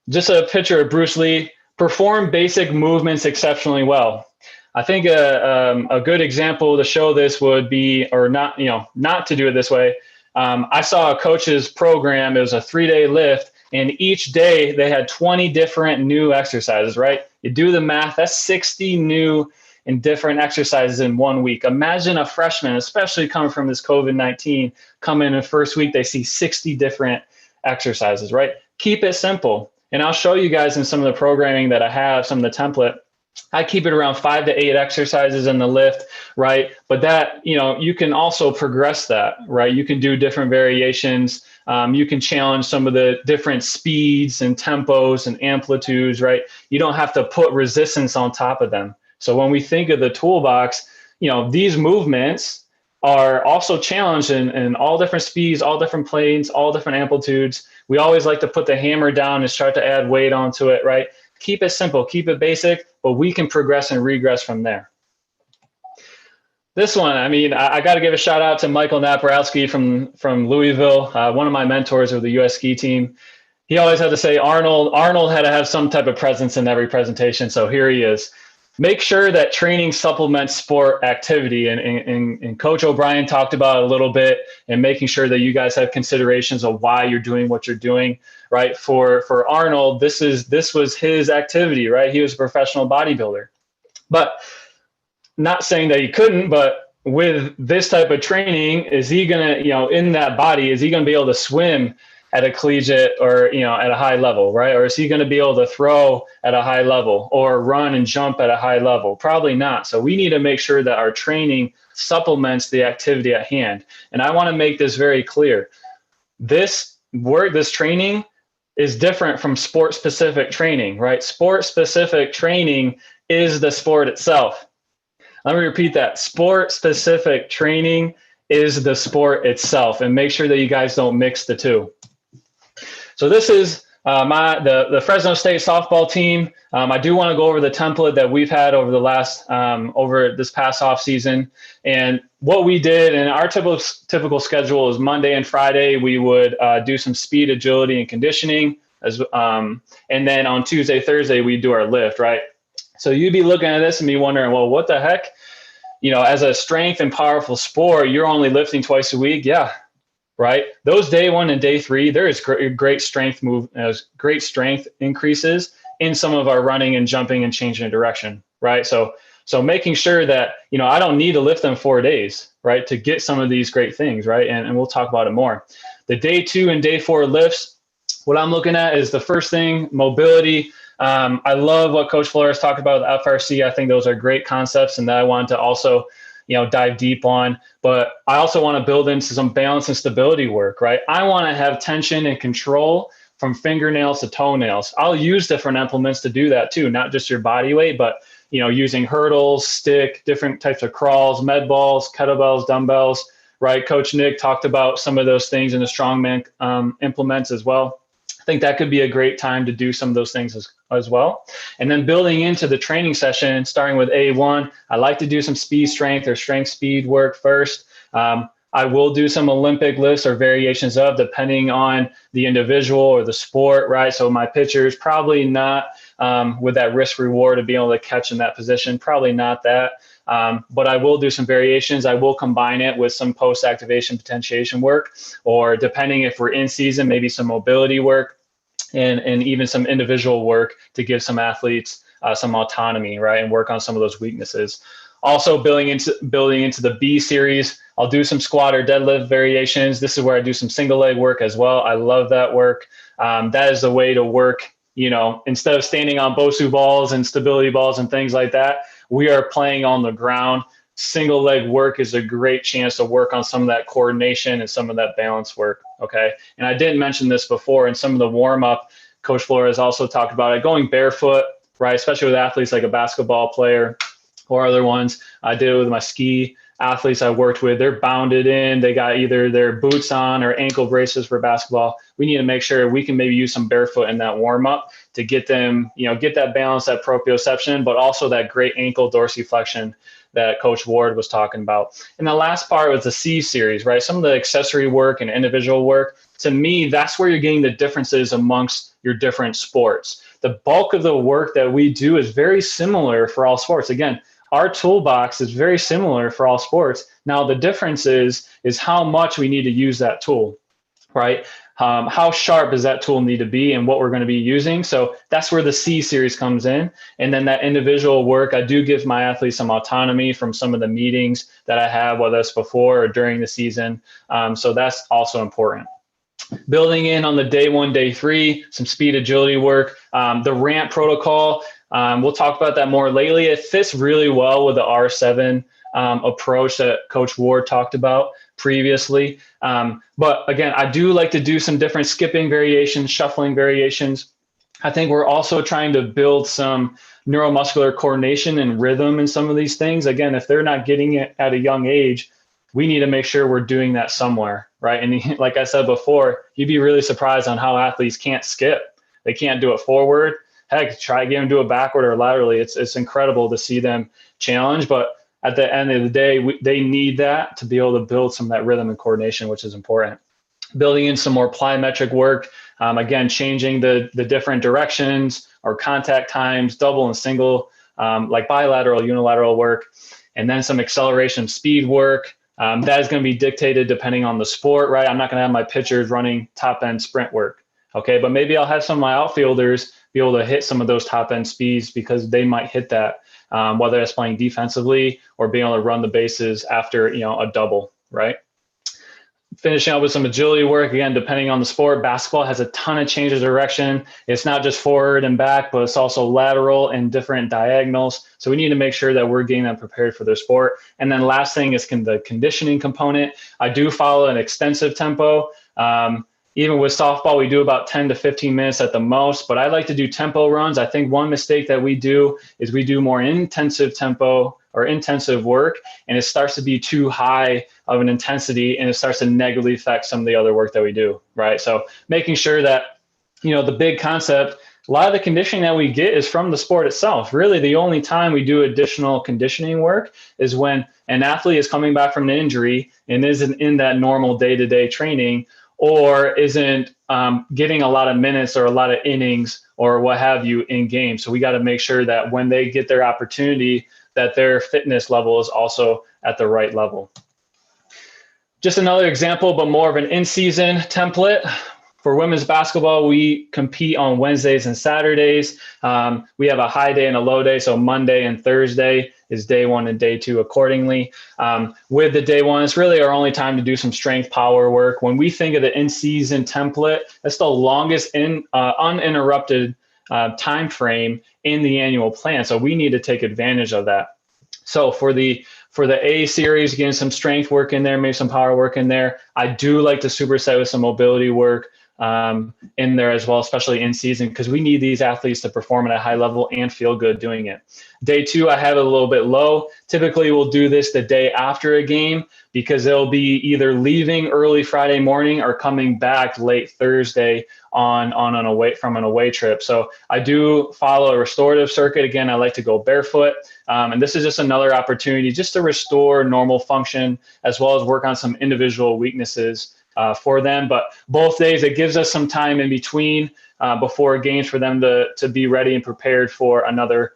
Just a picture of Bruce Lee: perform basic movements exceptionally well. I think a good example to show this would be, or not, not to do it this way. I saw a coach's program. It was a 3-day lift, and each day they had 20 different new exercises, right? You do the math, that's 60 new and different exercises in 1 week. Imagine a freshman, especially coming from this COVID-19, come in the first week, they see 60 different exercises, right? Keep it simple. And I'll show you guys in some of the programming that I have, some of the template. I keep it around 5 to 8 exercises in the lift, right? But that, you can also progress that, right? You can do different variations. You can challenge some of the different speeds and tempos and amplitudes, right? You don't have to put resistance on top of them. So when we think of the toolbox, these movements are also challenged in all different speeds, all different planes, all different amplitudes. We always like to put the hammer down and start to add weight onto it, right? Keep it simple, keep it basic, but we can progress and regress from there. This one, I got to give a shout out to Michael Naporowski from Louisville, one of my mentors of the U.S. ski team. He always had to say Arnold had to have some type of presence in every presentation, so here he is. Make sure that training supplements sport activity, and Coach O'Brien talked about it a little bit, and making sure that you guys have considerations of why you're doing what you're doing, right? For Arnold, this was his activity, right? He was a professional bodybuilder, but not saying that he couldn't, but with this type of training, is he gonna, in that body, is he gonna be able to swim at a collegiate or, at a high level, right? Or is he going to be able to throw at a high level or run and jump at a high level? Probably not. So we need to make sure that our training supplements the activity at hand. And I want to make this very clear. This training is different from sport-specific training, right? Sport-specific training is the sport itself. Let me repeat that. Sport-specific training is the sport itself, and make sure that you guys don't mix the two. So this is the Fresno State softball team. I do want to go over the template that we've had over the last over this past off season, and what we did. And our typical schedule is Monday and Friday. We would do some speed, agility, and conditioning, and then on Tuesday, Thursday we do our lift. Right. So you'd be looking at this and be wondering, well, what the heck? As a strength and powerful sport, you're only lifting twice a week. Yeah. Right. Those day 1 and day 3, there is great strength increases in some of our running and jumping and changing of direction. Right. So making sure that, I don't need to lift them 4 days, right, to get some of these great things. Right. And we'll talk about it more. The day 2 and day 4 lifts, what I'm looking at is the first thing, mobility. I love what Coach Flores talked about with FRC. I think those are great concepts, and that I want to also dive deep on, but I also want to build into some balance and stability work, right? I want to have tension and control from fingernails to toenails. I'll use different implements to do that too, not just your body weight, but using hurdles, stick, different types of crawls, med balls, kettlebells, dumbbells, right? Coach Nick talked about some of those things in the strongman implements as well. I think that could be a great time to do some of those things as well. And then building into the training session, starting with A1, I like to do some speed strength or strength speed work first. I will do some Olympic lifts or variations of, depending on the individual or the sport, right? So my pitchers probably not with that risk reward of being able to catch in that position, probably not that. But I will do some variations. I will combine it with some post-activation potentiation work, or depending if we're in season, maybe some mobility work and even some individual work to give some athletes some autonomy, right? And work on some of those weaknesses. Also building into the B series, I'll do some squat or deadlift variations. This is where I do some single leg work as well. I love that work. That is the way to work, instead of standing on BOSU balls and stability balls and things like that, we are playing on the ground. Single leg work is a great chance to work on some of that coordination and some of that balance work. Okay. And I didn't mention this before in some of the warm up, Coach Flores also talked about it, going barefoot, right? Especially with athletes like a basketball player or other ones. I did it with my ski athletes I worked with. They're bounded in, they got either their boots on or ankle braces for basketball. We need to make sure we can maybe use some barefoot in that warm up to get them, get that balance, that proprioception, but also that great ankle dorsiflexion that Coach Ward was talking about. And the last part was the C series, right? Some of the accessory work and individual work. To me, that's where you're getting the differences amongst your different sports. The bulk of the work that we do is very similar for all sports. Again, our toolbox is very similar for all sports. Now, the difference is how much we need to use that tool, right? How sharp does that tool need to be and what we're going to be using? So that's where the C series comes in. And then that individual work, I do give my athletes some autonomy from some of the meetings that I have, whether it's before or during the season. So that's also important. Building in on the day 1, day 3, some speed agility work, the ramp protocol. We'll talk about that more lately. It fits really well with the R7 approach that Coach Ward talked about previously. But again, I do like to do some different skipping variations, shuffling variations. I think we're also trying to build some neuromuscular coordination and rhythm in some of these things. Again, if they're not getting it at a young age, we need to make sure we're doing that somewhere, right? And like I said before, you'd be really surprised on how athletes can't skip. They can't do it forward. Heck, try again, do it backward or laterally. It's incredible to see them challenge, but at the end of the day, they need that to be able to build some of that rhythm and coordination, which is important. Building in some more plyometric work, again, changing the different directions or contact times, double and single, like bilateral, unilateral work, and then some acceleration speed work. That is going to be dictated depending on the sport, right? I'm not going to have my pitchers running top end sprint work. Okay, but maybe I'll have some of my outfielders be able to hit some of those top end speeds because they might hit that, whether it's playing defensively or being able to run the bases after, a double, right? Finishing up with some agility work, again, depending on the sport. Basketball has a ton of change of direction. It's not just forward and back, but it's also lateral and different diagonals. So we need to make sure that we're getting them prepared for their sport. And then last thing is the conditioning component. I do follow an extensive tempo. Even with softball, we do about 10 to 15 minutes at the most, but I like to do tempo runs. I think one mistake that we do is we do more intensive tempo or intensive work, and it starts to be too high of an intensity, and it starts to negatively affect some of the other work that we do, right? So making sure that, the big concept, a lot of the conditioning that we get is from the sport itself. Really, the only time we do additional conditioning work is when an athlete is coming back from an injury and isn't in that normal day-to-day training, or isn't getting a lot of minutes or a lot of innings or what have you in game. So we got to make sure that when they get their opportunity, that their fitness level is also at the right level. Just another example, but more of an in-season template. For women's basketball, we compete on Wednesdays and Saturdays. We have a high day and a low day. So Monday and Thursday is day 1 and day 2 accordingly. With the day 1, it's really our only time to do some strength power work. When we think of the in-season template, that's the longest uninterrupted time frame in the annual plan. So we need to take advantage of that. So for the A series, getting some strength work in there, maybe some power work in there. I do like to superset with some mobility work. in there as well, especially in season, because we need these athletes to perform at a high level and feel good doing it. Day 2, I have it a little bit low. Typically, we'll do this the day after a game because they'll be either leaving early Friday morning or coming back late Thursday from an away trip. So I do follow a restorative circuit. Again, I like to go barefoot. And this is just another opportunity just to restore normal function as well as work on some individual weaknesses for them. But both days, it gives us some time in between before games for them to be ready and prepared for another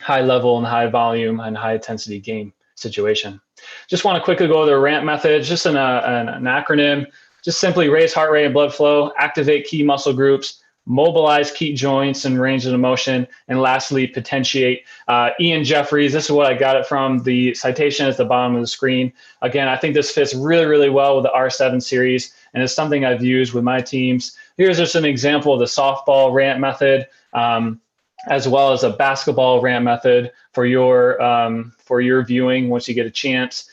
high level and high volume and high intensity game situation. Just want to quickly go over the RAMP method, just an acronym. Just simply raise heart rate and blood flow, activate key muscle groups, mobilize key joints and ranges of motion, and lastly, potentiate. Ian Jeffries, this is what I got it from. The citation is at the bottom of the screen. Again, I think this fits really, really well with the R7 series, and it's something I've used with my teams. Here's just an example of the softball RAMP method, as well as a basketball RAMP method for your viewing once you get a chance.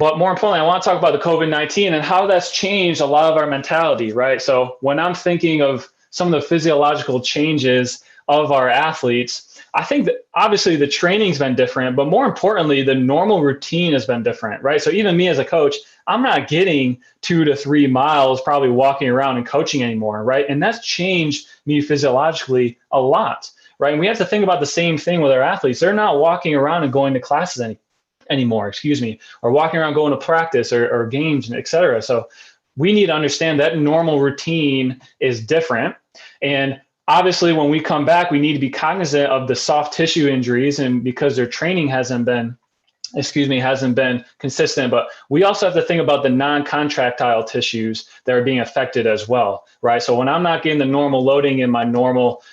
But more importantly, I want to talk about the COVID-19 and how that's changed a lot of our mentality, right? So when I'm thinking of some of the physiological changes of our athletes, I think that obviously the training's been different, but more importantly, the normal routine has been different, right? So even me as a coach, I'm not getting 2 to 3 miles probably walking around and coaching anymore, right? And that's changed me physiologically a lot, right? And we have to think about the same thing with our athletes. They're not walking around and going to classes anymore, or walking around going to practice or games, et cetera. So we need to understand that normal routine is different. And obviously when we come back, we need to be cognizant of the soft tissue injuries, and because their training hasn't been consistent, but we also have to think about the non-contractile tissues that are being affected as well, right? So when I'm not getting the normal loading in my normal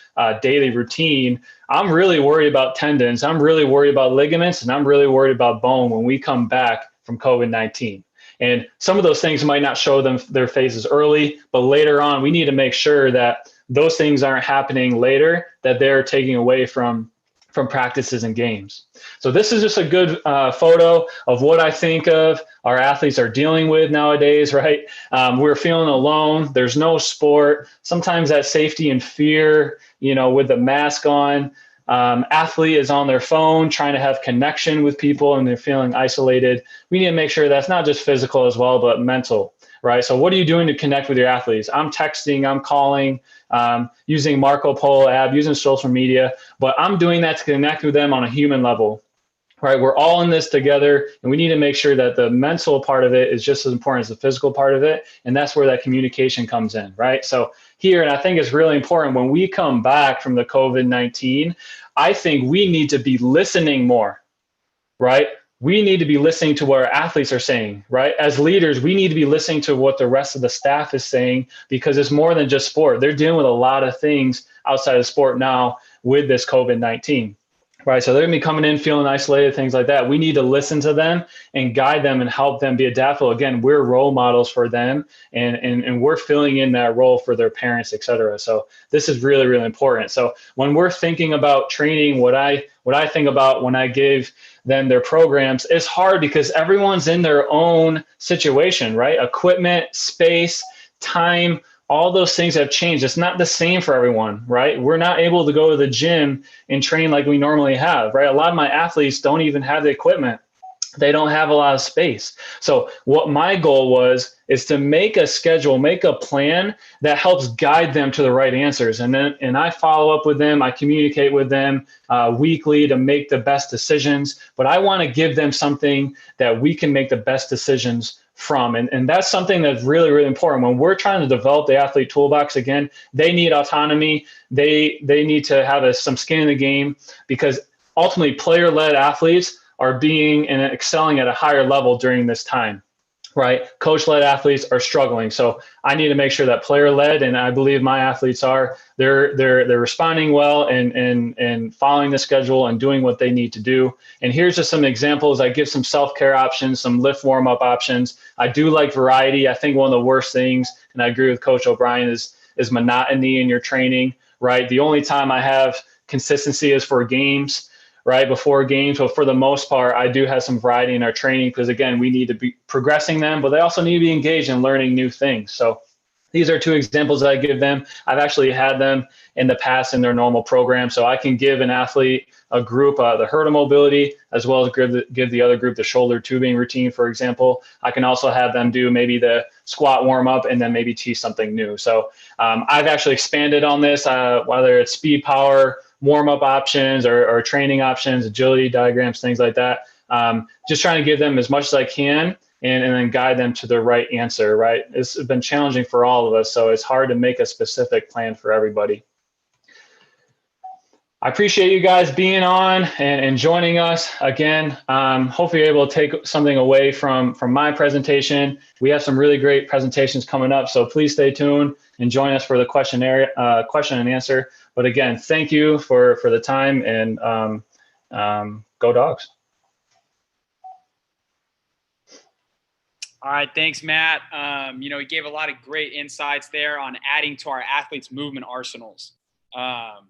daily routine, I'm really worried about tendons, I'm really worried about ligaments, and I'm really worried about bone when we come back from COVID-19. And some of those things might not show them their faces early, but later on, we need to make sure that those things aren't happening later, that they're taking away from practices and games. So this is just a good photo of what I think of our athletes are dealing with nowadays, right? We're feeling alone. There's no sport. Sometimes that safety and fear, with the mask on, athlete is on their phone trying to have connection with people and they're feeling isolated. We need to make sure that's not just physical as well, but mental, right? So what are you doing to connect with your athletes? I'm texting, I'm calling, using Marco Polo app, using social media, but I'm doing that to connect with them on a human level, right? We're all in this together, and we need to make sure that the mental part of it is just as important as the physical part of it. And that's where that communication comes in, right? So here, and I think it's really important when we come back from the COVID-19, I think we need to be listening more, right? We need to be listening to what our athletes are saying, right? As leaders, we need to be listening to what the rest of the staff is saying, because it's more than just sport. They're dealing with a lot of things outside of sport now with this COVID-19, right? So they're gonna be coming in feeling isolated, things like that. We need to listen to them and guide them and help them be adaptable. Again, we're role models for them, and we're filling in that role for their parents, et cetera. So this is really, really important. So when we're thinking about training, what I think about when I give them their programs, it's hard because everyone's in their own situation, right? Equipment, space, time, all those things have changed. It's not the same for everyone, right? We're not able to go to the gym and train like we normally have, right? A lot of my athletes don't even have the equipment. They don't have a lot of space. So what my goal is to make a schedule, make a plan that helps guide them to the right answers. And I follow up with them. I communicate with them weekly to make the best decisions. But I want to give them something that we can make the best decisions from. And that's something that's really, really important. When we're trying to develop the athlete toolbox, again, they need autonomy. They need to have some skin in the game, because ultimately player-led athletes are being and excelling at a higher level during this time, right? Coach-led athletes are struggling. So I need to make sure that player-led, and I believe my athletes they're responding well and following the schedule and doing what they need to do. And here's just some examples. I give some self-care options, some lift warm-up options. I do like variety. I think one of the worst things, and I agree with Coach O'Brien, is monotony in your training, right? The only time I have consistency is for games, right? Before games. But for the most part, I do have some variety in our training, because again, we need to be progressing them, but they also need to be engaged in learning new things. So These are two examples that I give them. I've actually had them in the past in their normal program. So I can give an athlete a group, the Herta mobility, as well as give the other group the shoulder tubing routine, for example. I can also have them do maybe the squat warm up and then maybe teach something new. So I've actually expanded on this, whether it's speed power, warm up options or training options, agility diagrams, things like that. Just trying to give them as much as I can and then guide them to the right answer, right? It's been challenging for all of us, so it's hard to make a specific plan for everybody. I appreciate you guys being on and joining us again. Hopefully you're able to take something away from my presentation. We have some really great presentations coming up, so please stay tuned and join us for the question and answer. But again, thank you for the time, and go Dogs. All right, thanks, Matt. He gave a lot of great insights there on adding to our athletes' movement arsenals. And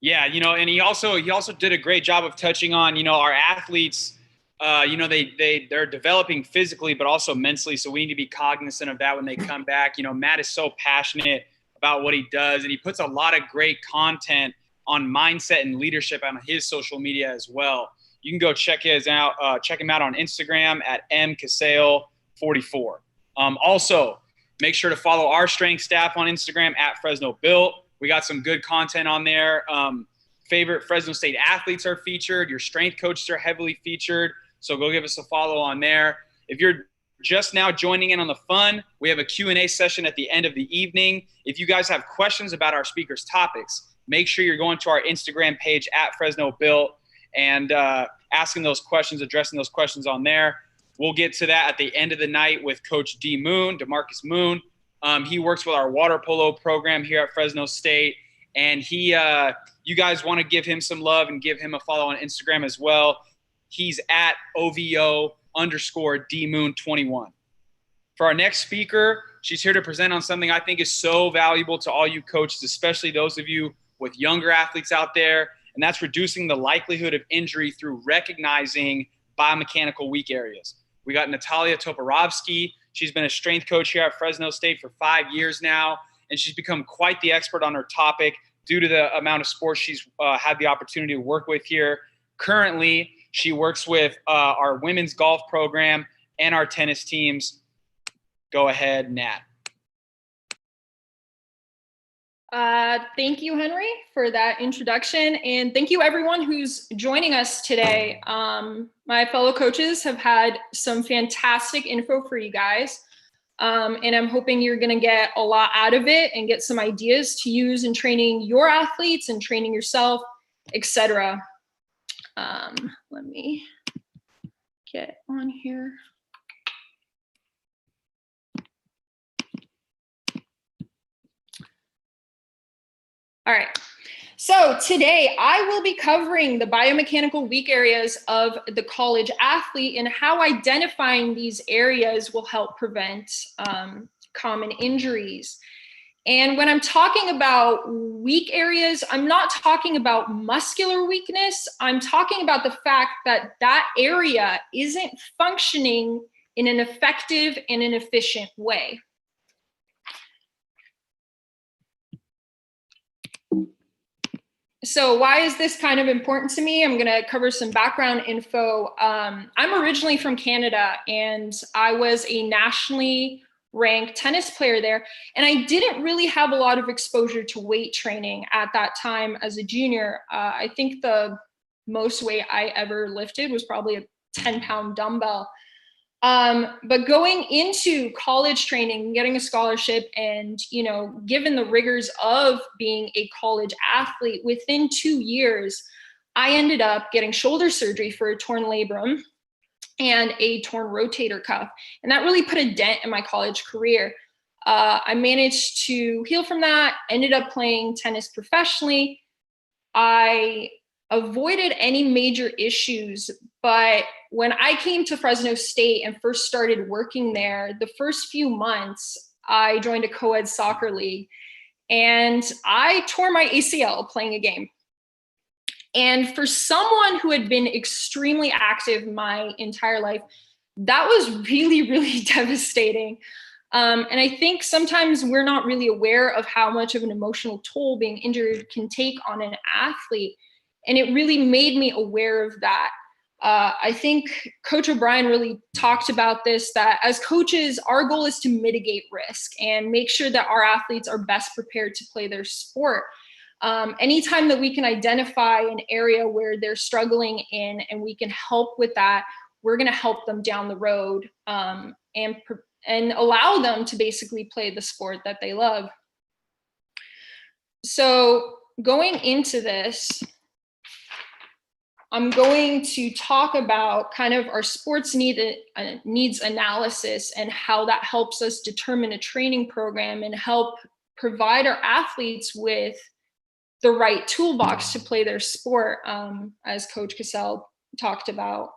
he also did a great job of touching on, our athletes. They're developing physically, but also mentally. So we need to be cognizant of that when they come back. Matt is so passionate about what he does, and he puts a lot of great content on mindset and leadership on his social media as well. You can go check him out on Instagram at mcasale44. Also, make sure to follow our strength staff on Instagram at Fresno Built. We got some good content on there. Favorite Fresno State athletes are featured. Your strength coaches are heavily featured. So go give us a follow on there. If you're just now joining in on the fun, we have a Q&A session at the end of the evening. If you guys have questions about our speakers' topics, make sure you're going to our Instagram page at Fresno Built and asking those questions, addressing those questions on there. We'll get to that at the end of the night with Coach DeMarcus Moon. He works with our water polo program here at Fresno State, and you guys want to give him some love and give him a follow on Instagram as well. He's at OVO_DMoon21. For our next speaker, she's here to present on something I think is so valuable to all you coaches, especially those of you with younger athletes out there, and that's reducing the likelihood of injury through recognizing biomechanical weak areas. We got Natalia Toporowski. She's been a strength coach here at Fresno State for 5 years now, and she's become quite the expert on her topic due to the amount of sports she's had the opportunity to work with here. Currently, she works with our women's golf program and our tennis teams. Go ahead, Nat. Thank you, Henry, for that introduction. And thank you, everyone who's joining us today. My fellow coaches have had some fantastic info for you guys. And I'm hoping you're going to get a lot out of it and get some ideas to use in training your athletes and training yourself, etc. Let me get on here. All right, so today I will be covering the biomechanical weak areas of the college athlete and how identifying these areas will help prevent common injuries. And when I'm talking about weak areas, I'm not talking about muscular weakness. I'm talking about the fact that that area isn't functioning in an effective and an efficient way. So why is this kind of important to me? I'm going to cover some background info. I'm originally from Canada, and I was a nationally ranked tennis player there. And I didn't really have a lot of exposure to weight training at that time as a junior. I think the most weight I ever lifted was probably a 10-pound dumbbell. But going into college training, getting a scholarship, and, given the rigors of being a college athlete, within 2 years, I ended up getting shoulder surgery for a torn labrum and a torn rotator cuff. And that really put a dent in my college career. I managed to heal from that, ended up playing tennis professionally. I avoided any major issues, but when I came to Fresno State and first started working there, the first few months, I joined a co-ed soccer league, and I tore my ACL playing a game. And for someone who had been extremely active my entire life, that was really, really devastating. And I think sometimes we're not really aware of how much of an emotional toll being injured can take on an athlete. And it really made me aware of that. I think Coach O'Brien really talked about this, that as coaches, our goal is to mitigate risk and make sure that our athletes are best prepared to play their sport. Anytime that we can identify an area where they're struggling in and we can help with that, we're going to help them down the road and allow them to basically play the sport that they love. So going into this, I'm going to talk about kind of our sports needs analysis and how that helps us determine a training program and help provide our athletes with the right toolbox to play their sport, as Coach Casale talked about.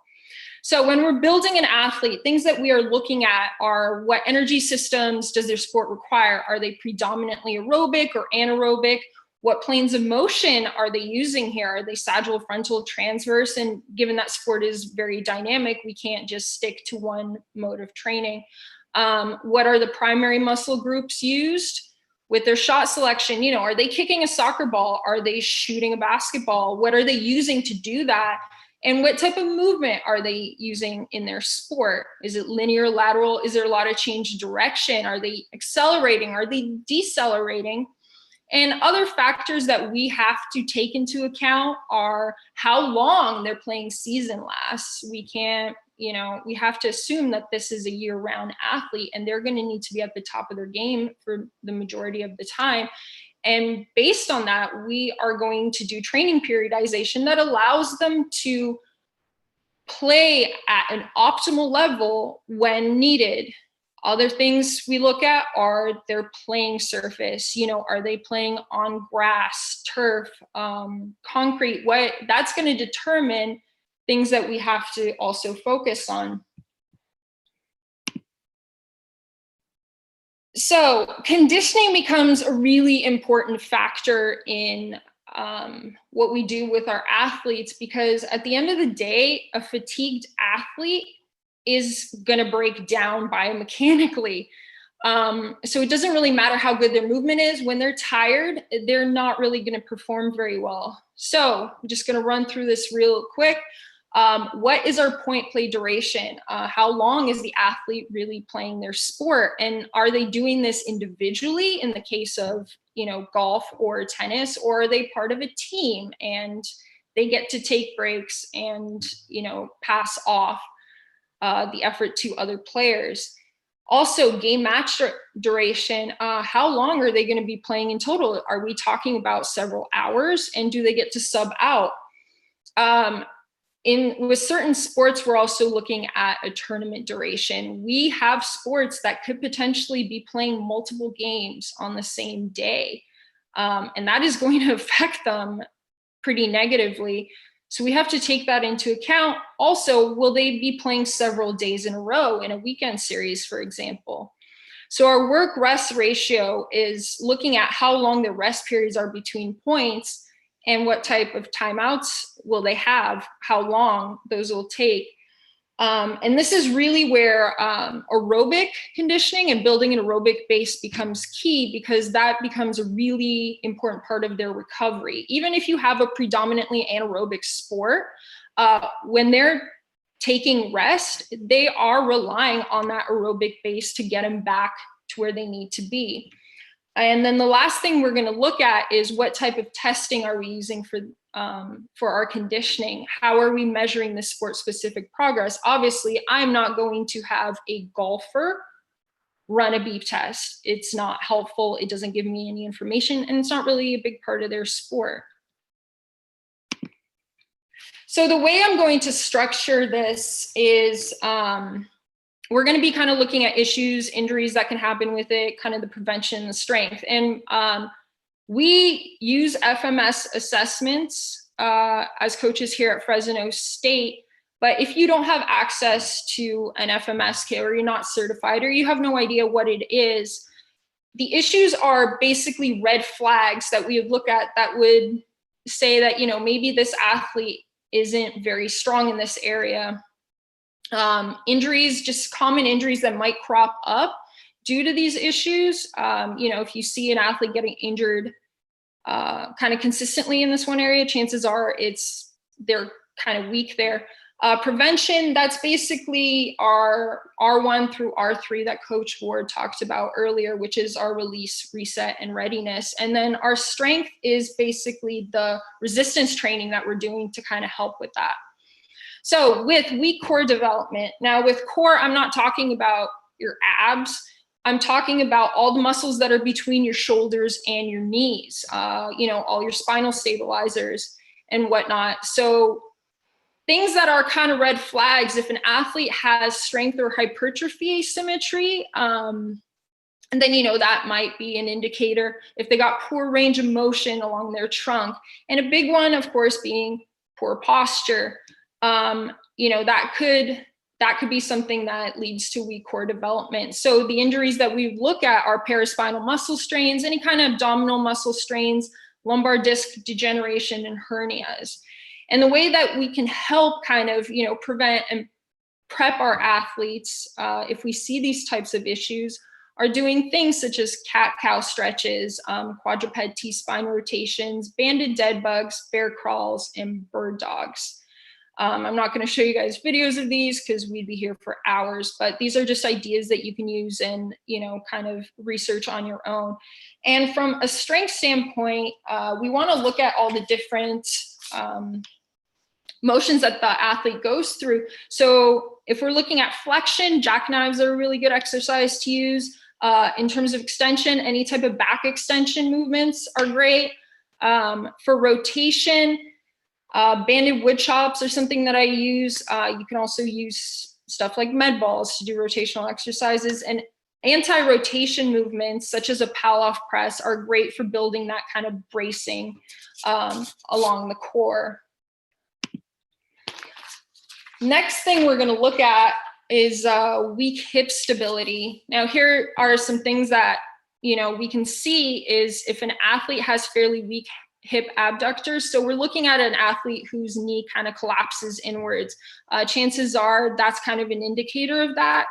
So when we're building an athlete, things that we are looking at are what energy systems does their sport require? Are they predominantly aerobic or anaerobic? What planes of motion are they using here? Are they sagittal, frontal, transverse? And given that sport is very dynamic, we can't just stick to one mode of training. What are the primary muscle groups used? With their shot selection, are they kicking a soccer ball? Are they shooting a basketball? What are they using to do that? And what type of movement are they using in their sport? Is it linear, lateral? Is there a lot of change of direction? Are they accelerating? Are they decelerating? And other factors that we have to take into account are how long their playing season lasts. We can't, we have to assume that this is a year-round athlete and they're going to need to be at the top of their game for the majority of the time. And based on that, we are going to do training periodization that allows them to play at an optimal level when needed. Other things we look at are their playing surface. Are they playing on grass, turf, concrete? That's going to determine things that we have to also focus on. So conditioning becomes a really important factor in what we do with our athletes, because at the end of the day, a fatigued athlete is going to break down biomechanically. So it doesn't really matter how good their movement is. When they're tired, they're not really going to perform very well. So I'm just going to run through this real quick. What is our point play duration? How long is the athlete really playing their sport? And are they doing this individually in the case of, golf or tennis, or are they part of a team and they get to take breaks and, pass off the effort to other players? Also, game match duration, how long are they going to be playing in total? Are we talking about several hours, and do they get to sub out? With certain sports, we're also looking at a tournament duration. We have sports that could potentially be playing multiple games on the same day, and that is going to affect them pretty negatively. So we have to take that into account. Also, will they be playing several days in a row in a weekend series, for example? So our work-rest ratio is looking at how long the rest periods are between points and what type of timeouts will they have, how long those will take. And this is really where aerobic conditioning and building an aerobic base becomes key, because that becomes a really important part of their recovery. Even if you have a predominantly anaerobic sport, when they're taking rest, they are relying on that aerobic base to get them back to where they need to be. And then the last thing we're going to look at is what type of testing are we using for our conditioning? How are we measuring the sport-specific progress? Obviously, I'm not going to have a golfer run a beep test. It's not helpful. It doesn't give me any information, and it's not really a big part of their sport. So the way I'm going to structure this is we're going to be kind of looking at issues, injuries that can happen with it, kind of the prevention, the strength. And we use FMS assessments as coaches here at Fresno State. But if you don't have access to an FMS kit, or you're not certified, or you have no idea what it is, the issues are basically red flags that we would look at that would say that, maybe this athlete isn't very strong in this area. Injuries, just common injuries that might crop up due to these issues. If you see an athlete getting injured kind of consistently in this one area, chances are they're kind of weak there. Prevention, that's basically our R1 through R3 that Coach Ward talked about earlier, which is our release, reset, and readiness. And then our strength is basically the resistance training that we're doing to kind of help with that. So with weak core development, now with core, I'm not talking about your abs. I'm talking about all the muscles that are between your shoulders and your knees, all your spinal stabilizers and whatnot. So things that are kind of red flags, if an athlete has strength or hypertrophy asymmetry, and then, that might be an indicator if they got poor range of motion along their trunk. And a big one, of course, being poor posture. That could be something that leads to weak core development. So the injuries that we look at are paraspinal muscle strains, any kind of abdominal muscle strains, lumbar disc degeneration, and hernias. And the way that we can help kind of, prevent and prep our athletes if we see these types of issues are doing things such as cat-cow stretches, quadruped T-spine rotations, banded dead bugs, bear crawls, and bird dogs. I'm not going to show you guys videos of these because we'd be here for hours, but these are just ideas that you can use and, kind of research on your own. And from a strength standpoint, we want to look at all the different motions that the athlete goes through. So if we're looking at flexion, jackknives are a really good exercise to use. In terms of extension, any type of back extension movements are great. For rotation, banded wood chops are something that I use. You can also use stuff like med balls to do rotational exercises, and anti-rotation movements such as a Palloff press are great for building that kind of bracing along the core. Next thing we're going to look at is weak hip stability. Now, here are some things that we can see is if an athlete has fairly weak hip abductors. So we're looking at an athlete whose knee kind of collapses inwards. Chances are that's kind of an indicator of that.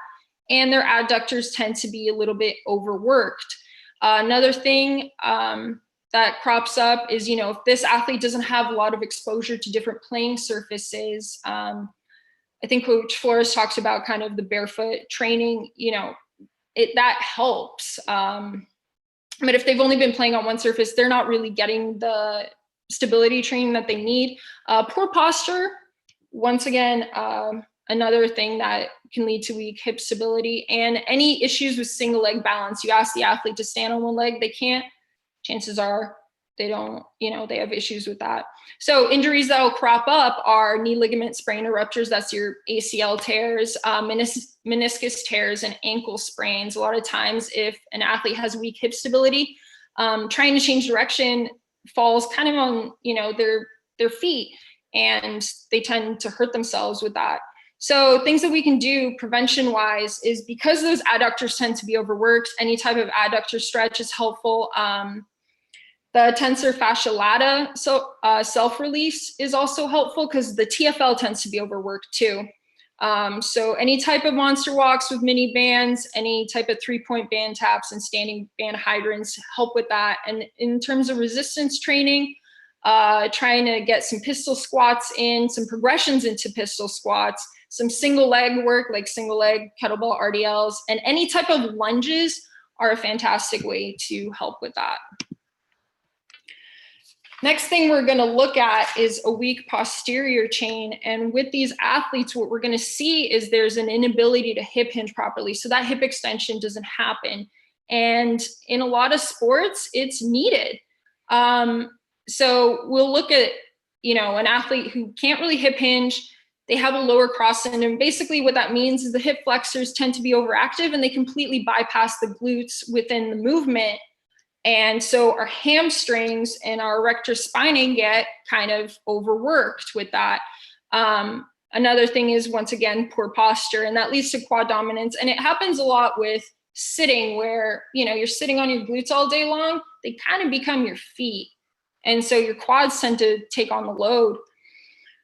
And their adductors tend to be a little bit overworked. Another thing that crops up is, if this athlete doesn't have a lot of exposure to different playing surfaces, I think Coach Flores talks about kind of the barefoot training, that helps. But if they've only been playing on one surface, they're not really getting the stability training that they need. Poor posture, once again, another thing that can lead to weak hip stability. And any issues with single leg balance. You ask the athlete to stand on one leg, they can't. Chances are they don't, they have issues with that. So injuries that will crop up are knee ligament sprain or ruptures. That's your ACL tears, meniscus tears, and ankle sprains. A lot of times if an athlete has weak hip stability, trying to change direction falls kind of on, their feet, and they tend to hurt themselves with that. So things that we can do prevention wise is, because those adductors tend to be overworked, any type of adductor stretch is helpful. The tensor fascia lata, so self-release is also helpful because the TFL tends to be overworked too. So any type of monster walks with mini bands, any type of 3-point band taps and standing band hydrants help with that. And in terms of resistance training, trying to get some pistol squats in, some progressions into pistol squats, some single leg work like single leg kettlebell RDLs, and any type of lunges are a fantastic way to help with that. Next thing we're going to look at is a weak posterior chain. And with these athletes, what we're going to see is there's an inability to hip hinge properly. So that hip extension doesn't happen. And in a lot of sports, it's needed. So we'll look at, an athlete who can't really hip hinge. They have a lower cross end. And basically what that means is the hip flexors tend to be overactive and they completely bypass the glutes within the movement. And so our hamstrings and our erector spinae get kind of overworked with that. Another thing is, once again, poor posture, and that leads to quad dominance. And it happens a lot with sitting where, you're sitting on your glutes all day long, they kind of become your feet. And so your quads tend to take on the load.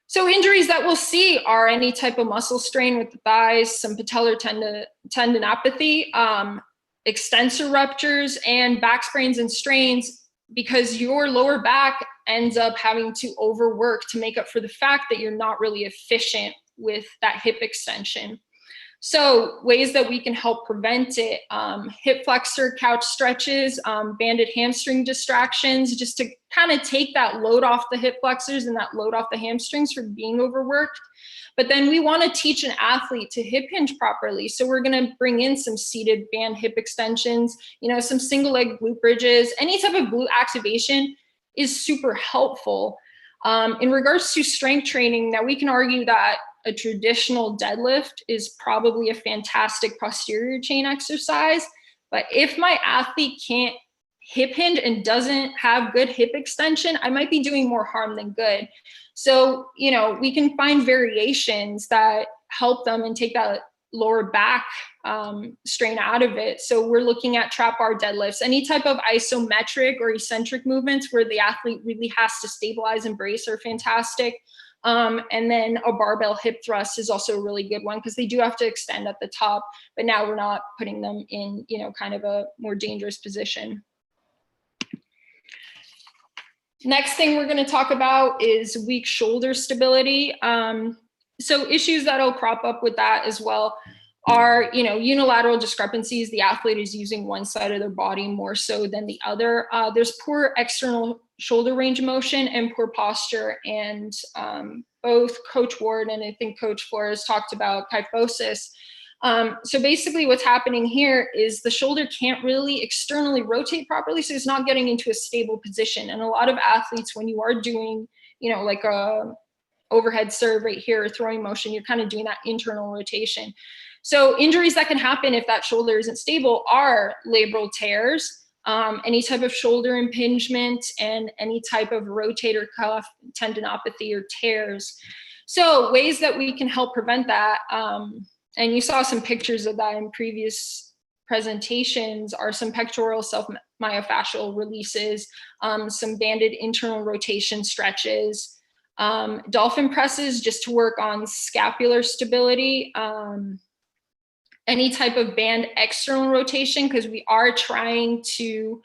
So injuries that we'll see are any type of muscle strain with the thighs, some patellar tendinopathy, extensor ruptures, and back sprains and strains, because your lower back ends up having to overwork to make up for the fact that you're not really efficient with that hip extension. So ways that we can help prevent it: hip flexor couch stretches, banded hamstring distractions, just to kind of take that load off the hip flexors and that load off the hamstrings for being overworked. But then we want to teach an athlete to hip hinge properly. So we're going to bring in some seated band hip extensions, some single leg glute bridges. Any type of glute activation is super helpful. In regards to strength training, now we can argue that a traditional deadlift is probably a fantastic posterior chain exercise. But if my athlete can't hip hinge and doesn't have good hip extension, I might be doing more harm than good. So, we can find variations that help them and take that lower back strain out of it. So we're looking at trap bar deadlifts, any type of isometric or eccentric movements where the athlete really has to stabilize and brace are fantastic. And then a barbell hip thrust is also a really good one, because they do have to extend at the top, but now we're not putting them in, kind of a more dangerous position. Next thing we're going to talk about is weak shoulder stability. So issues that'll crop up with that as well are, unilateral discrepancies. The athlete is using one side of their body more so than the other. There's poor external shoulder range of motion and poor posture. And both Coach Ward and I think Coach Flores talked about kyphosis. So basically what's happening here is the shoulder can't really externally rotate properly, so it's not getting into a stable position. And a lot of athletes, when you are doing, like a overhead serve right here or throwing motion, you're kind of doing that internal rotation. So injuries that can happen if that shoulder isn't stable are labral tears, any type of shoulder impingement, and any type of rotator cuff tendinopathy or tears. So ways that we can help prevent that, and you saw some pictures of that in previous presentations, are some pectoral self-myofascial releases, some banded internal rotation stretches, dolphin presses just to work on scapular stability, any type of band external rotation, because we are trying to,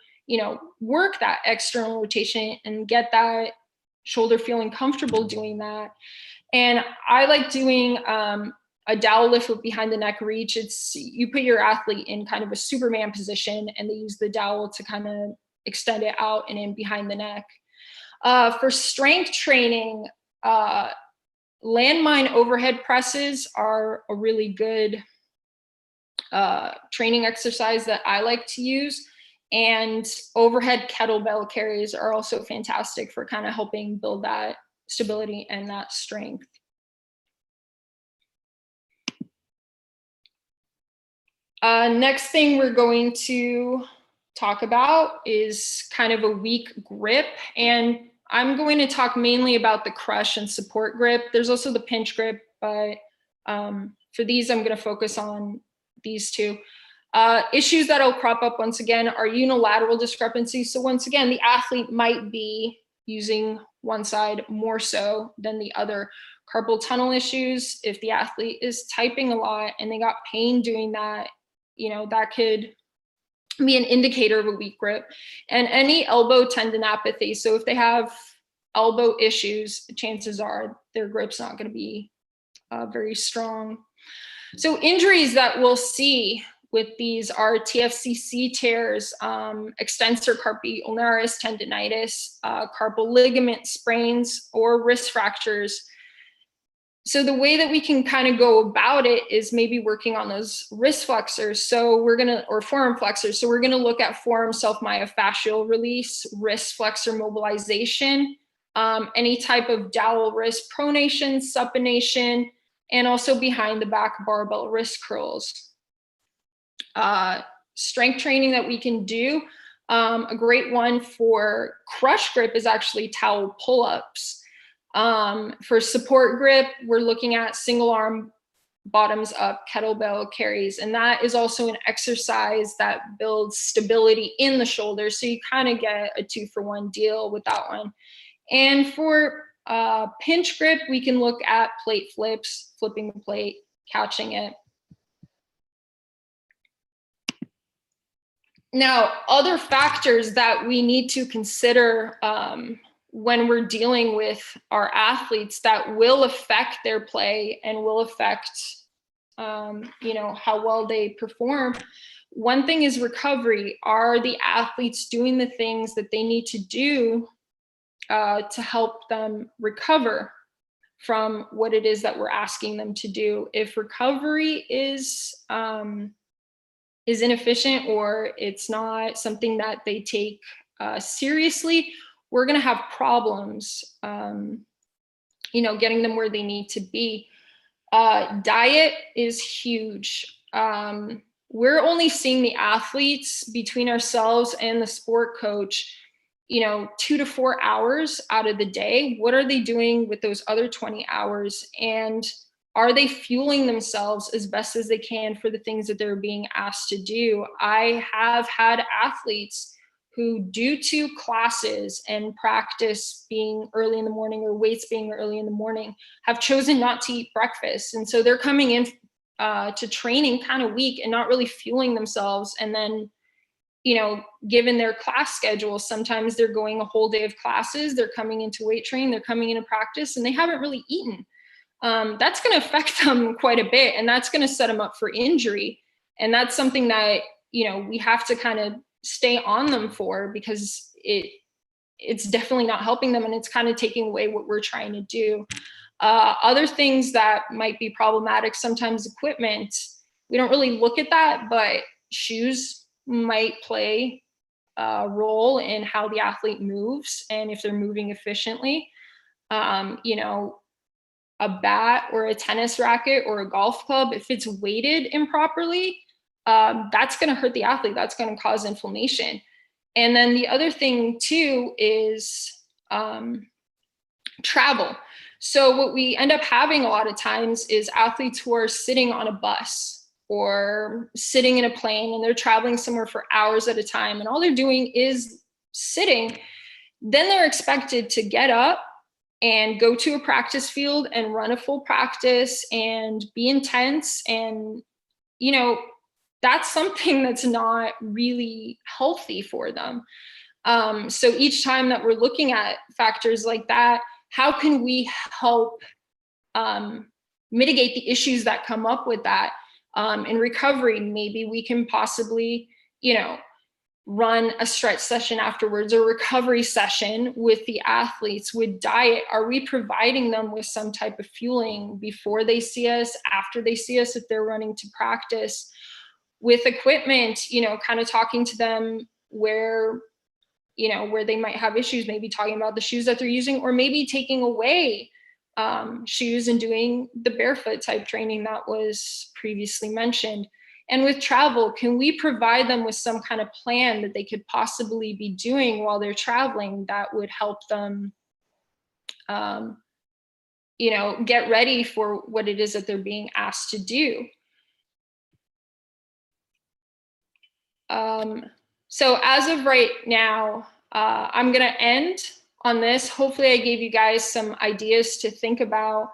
work that external rotation and get that shoulder feeling comfortable doing that. And I like doing a dowel lift with behind the neck reach. It's, you put your athlete in kind of a Superman position and they use the dowel to kind of extend it out and in behind the neck. For strength training, landmine overhead presses are a really good training exercise that I like to use. And overhead kettlebell carries are also fantastic for kind of helping build that stability and that strength. Next thing we're going to talk about is kind of a weak grip. And I'm going to talk mainly about the crush and support grip. There's also the pinch grip, but for these, I'm going to focus on these two. Issues that'll crop up once again are unilateral discrepancies. So once again, the athlete might be using one side more so than the other. Carpal tunnel issues, if the athlete is typing a lot and they got pain doing that, that could be an indicator of a weak grip. And any elbow tendinopathy. So if they have elbow issues, chances are their grip's not going to be very strong. So injuries that we'll see with these are TFCC tears, extensor carpi ulnaris tendinitis, carpal ligament sprains, or wrist fractures. So the way that we can kind of go about it is maybe working on those wrist flexors. So or forearm flexors. So we're going to look at forearm self-myofascial release, wrist flexor mobilization, any type of dowel wrist pronation, supination, and also behind the back barbell wrist curls. Strength training that we can do. A great one for crush grip is actually towel pull-ups. For support grip, we're looking at single arm bottoms up kettlebell carries. And that is also an exercise that builds stability in the shoulder. So you kind of get a 2-for-1 deal with that one. And for Pinch grip, we can look at plate flips, flipping the plate, couching it. Now, other factors that we need to consider when we're dealing with our athletes that will affect their play and will affect, how well they perform. One thing is recovery. Are the athletes doing the things that they need to do to help them recover from what it is that we're asking them to do? If recovery is inefficient, or it's not something that they take seriously, we're going to have problems, getting them where they need to be. Diet is huge. We're only seeing the athletes between ourselves and the sport coach, 2 to 4 hours out of the day. What are they doing with those other 20 hours? And are they fueling themselves as best as they can for the things that they're being asked to do? I have had athletes who, due to classes and practice being early in the morning or weights being early in the morning, have chosen not to eat breakfast. And so they're coming in to training kind of weak and not really fueling themselves. And then, given their class schedule, sometimes they're going a whole day of classes, they're coming into weight training, they're coming into practice, and they haven't really eaten. That's going to affect them quite a bit, and that's going to set them up for injury. And that's something that, we have to kind of stay on them for, because it's definitely not helping them, and it's kind of taking away what we're trying to do. Other things that might be problematic, sometimes equipment, we don't really look at that, but shoes might play a role in how the athlete moves and if they're moving efficiently. A bat or a tennis racket or a golf club, if it's weighted improperly, that's going to hurt the athlete. That's going to cause inflammation. And then the other thing too is travel. So what we end up having a lot of times is athletes who are sitting on a bus or sitting in a plane, and they're traveling somewhere for hours at a time, and all they're doing is sitting. Then they're expected to get up and go to a practice field and run a full practice and be intense. And, that's something that's not really healthy for them. So each time that we're looking at factors like that, how can we help mitigate the issues that come up with that? In recovery, maybe we can possibly, run a stretch session afterwards, or recovery session with the athletes. With diet, are we providing them with some type of fueling before they see us, after they see us, if they're running to practice? With equipment, kind of talking to them where they might have issues, maybe talking about the shoes that they're using, or maybe taking away shoes and doing the barefoot type training that was previously mentioned. And with travel, can we provide them with some kind of plan that they could possibly be doing while they're traveling that would help them, get ready for what it is that they're being asked to do? So as of right now, I'm going to end on this. Hopefully I gave you guys some ideas to think about.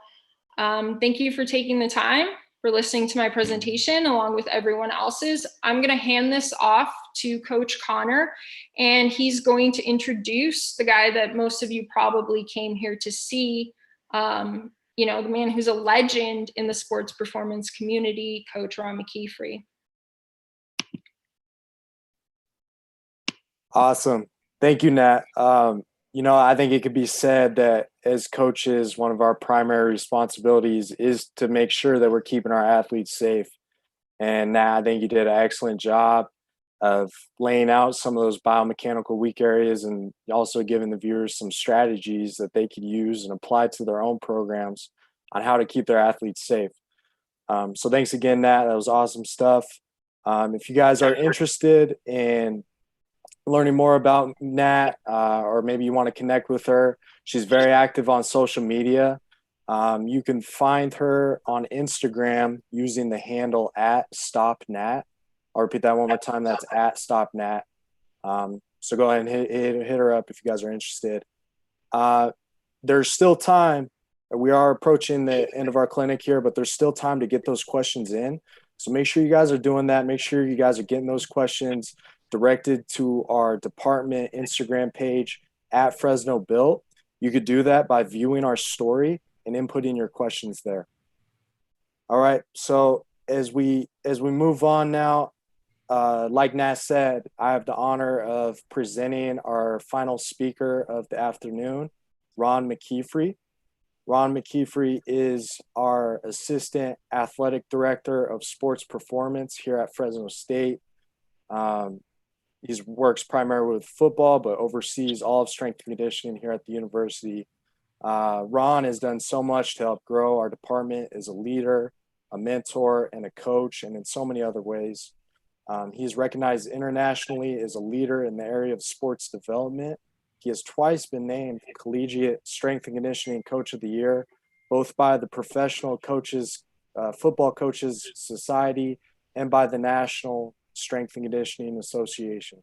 Thank you for taking the time, for listening to my presentation along with everyone else's. I'm going to hand this off to Coach Connor, and he's going to introduce the guy that most of you probably came here to see, the man who's a legend in the sports performance community, Coach Ron McKeefery. Awesome. Thank you, Nat. I think it could be said that as coaches, one of our primary responsibilities is to make sure that we're keeping our athletes safe. And Nat, I think you did an excellent job of laying out some of those biomechanical weak areas, and also giving the viewers some strategies that they could use and apply to their own programs on how to keep their athletes safe. So thanks again, Nat. That was awesome stuff. If you guys are interested in learning more about Nat, or maybe you want to connect with her, she's very active on social media. You can find her on Instagram using the handle @StopNat. I'll repeat that one more time. That's @StopNat. So go ahead and hit her up if you guys are interested. there's still time. We are approaching the end of our clinic here, but there's still time to get those questions in. So make sure you guys are doing that. Make sure you guys are getting those questions directed to our department Instagram page at Fresno Built. You could do that by viewing our story and inputting your questions there. All right. So as we move on now, like Nat said, I have the honor of presenting our final speaker of the afternoon, Ron McKeefery. Ron McKeefery is our Assistant Athletic Director of Sports Performance here at Fresno State. He works primarily with football, but oversees all of strength and conditioning here at the university. Ron has done so much to help grow our department as a leader, a mentor, and a coach, and in so many other ways. He's recognized internationally as a leader in the area of sports development. He has twice been named Collegiate Strength and Conditioning Coach of the Year, both by the Professional Coaches, Football Coaches Society and by the National Strength and Conditioning Association.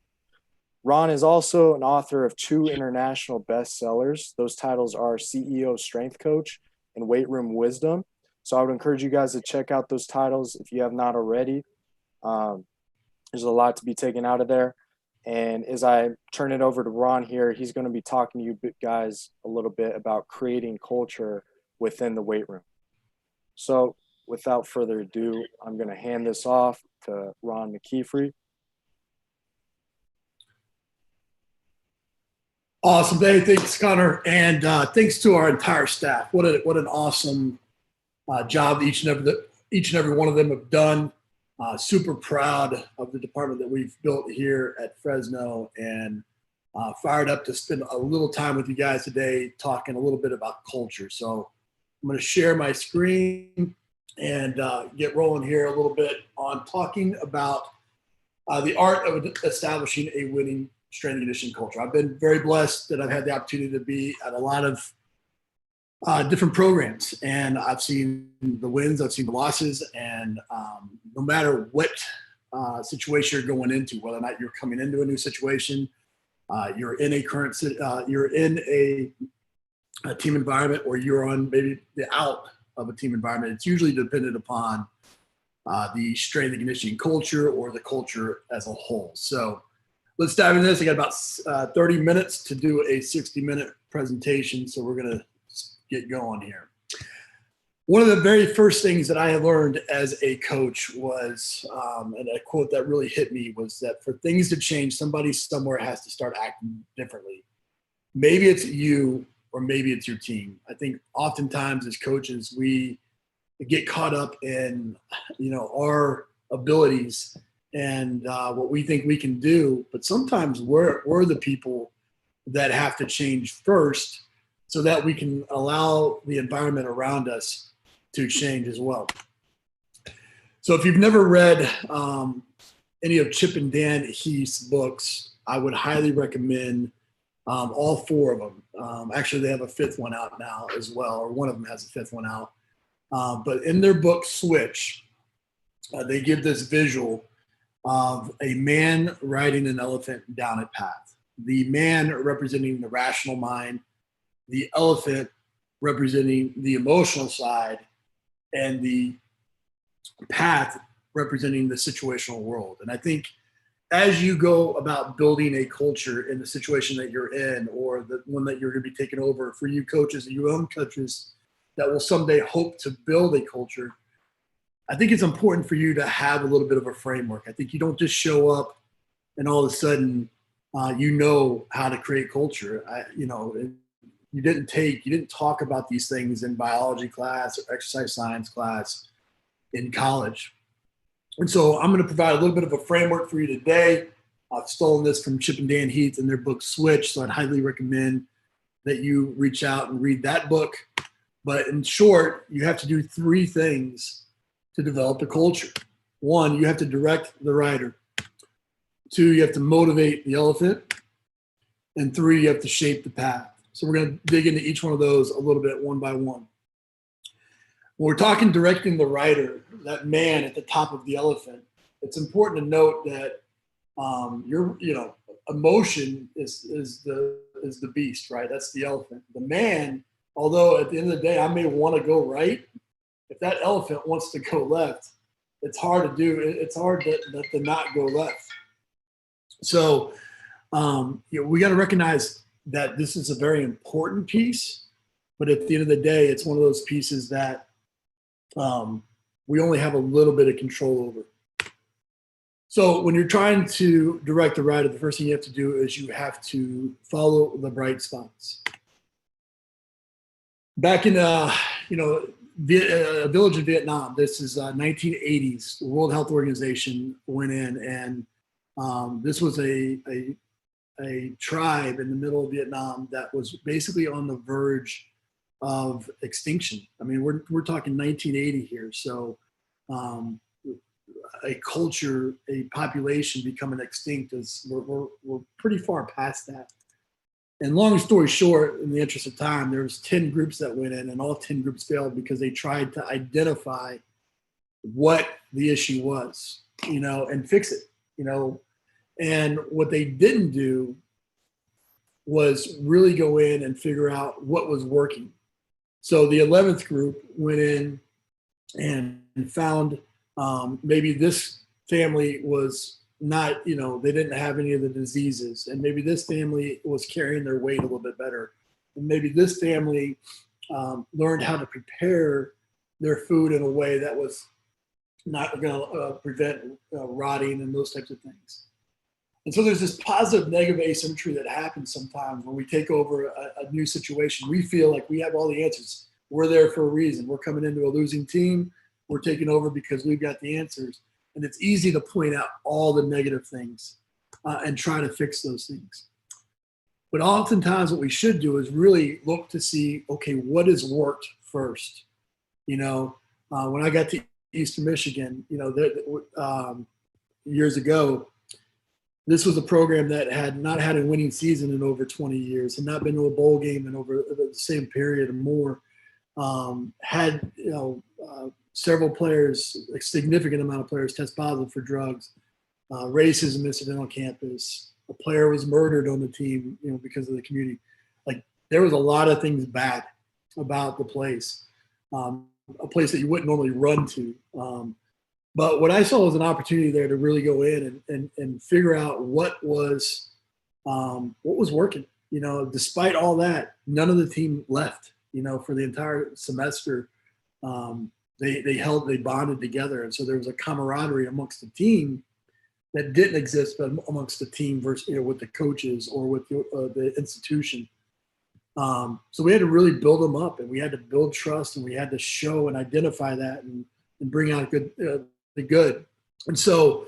Ron is also an author of 2 international bestsellers. Those titles are CEO Strength Coach and Weight Room Wisdom. So I would encourage you guys to check out those titles if you have not already. There's a lot to be taken out of there. And as I turn it over to Ron here, he's going to be talking to you guys a little bit about creating culture within the weight room. So without further ado, I'm going to hand this off to Ron McKeefery. Awesome. Hey, thanks, Connor. And thanks to our entire staff. What an awesome job each and every one of them have done. Super proud of the department that we've built here at Fresno, and fired up to spend a little time with you guys today talking a little bit about culture. So I'm going to share my screen and get rolling here a little bit on talking about the art of establishing a winning strength and conditioning culture. I've been very blessed that I've had the opportunity to be at a lot of different programs, and I've seen the wins, I've seen the losses, and no matter what situation you're going into, whether or not you're coming into a new situation, you're in a team environment, or you're on maybe the out of a team environment, it's usually dependent upon the strength and conditioning culture or the culture as a whole. So let's dive into this. I got about 30 minutes to do a 60-minute presentation, so we're going to get going here. One of the very first things that I had learned as a coach was, and a quote that really hit me, was that for things to change, somebody somewhere has to start acting differently. Maybe it's you, or maybe it's your team. I think oftentimes as coaches, we get caught up in, our abilities and what we think we can do, but sometimes we're the people that have to change first, so that we can allow the environment around us to change as well. So if you've never read any of Chip and Dan Heath's books, I would highly recommend all 4 of them. Actually, they have a 5th one out now as well, or one of them has a 5th one out. But in their book, Switch, they give this visual of a man riding an elephant down a path. The man representing the rational mind, the elephant representing the emotional side, and the path representing the situational world. And I think as you go about building a culture in the situation that you're in, or the one that you're going to be taking over, for you coaches and your own coaches that will someday hope to build a culture, I think it's important for you to have a little bit of a framework. I think you don't just show up and all of a sudden you know how to create culture. You didn't talk about these things in biology class or exercise science class in college. And so I'm going to provide a little bit of a framework for you today. I've stolen this from Chip and Dan Heath in their book Switch, so I'd highly recommend that you reach out and read that book. But in short, you have to do 3 things to develop a culture. 1, you have to direct the rider. 2, you have to motivate the elephant. And 3, you have to shape the path. So we're going to dig into each one of those a little bit one by one. When we're talking directing the rider, that man at the top of the elephant, it's important to note that your emotion is the the beast, right? That's the elephant. The man, although at the end of the day, I may want to go right, if that elephant wants to go left, it's hard to do. It's hard to not go left. So, we got to recognize that this is a very important piece, but at the end of the day, it's one of those pieces that we only have a little bit of control over. So when you're trying to direct the rider, the first thing you have to do is you have to follow the bright spots. Back in, a village in Vietnam, this is 1980s, the World Health Organization went in, and this was a tribe in the middle of Vietnam that was basically on the verge of extinction. I mean, we're talking 1980 here. So a culture, a population becoming extinct is we're pretty far past that. And long story short, in the interest of time, there was 10 groups that went in, and all 10 groups failed because they tried to identify what the issue was, and fix it, And what they didn't do was really go in and figure out what was working. So the 11th group went in and found maybe this family was not, they didn't have any of the diseases, and maybe this family was carrying their weight a little bit better, and maybe this family learned how to prepare their food in a way that was not going to prevent rotting and those types of things. And so there's this positive negative asymmetry that happens sometimes when we take over a new situation. We feel like we have all the answers. We're there for a reason. We're coming into a losing team. We're taking over because we've got the answers. And it's easy to point out all the negative things and try to fix those things. But oftentimes what we should do is really look to see, okay, what has worked first? When I got to Eastern Michigan, years ago, this was a program that had not had a winning season in over 20 years, had not been to a bowl game in over the same period or more, had several players, a significant amount of players test positive for drugs, racism incident on campus. A player was murdered on the team, because of the community. Like, there was a lot of things bad about the place, a place that you wouldn't normally run to. But what I saw was an opportunity there to really go in and figure out what was working. Despite all that, none of the team left. For the entire semester, they bonded together, and so there was a camaraderie amongst the team that didn't exist, but amongst the team versus with the coaches or with the institution. So we had to really build them up, and we had to build trust, and we had to show and identify that and bring out the good. And so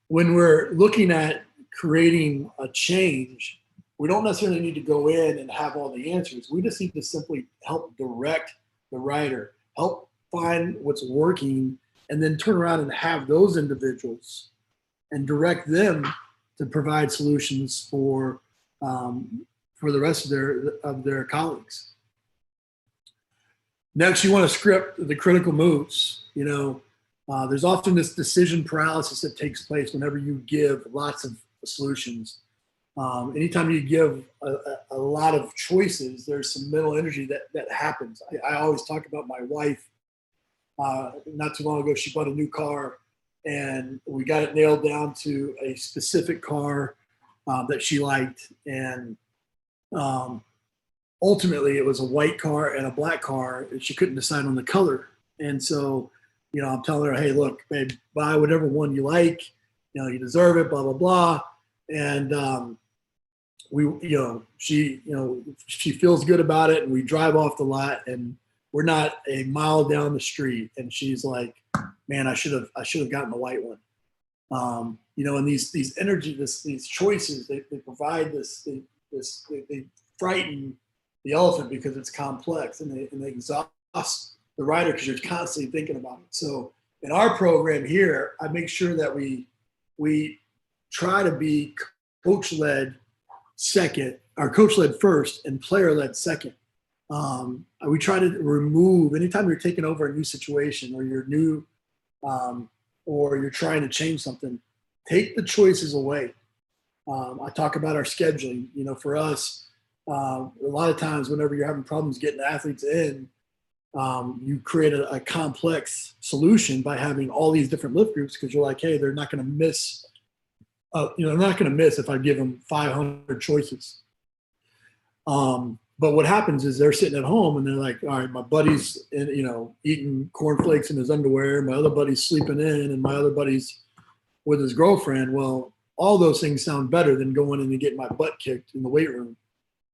when we're looking at creating a change, we don't necessarily need to go in and have all the answers. We just need to simply help direct the rider, help find what's working, and then turn around and have those individuals and direct them to provide solutions for the rest of their colleagues. Next, you want to script the critical moves. There's often this decision paralysis that takes place whenever you give lots of solutions. Anytime you give a lot of choices, there's some mental energy that happens. I always talk about my wife. Not too long ago, she bought a new car, and we got it nailed down to a specific car that she liked. And ultimately, it was a white car and a black car, and she couldn't decide on the color. And so, I'm telling her, hey, look, babe, buy whatever one you like. You deserve it, blah, blah, blah. And she feels good about it, and we drive off the lot, and we're not a mile down the street, and she's like, man, I should have gotten the white one. And these energy, these choices, they provide they frighten the elephant because it's complex, and they exhaust the rider because you're constantly thinking about it. So in our program here, I make sure that we try to be coach-led second, or coach-led first and player-led second. We try to remove, anytime you're taking over a new situation or you're new, or you're trying to change something, take the choices away. I talk about our scheduling. For us, a lot of times whenever you're having problems getting athletes in, you create a complex solution by having all these different lift groups, because you're like, hey, they're not going to miss. They're not going to miss if I give them 500 choices. But what happens is they're sitting at home and they're like, all right, my buddy's eating cornflakes in his underwear, my other buddy's sleeping in, and my other buddy's with his girlfriend. Well, all those things sound better than going in and getting my butt kicked in the weight room.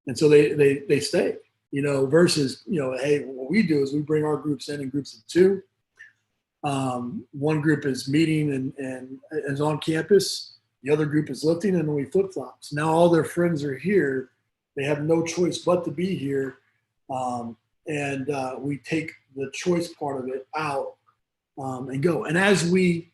And so they stay, versus, hey, what we do is we bring our groups in groups of two. One group is meeting and is on campus. The other group is lifting, and then we flip-flops. Now all their friends are here. They have no choice but to be here. And we take the choice part of it out and go. And as we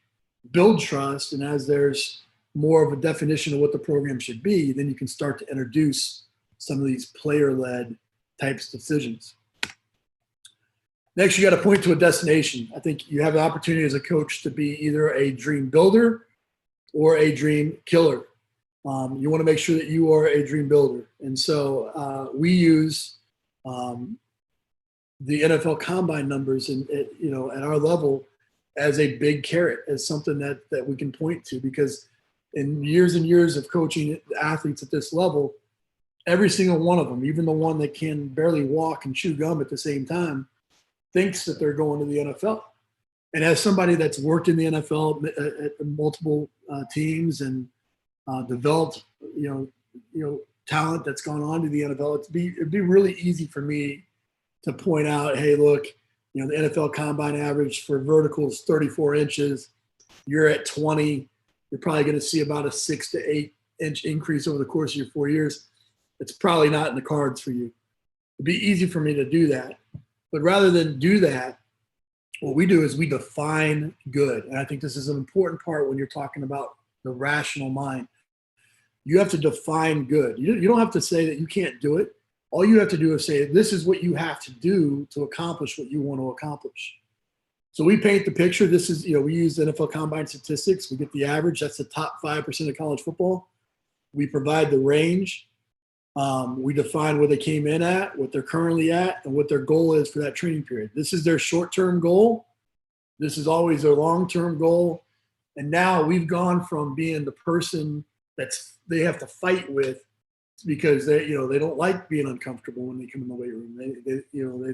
build trust and as there's more of a definition of what the program should be, then you can start to introduce some of these player-led types of decisions. Next, you got to point to a destination. I think you have the opportunity as a coach to be either a dream builder or a dream killer. You want to make sure that you are a dream builder. And so we use the NFL Combine numbers at our level as a big carrot, as something that we can point to, because in years and years of coaching athletes at this level, every single one of them, even the one that can barely walk and chew gum at the same time, thinks that they're going to the NFL. And as somebody that's worked in the NFL at multiple teams and developed, talent that's gone on to the NFL, it'd be really easy for me to point out, hey, look, the NFL Combine average for vertical is 34 inches. You're at 20. You're probably going to see about a 6 to 8 inch increase over the course of your 4 years. It's probably not in the cards for you. It'd be easy for me to do that. But rather than do that, what we do is we define good. And I think this is an important part when you're talking about the rational mind. You have to define good. You don't have to say that you can't do it. All you have to do is say, this is what you have to do to accomplish what you want to accomplish. So we paint the picture. This is, we use NFL Combine statistics. We get the average. That's the top 5% of college football. We provide the range. We define where they came in at, what they're currently at, and what their goal is for that training period. This is their short-term goal. This is always their long-term goal. And now we've gone from being the person they have to fight with because they don't like being uncomfortable when they come in the weight room.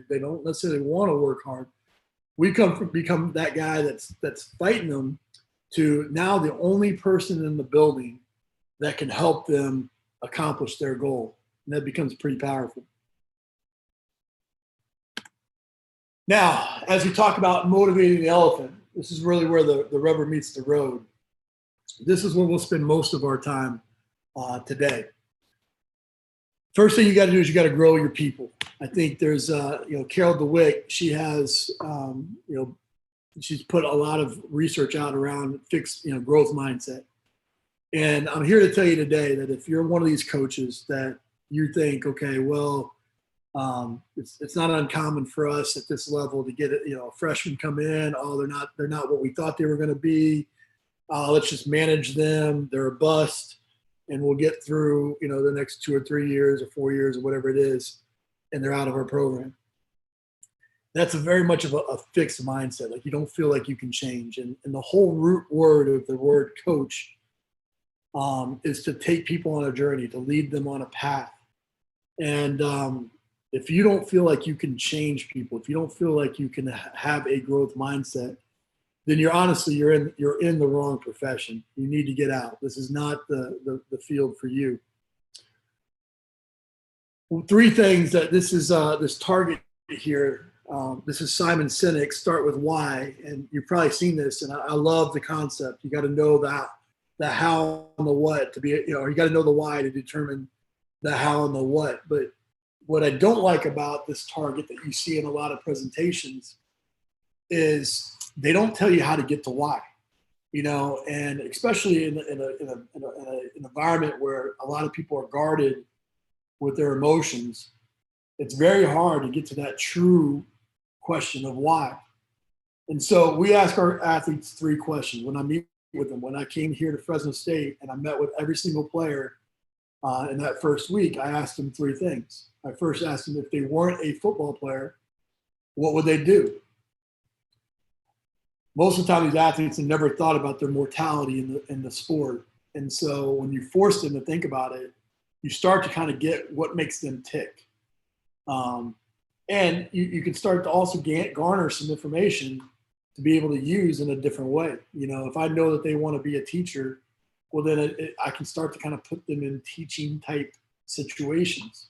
They don't necessarily want to work hard. We become that guy that's fighting them to now the only person in the building that can help them accomplish their goal. And that becomes pretty powerful. Now, as we talk about motivating the elephant, this is really where the rubber meets the road. This is where we'll spend most of our time today. First thing you got to do is you got to grow your people. I think there's, Carol DeWitt, she has, she's put a lot of research out around fixed, growth mindset. And I'm here to tell you today that if you're one of these coaches that you think, okay, well, it's not uncommon for us at this level to get a freshman come in. Oh, they're not what we thought they were going to be. Let's just manage them. They're a bust, and we'll get through, the next 2 or 3 years or 4 years or whatever it is, and they're out of our program. That's very much of a fixed mindset. Like you don't feel like you can change. And the whole root word of the word coach is to take people on a journey, to lead them on a path. And if you don't feel like you can change people, if you don't feel like you can have a growth mindset, then you're in the wrong profession. You need to get out. This is not the field for you. 3 things that this is this target here. This is Simon Sinek. Start with why, and you've probably seen this. And I love the concept. You got to know the how and the what to be. You got to know the why to determine the how and the what. But what I don't like about this target that you see in a lot of presentations is they don't tell you how to get to why, and especially in an environment where a lot of people are guarded with their emotions, it's very hard to get to that true question of why. And so we ask our athletes 3 questions when I meet with them. When I came here to Fresno State and I met with every single player, In that first week, I asked them 3 things. I first asked them if they weren't a football player, what would they do? Most of the time, these athletes have never thought about their mortality in the sport. And so when you force them to think about it, you start to kind of get what makes them tick. And you can start to also garner some information to be able to use in a different way. You know, if I know that they want to be a teacher, well, then I can start to kind of put them in teaching type situations.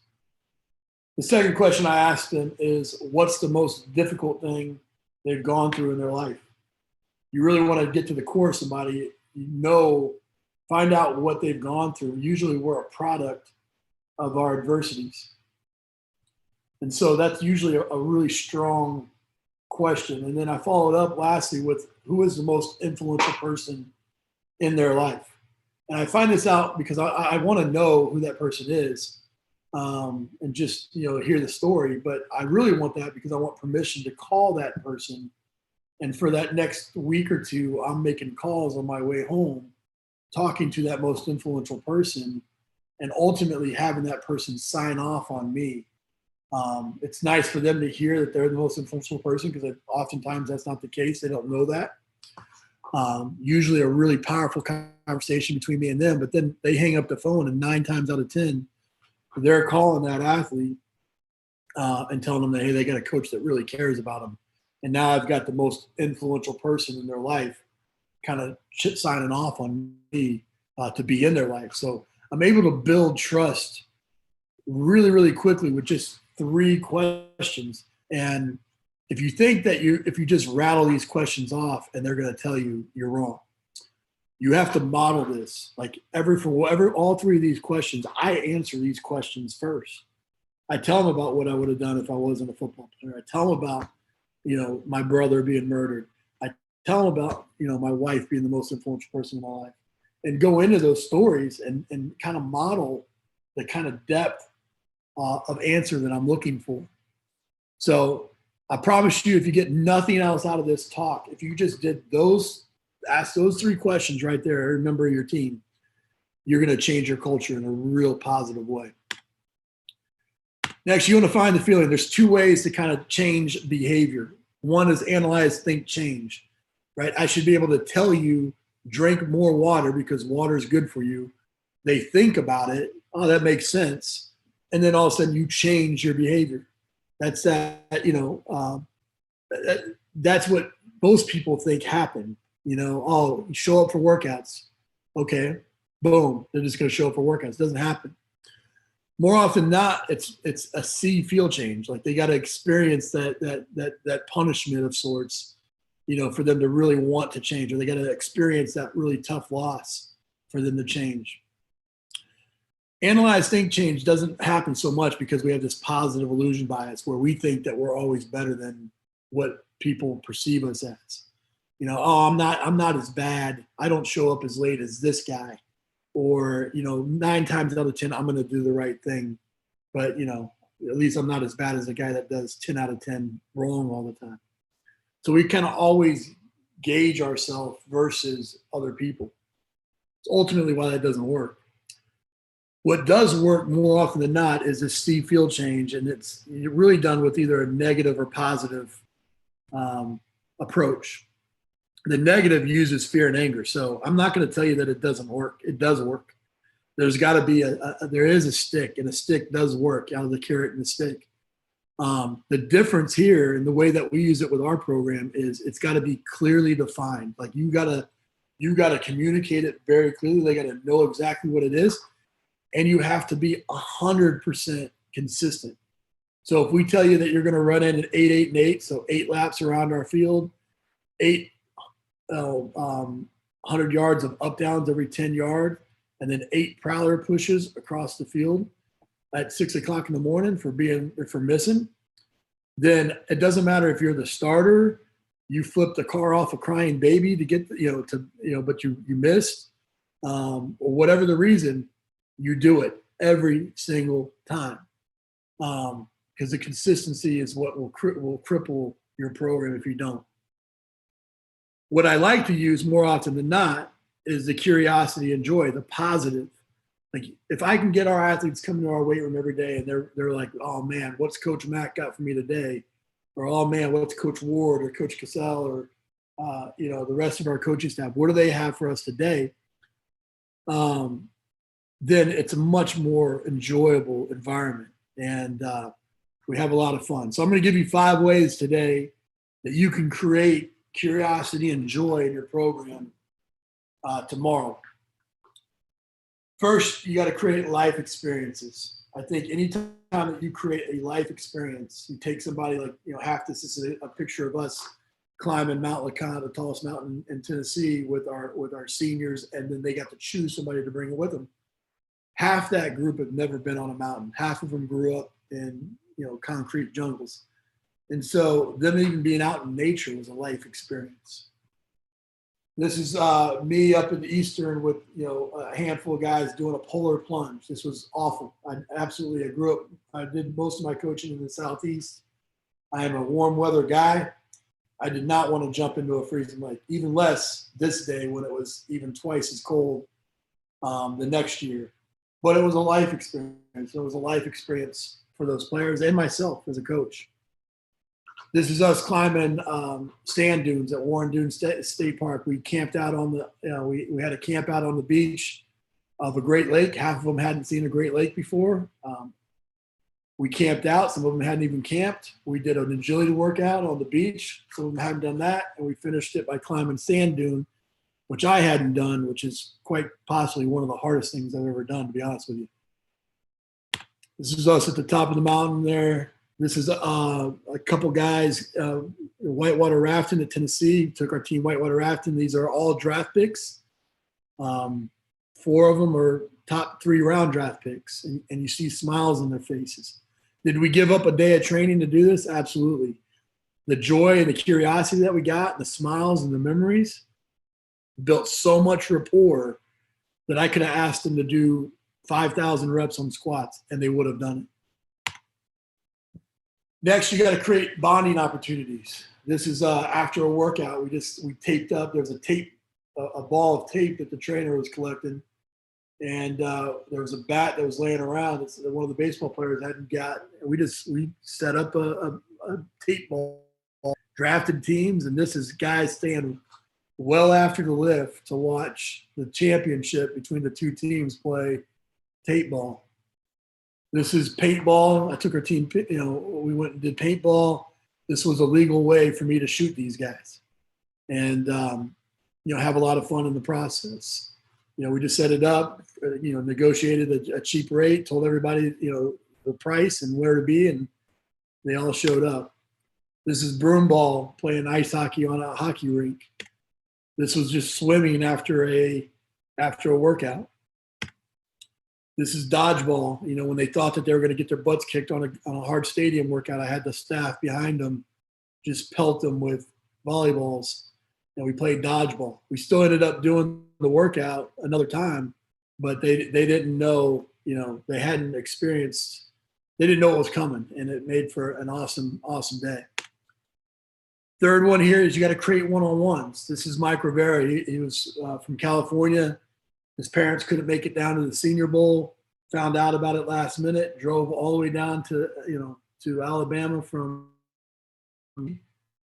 The second question I asked them is, what's the most difficult thing they've gone through in their life? You really want to get to the core of somebody, find out what they've gone through. Usually we're a product of our adversities. And so that's usually a really strong question. And then I followed up lastly with, who is the most influential person in their life? And I find this out because I want to know who that person is, and just, hear the story. But I really want that because I want permission to call that person. And for that next week or two, I'm making calls on my way home, talking to that most influential person, and ultimately having that person sign off on me. It's nice for them to hear that they're the most influential person, because oftentimes that's not the case. They don't know that. Usually a really powerful conversation between me and them, but then they hang up the phone, and 9 times out of 10, they're calling that athlete and telling them that, hey, they got a coach that really cares about them. And now I've got the most influential person in their life kind of signing off on me to be in their life. So I'm able to build trust really, really quickly with just 3 questions. And if you think that if you just rattle these questions off and they're going to tell you, you're wrong. You have to model this. Like all 3 of these questions, I answer these questions first. I tell them about what I would have done if I wasn't a football player. I tell them about, my brother being murdered. I tell them about, my wife being the most influential person in my life, and go into those stories and kind of model the kind of depth of answer that I'm looking for. So I promise you, if you get nothing else out of this talk, if you just ask those 3 questions right there, remember your team, you're going to change your culture in a real positive way. Next, you want to find the feeling. There's 2 ways to kind of change behavior. One is analyze, think, change, right? I should be able to tell you, drink more water because water is good for you. They think about it. Oh, that makes sense. And then all of a sudden you change your behavior. That's that's what most people think happened. You show up for workouts. Okay, boom, they're just going to show up for workouts. It doesn't happen. More often than not, it's a see, feel change. Like they got to experience that punishment of sorts, for them to really want to change, or they got to experience that really tough loss for them to change. Analyze, think, change doesn't happen so much because we have this positive illusion bias where we think that we're always better than what people perceive us as. I'm not as bad. I don't show up as late as this guy. Or, 9 times out of 10, I'm going to do the right thing. But, at least I'm not as bad as the guy that does 10 out of 10 wrong all the time. So we kind of always gauge ourselves versus other people. It's ultimately why that doesn't work. What does work more often than not is this see, feel change. And it's really done with either a negative or positive approach. The negative uses fear and anger. So I'm not going to tell you that it doesn't work. It does work. There's got to be there is a stick, and a stick does work out of the carrot and the stick. The difference here in the way that we use it with our program is it's got to be clearly defined. Like you got to communicate it very clearly. They got to know exactly what it is, and you have to be 100% consistent. So if we tell you that you're going to run in at 8, 8, and 8, so 8 laps around our field, 100 yards of up downs every 10 yard, and then 8 prowler pushes across the field at 6 o'clock in the morning for missing, then it doesn't matter if you're the starter, you flipped the car off a crying baby to get, but you missed, or whatever the reason, you do it every single time. Because the consistency is what will cripple your program if you don't. What I like to use more often than not is the curiosity and joy, the positive. Like if I can get our athletes coming to our weight room every day and they're like, oh man, what's Coach Mack got for me today? Or, oh man, what's Coach Ward or Coach Casale or, the rest of our coaching staff, what do they have for us today? Then it's a much more enjoyable environment. And we have a lot of fun. So I'm going to give you 5 ways today that you can create curiosity and joy in your program tomorrow. First, you got to create life experiences. I think anytime that you create a life experience, you take somebody like, this is a picture of us climbing Mount LeConte, the tallest mountain in Tennessee with our seniors, and then they got to choose somebody to bring with them. Half that group have never been on a mountain. Half of them grew up in, concrete jungles. And so them even being out in nature was a life experience. This is me up in the Eastern with, a handful of guys doing a polar plunge. This was awful. I grew up, I did most of my coaching in the Southeast. I am a warm weather guy. I did not want to jump into a freezing lake, even less this day when it was even twice as cold the next year. But it was a life experience. It was a life experience for those players and myself as a coach. This is us climbing sand dunes at Warren Dunes State Park. We camped out on we had a camp out on the beach of a Great Lake. Half of them hadn't seen a Great Lake before. We camped out. Some of them hadn't even camped. We did an agility workout on the beach. Some of them hadn't done that. And we finished it by climbing sand dune, which I hadn't done, which is quite possibly one of the hardest things I've ever done, to be honest with you. This is us at the top of the mountain there. This is a couple guys whitewater rafting at Tennessee. Took our team whitewater rafting. These are all draft picks. 4 of them are top 3 round draft picks, and you see smiles on their faces. Did we give up a day of training to do this? Absolutely. The joy and the curiosity that we got, the smiles and the memories, built so much rapport that I could have asked them to do 5,000 reps on squats, and they would have done it. Next, you got to create bonding opportunities. This is after a workout. We taped up. There was a ball of tape that the trainer was collecting, and there was a bat that was laying around that one of the baseball players hadn't got. We set up a tape ball, drafted teams, and this is guys staying well after the lift to watch the championship between the 2 teams play tape ball. This is paintball. I took our team, we went and did paintball. This was a legal way for me to shoot these guys and, have a lot of fun in the process. We just set it up, negotiated a cheap rate, told everybody, the price and where to be, and they all showed up. This is broomball, playing ice hockey on a hockey rink. This was just swimming after a workout. This is dodgeball. When they thought that they were going to get their butts kicked on a hard stadium workout, I had the staff behind them just pelt them with volleyballs, and we played dodgeball. We still ended up doing the workout another time, but they didn't know, they hadn't experienced, they didn't know what was coming, and it made for an awesome, awesome day. Third one here is you got to create one-on-ones. This is Mike Rivera. He was from California. His parents couldn't make it down to the Senior Bowl, found out about it last minute, drove all the way down to Alabama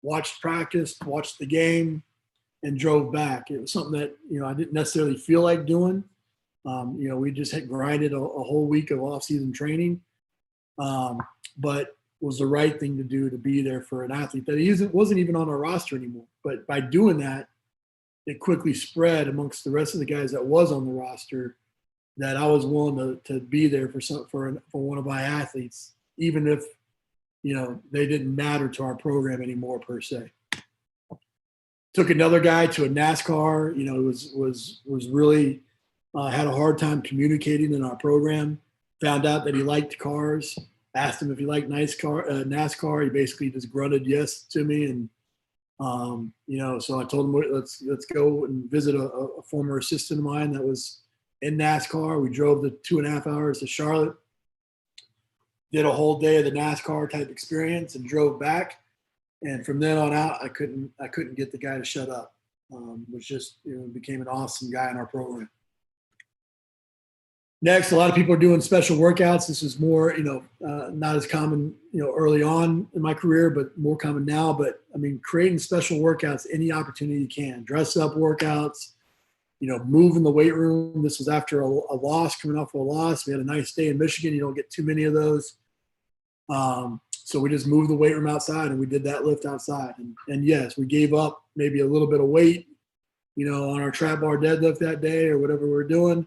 watched practice, watched the game, and drove back. It was something that, I didn't necessarily feel like doing. We just had grinded a whole week of off-season training, but was the right thing to do to be there for an athlete that wasn't even on our roster anymore. But by doing that, it quickly spread amongst the rest of the guys that was on the roster that I was willing to be there for one of my athletes, even if, they didn't matter to our program anymore per se. Took another guy to a NASCAR, was really had a hard time communicating in our program, found out that he liked cars, asked him if he liked NASCAR. He basically just grunted yes to me. And, so I told him, let's go and visit a former assistant of mine that was in NASCAR. We drove the 2.5 hours to Charlotte, did a whole day of the NASCAR type experience and drove back. And from then on out, I couldn't get the guy to shut up. Was just, became an awesome guy in our program. Next, a lot of people are doing special workouts. This is more, not as common, early on in my career, but more common now. But I mean, creating special workouts, any opportunity you can, dress up workouts, move in the weight room. This was after a loss, coming off of a loss. We had a nice day in Michigan. You don't get too many of those. So we just moved the weight room outside and we did that lift outside. And yes, we gave up maybe a little bit of weight, on our trap bar deadlift that day or whatever we were doing.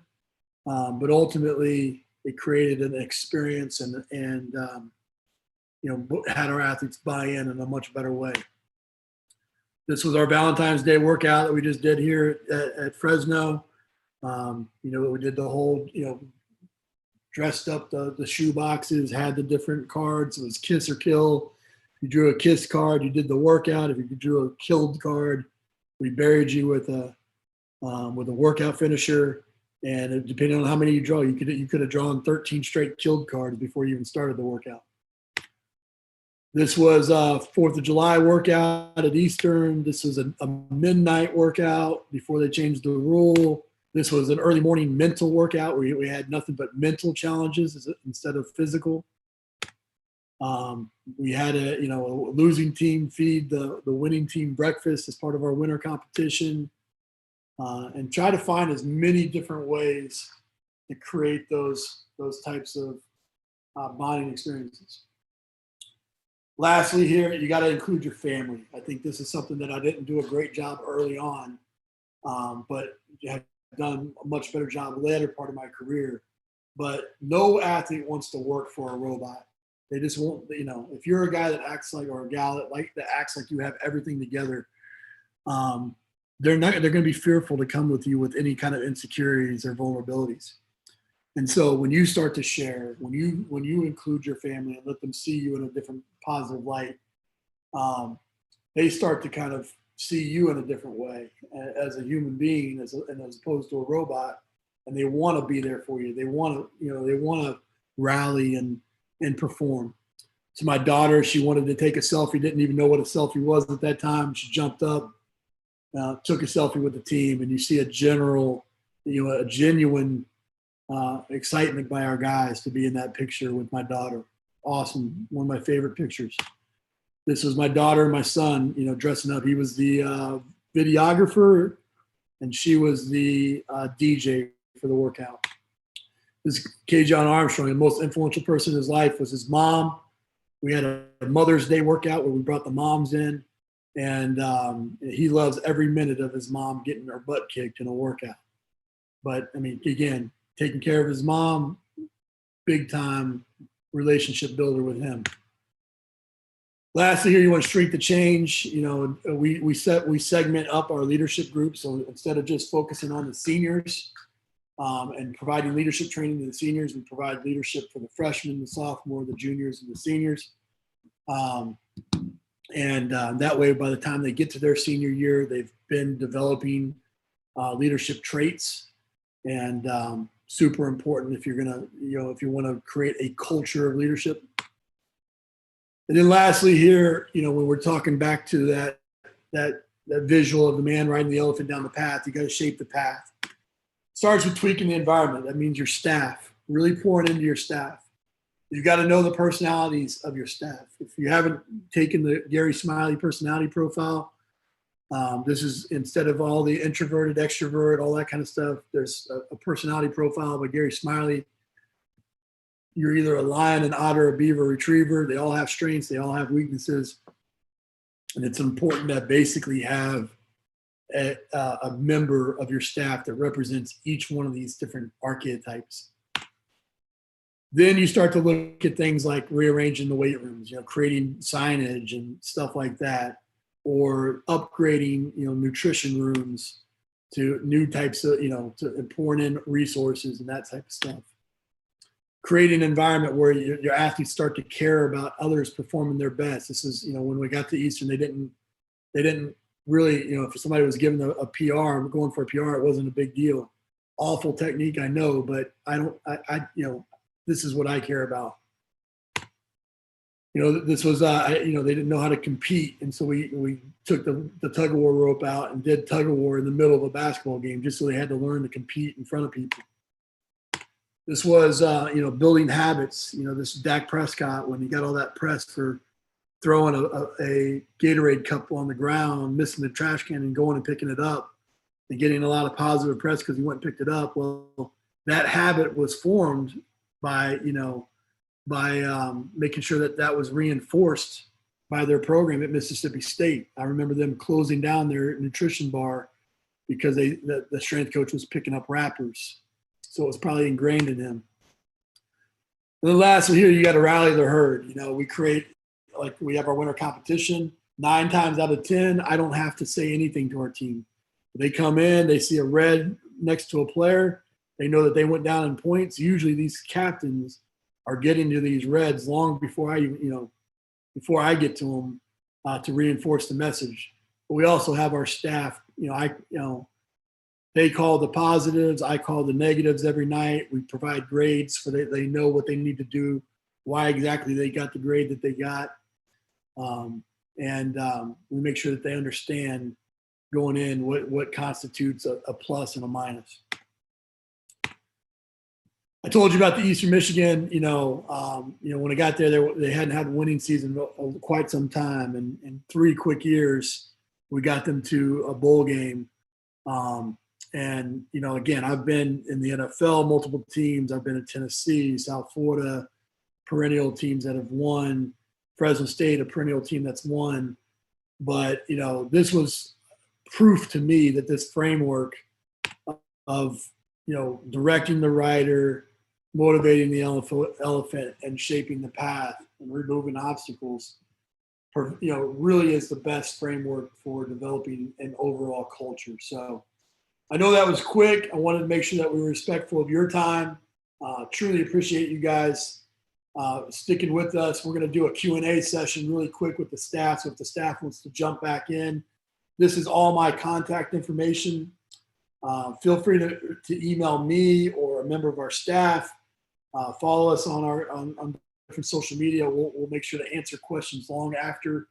But ultimately, it created an experience and had our athletes buy in a much better way. This was our Valentine's Day workout that we just did here at Fresno. We did the whole, dressed up the shoe boxes, had the different cards. It was kiss or kill. If you drew a kiss card, you did the workout. If you drew a killed card, we buried you with a workout finisher. And depending on how many you draw, you could have drawn 13 straight killed cards before you even started the workout. This was a 4th of July workout at Eastern. This was a midnight workout before they changed the rule. This was an early morning mental workout where we had nothing but mental challenges instead of physical. We had a losing team feed the winning team breakfast as part of our winter competition. And try to find as many different ways to create those types of bonding experiences. Lastly here, you got to include your family. I think this is something that I didn't do a great job early on, but have done a much better job later part of my career. But no athlete wants to work for a robot. They just won't, if you're a guy that acts like, or a gal that acts like you have everything together, they're going to be fearful to come with you with any kind of insecurities or vulnerabilities. And so when you start to share, when you include your family and let them see you in a different positive light, they start to kind of see you in a different way as a human being, as opposed to a robot, and they want to be there for you. They want to rally and perform. So my daughter, she wanted to take a selfie, didn't even know what a selfie was at that time. She jumped up, took a selfie with the team, and you see a genuine excitement by our guys to be in that picture with my daughter. Awesome. One of my favorite pictures. This was my daughter and my son, dressing up. He was the videographer and she was the DJ for the workout. This K. John Armstrong, the most influential person in his life was his mom. We had a Mother's Day workout where we brought the moms in, and he loves every minute of his mom getting her butt kicked in a workout. But I mean, again, taking care of his mom, big time relationship builder with him. Lastly, here you want to shrink the change. We segment up our leadership group. So instead of just focusing on the seniors and providing leadership training to the seniors, we provide leadership for the freshmen, the sophomore, the juniors, and the seniors. That way, by the time they get to their senior year, they've been developing leadership traits, and super important if you're gonna, if you want to create a culture of leadership. And then lastly here, when we're talking back to that visual of the man riding the elephant down the path, you got to shape the path. Starts with tweaking the environment. That means your staff, really pouring into your staff. You've got to know the personalities of your staff. If you haven't taken the Gary Smiley personality profile, this is, instead of all the introverted, extrovert, all that kind of stuff, there's a personality profile by Gary Smiley. You're either a lion, an otter, a beaver, a retriever. They all have strengths. They all have weaknesses. And it's important to basically have a member of your staff that represents each one of these different archetypes. Then you start to look at things like rearranging the weight rooms, creating signage and stuff like that, or upgrading, nutrition rooms to new types of, to pouring in resources and that type of stuff. Create an environment where your athletes start to care about others performing their best. This is, when we got to Eastern, they didn't really, if somebody was given a PR, going for a PR, it wasn't a big deal. Awful technique, I know, but this is what I care about. This was, they didn't know how to compete. And so we took the tug of war rope out and did tug of war in the middle of a basketball game, just so they had to learn to compete in front of people. This was, building habits. This Dak Prescott, when he got all that press for throwing a Gatorade cup on the ground, missing the trash can and going and picking it up and getting a lot of positive press because he went and picked it up. Well, that habit was formed by making sure that was reinforced by their program at Mississippi State. I remember them closing down their nutrition bar because the strength coach was picking up rappers. So it was probably ingrained in him. And then lastly here, you got to rally the herd. We have our winter competition. 9 times out of 10, I don't have to say anything to our team. They come in, they see a red next to a player. They know that they went down in points. Usually these captains are getting to these reds long before I get to them to reinforce the message. But we also have our staff. They call the positives. I call the negatives every night. We provide grades so that they know what they need to do, why exactly they got the grade that they got. We make sure that they understand going in what constitutes a plus and a minus. I told you about the Eastern Michigan. When I got there, they hadn't had a winning season in quite some time, and in 3 quick years, we got them to a bowl game. Again, I've been in the NFL, multiple teams. I've been in Tennessee, South Florida, perennial teams that have won. Fresno State, a perennial team that's won. But, this was proof to me that this framework of, directing the rider, motivating the elephant, and shaping the path and removing obstacles, really is the best framework for developing an overall culture. So I know that was quick. I wanted to make sure that we were respectful of your time. Truly appreciate you guys sticking with us. We're going to do a Q&A session really quick with the staff. So if the staff wants to jump back in, this is all my contact information. Feel free to email me or a member of our staff. Follow us on different social media. We'll make sure to answer questions long after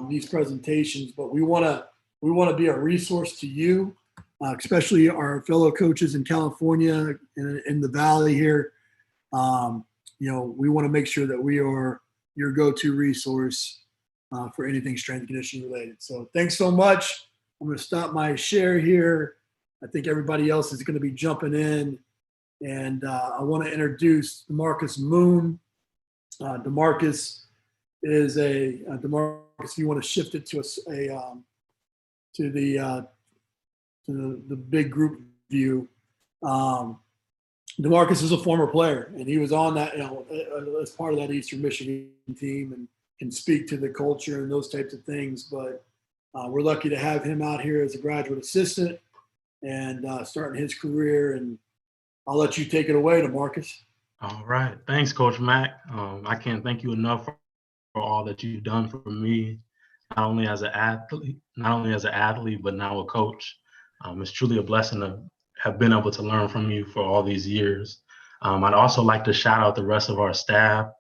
these presentations. But we want to be a resource to you, especially our fellow coaches in California and in the Valley here. We want to make sure that we are your go-to resource for anything strength and conditioning related. So thanks so much. I'm going to stop my share here. I think everybody else is going to be jumping in. And I want to introduce DeMarcus Moon. DeMarcus is DeMarcus, if you want to shift it to the big group view. DeMarcus is a former player, and he was on that, as part of that Eastern Michigan team, and can speak to the culture and those types of things. But we're lucky to have him out here as a graduate assistant and starting his career. And I'll let you take it away, DeMarcus. All right. Thanks, Coach Mack. I can't thank you enough for all that you've done for me, not only as an athlete, but now a coach. It's truly a blessing to have been able to learn from you for all these years. I'd also like to shout out the rest of our staff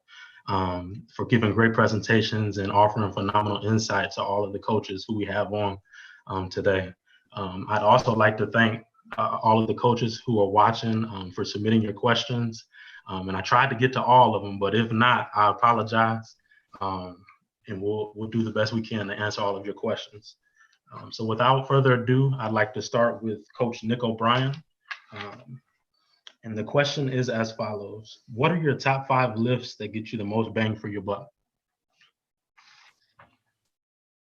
for giving great presentations and offering phenomenal insight to all of the coaches who we have on today. I'd also like to thank all of the coaches who are watching for submitting your questions. And I tried to get to all of them, but if not, I apologize. And we'll do the best we can to answer all of your questions. So without further ado, I'd like to start with Coach Nick O'Brien. And the question is as follows. What are your top 5 lifts that get you the most bang for your buck?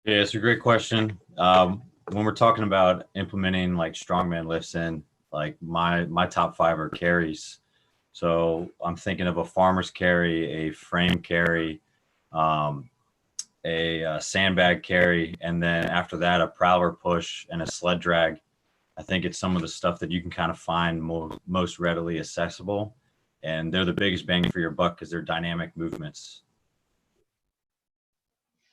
Yeah, it's a great question. When we're talking about implementing like strongman lifts in, like my top 5 are carries. So I'm thinking of a farmer's carry, a frame carry, a sandbag carry, and then after that, a prowler push and a sled drag. I think it's some of the stuff that you can kind of find most readily accessible, and they're the biggest bang for your buck because they're dynamic movements.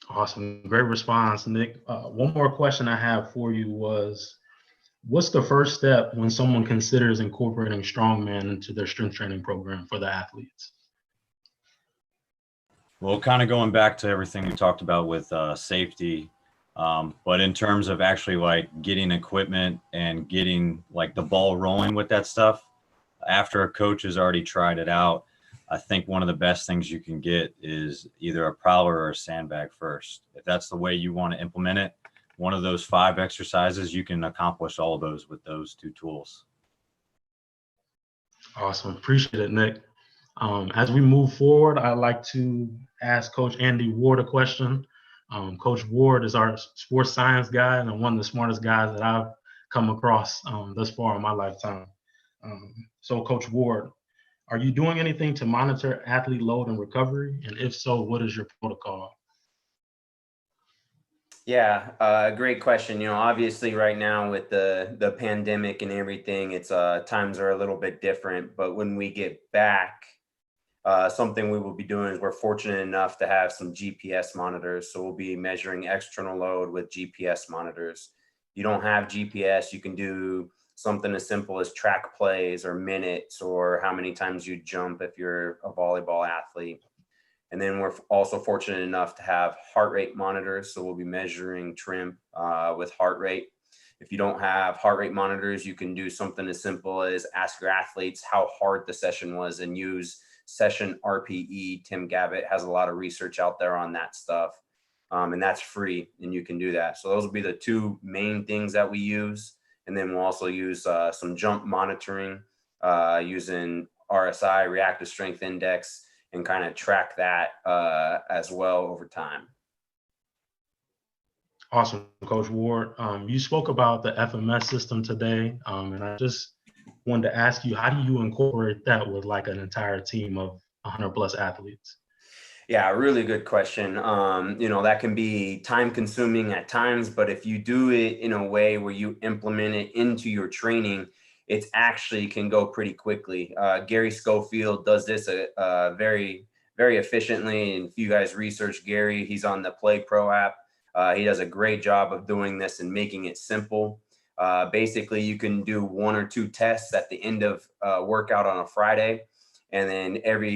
Awesome. Great response, Nick. One more question I have for you was, what's the first step when someone considers incorporating strongman into their strength training program for the athletes? Well, kind of going back to everything we talked about with safety, but in terms of actually like getting equipment and getting like the ball rolling with that stuff, after a coach has already tried it out, I think one of the best things you can get is either a prowler or a sandbag first. If that's the way you want to implement it, one of those 5 exercises, you can accomplish all of those with those 2 tools. Awesome. Appreciate it, Nick. As we move forward, I'd like to ask Coach Andy Ward a question. Coach Ward is our sports science guy and one of the smartest guys that I've come across thus far in my lifetime. So Coach Ward, are you doing anything to monitor athlete load and recovery? And if so, what is your protocol? Yeah, great question. Obviously right now with the pandemic and everything, it's times are a little bit different. But when we get back, something we will be doing is we're fortunate enough to have some GPS monitors. So we'll be measuring external load with GPS monitors. You don't have GPS, you can do something as simple as track plays or minutes or how many times you jump if you're a volleyball athlete. And then we're also fortunate enough to have heart rate monitors. So we'll be measuring trim with heart rate. If you don't have heart rate monitors, you can do something as simple as ask your athletes how hard the session was and use session RPE. Tim Gavitt has a lot of research out there on that stuff. And that's free and you can do that. So those will be the 2 main things that we use. And then we'll also use some jump monitoring using RSI, reactive strength index, and kind of track that as well over time. Awesome, Coach Ward. You spoke about the FMS system today, and I just wanted to ask you, how do you incorporate that with like an entire team of 100 plus athletes? Yeah, really good question. That can be time consuming at times, but if you do it in a way where you implement it into your training, it actually can go pretty quickly. Gary Schofield does this very, very efficiently. And if you guys research Gary, he's on the Play Pro app. He does a great job of doing this and making it simple. Basically, you can do 1 or 2 tests at the end of workout on a Friday. And then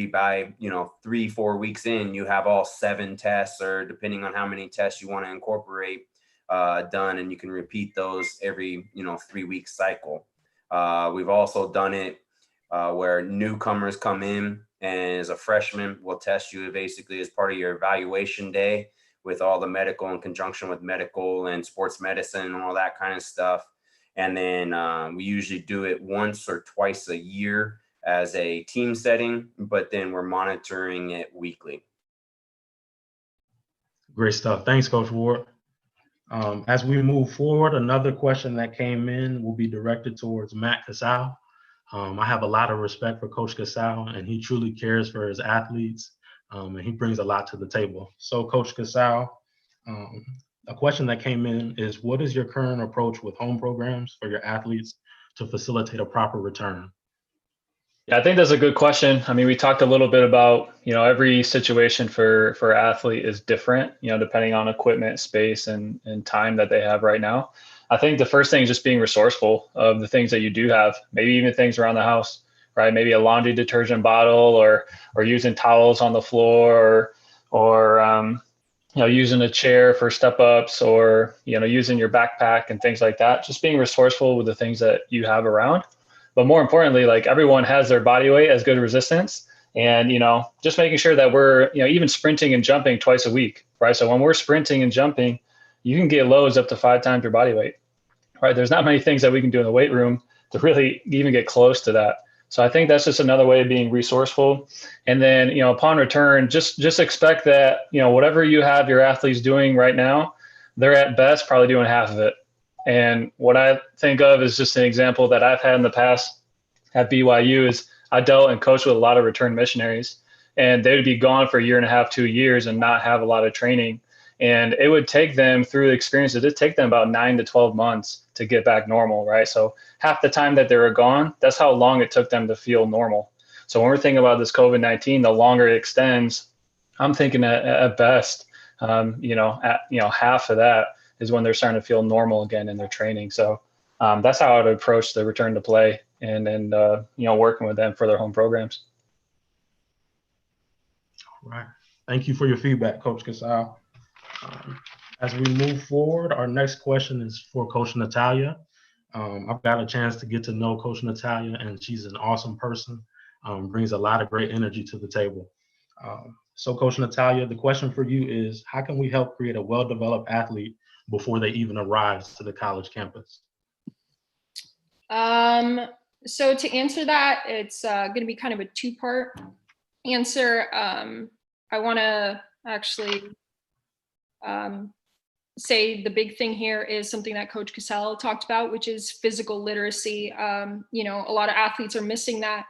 by 3-4 weeks in, you have all 7 tests, or depending on how many tests you want to incorporate done. And you can repeat those every 3-week cycle. We've also done it where newcomers come in, and as a freshman, we'll test you basically as part of your evaluation day with all the medical in conjunction with medical and sports medicine and all that kind of stuff. And then we usually do it once or twice a year as a team setting, but then we're monitoring it weekly. Great stuff. Thanks, Coach Ward. As we move forward, another question that came in will be directed towards Matt Casale. I have a lot of respect for Coach Casale, and he truly cares for his athletes, and he brings a lot to the table. So, Coach Casale, a question that came in is, what is your current approach with home programs for your athletes to facilitate a proper return? Yeah, I think that's a good question. I mean, we talked a little bit about, every situation for athlete is different, depending on equipment, space, and time that they have right now. I think the first thing is just being resourceful of the things that you do have, maybe even things around the house, right? Maybe a laundry detergent bottle or using towels on the floor or using a chair for step ups or, using your backpack and things like that. Just being resourceful with the things that you have around. But more importantly, like everyone has their body weight as good resistance. And, just making sure that we're, even sprinting and jumping twice a week, right? So when we're sprinting and jumping, you can get loads up to 5 times your body weight, right? There's not many things that we can do in the weight room to really even get close to that. So I think that's just another way of being resourceful. And then, upon return, just expect that, whatever you have your athletes doing right now, they're at best probably doing half of it. And what I think of is just an example that I've had in the past at BYU is I dealt and coached with a lot of return missionaries, and they would be gone for 1.5 to 2 years and not have a lot of training. And it would take them through the experience, it'd take them about 9 to 12 months to get back normal, right? So half the time that they were gone, that's how long it took them to feel normal. So when we're thinking about this COVID-19, the longer it extends, I'm thinking at best, half of that is when they're starting to feel normal again in their training. So that's how I would approach the return to play and working with them for their home programs. All right. Thank you for your feedback, Coach Casale. As we move forward, our next question is for Coach Natalia. I've got a chance to get to know Coach Natalia, and she's an awesome person, brings a lot of great energy to the table. So Coach Natalia, the question for you is, how can we help create a well-developed athlete before they even arrive to the college campus? So to answer that, it's going to be kind of a two-part answer. I want to actually say the big thing here is something that Coach Casale talked about, which is physical literacy. You know, a lot of athletes are missing that.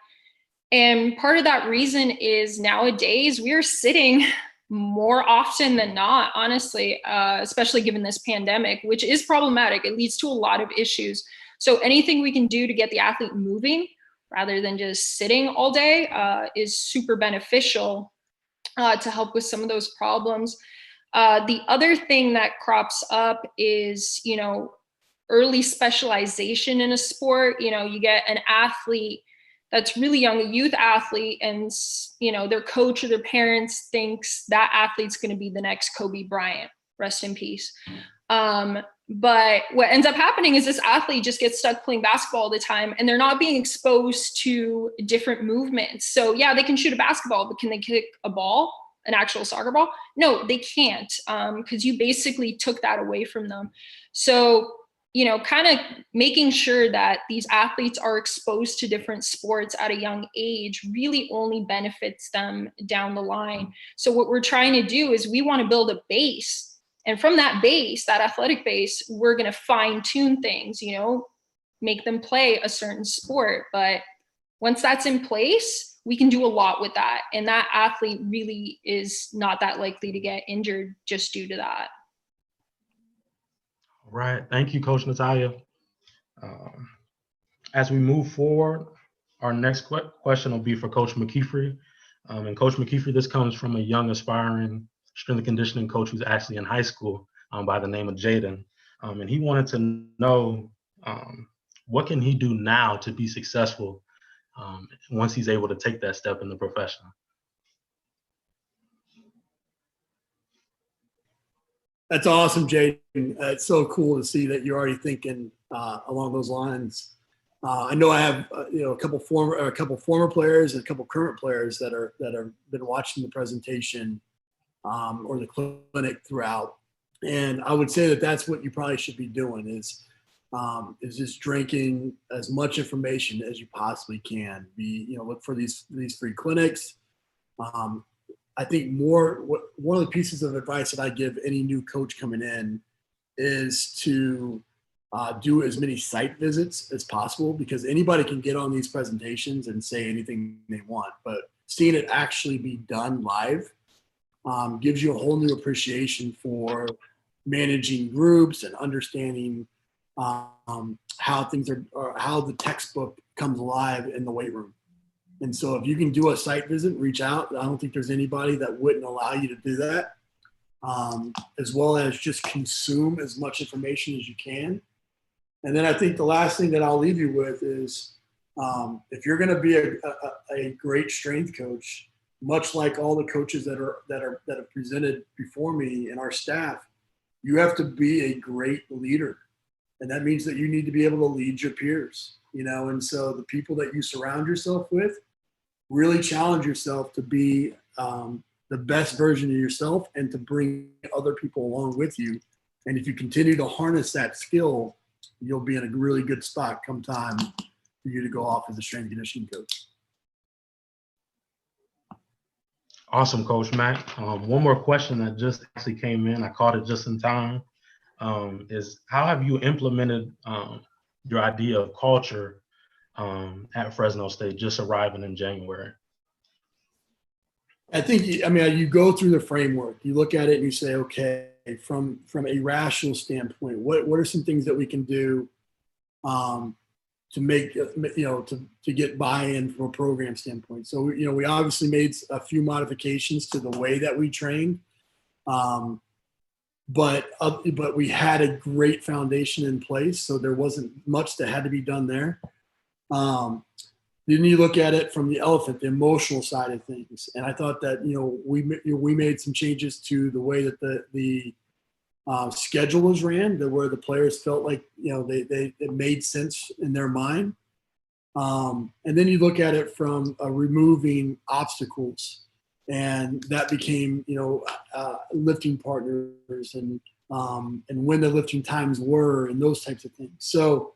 And part of that reason is nowadays we're sitting more often than not, honestly, especially given this pandemic, which is problematic. It leads to a lot of issues. So anything we can do to get the athlete moving rather than just sitting all day is super beneficial to help with some of those problems. The other thing that crops up is, you know, early specialization in a sport. You know, you get an athlete that's really young, a youth athlete, and, you know, their coach or their parents thinks that athlete's going to be the next Kobe Bryant, rest in peace. But what ends up happening is this athlete just gets stuck playing basketball all the time, and they're not being exposed to different movements. So yeah, they can shoot a basketball, but can they kick a ball, an actual soccer ball? No, they can't, because you basically took that away from them. So, you know, kind of making sure that these athletes are exposed to different sports at a young age really only benefits them down the line. So what we're trying to do is we want to build a base. And from that base, that athletic base, we're going to fine tune things, you know, make them play a certain sport. But once that's in place, we can do a lot with that. And that athlete really is not that likely to get injured just due to that. All right. Thank you, Coach Natalia. As we move forward, our next question will be for Coach McKeefery. And Coach McKeefery, this comes from a young aspiring strength and conditioning coach who's actually in high school by the name of Jaden. And he wanted to know what can he do now to be successful once he's able to take that step in the profession. That's awesome, Jaden. It's so cool to see that you're already thinking along those lines. I know I have a couple former players and a couple current players that have been watching the presentation or the clinic throughout, and I would say that that's what you probably should be doing is just drinking as much information as you possibly can. Look for these free clinics. I think one of the pieces of advice that I give any new coach coming in is to do as many site visits as possible, because anybody can get on these presentations and say anything they want, but seeing it actually be done live gives you a whole new appreciation for managing groups and understanding how things are, or how the textbook comes alive in the weight room. And so if you can do a site visit, reach out. I don't think there's anybody that wouldn't allow you to do that, as well as just consume as much information as you can. And then I think the last thing that I'll leave you with is if you're going to be a great strength coach, much like all the coaches that have presented before me and our staff, you have to be a great leader. And that means that you need to be able to lead your peers, and so the people that you surround yourself with, really challenge yourself to be the best version of yourself and to bring other people along with you. And if you continue to harness that skill, you'll be in a really good spot come time for you to go off as a strength and conditioning coach. Awesome, Coach Mac. One more question that just actually came in. I caught it just in time. Is how have you implemented your idea of culture at Fresno State, just arriving in January? I think, you go through the framework. You look at it and you say, okay, from a rational standpoint, what are some things that we can do to make, to get buy-in from a program standpoint? So, we obviously made a few modifications to the way that we trained. But we had a great foundation in place, so there wasn't much that had to be done there. Then you look at it from the elephant, the emotional side of things, and I thought that we made some changes to the way that the schedule was ran, where the players felt like, it made sense in their mind. And then you look at it from removing obstacles, and that became, lifting partners and when the lifting times were and those types of things. So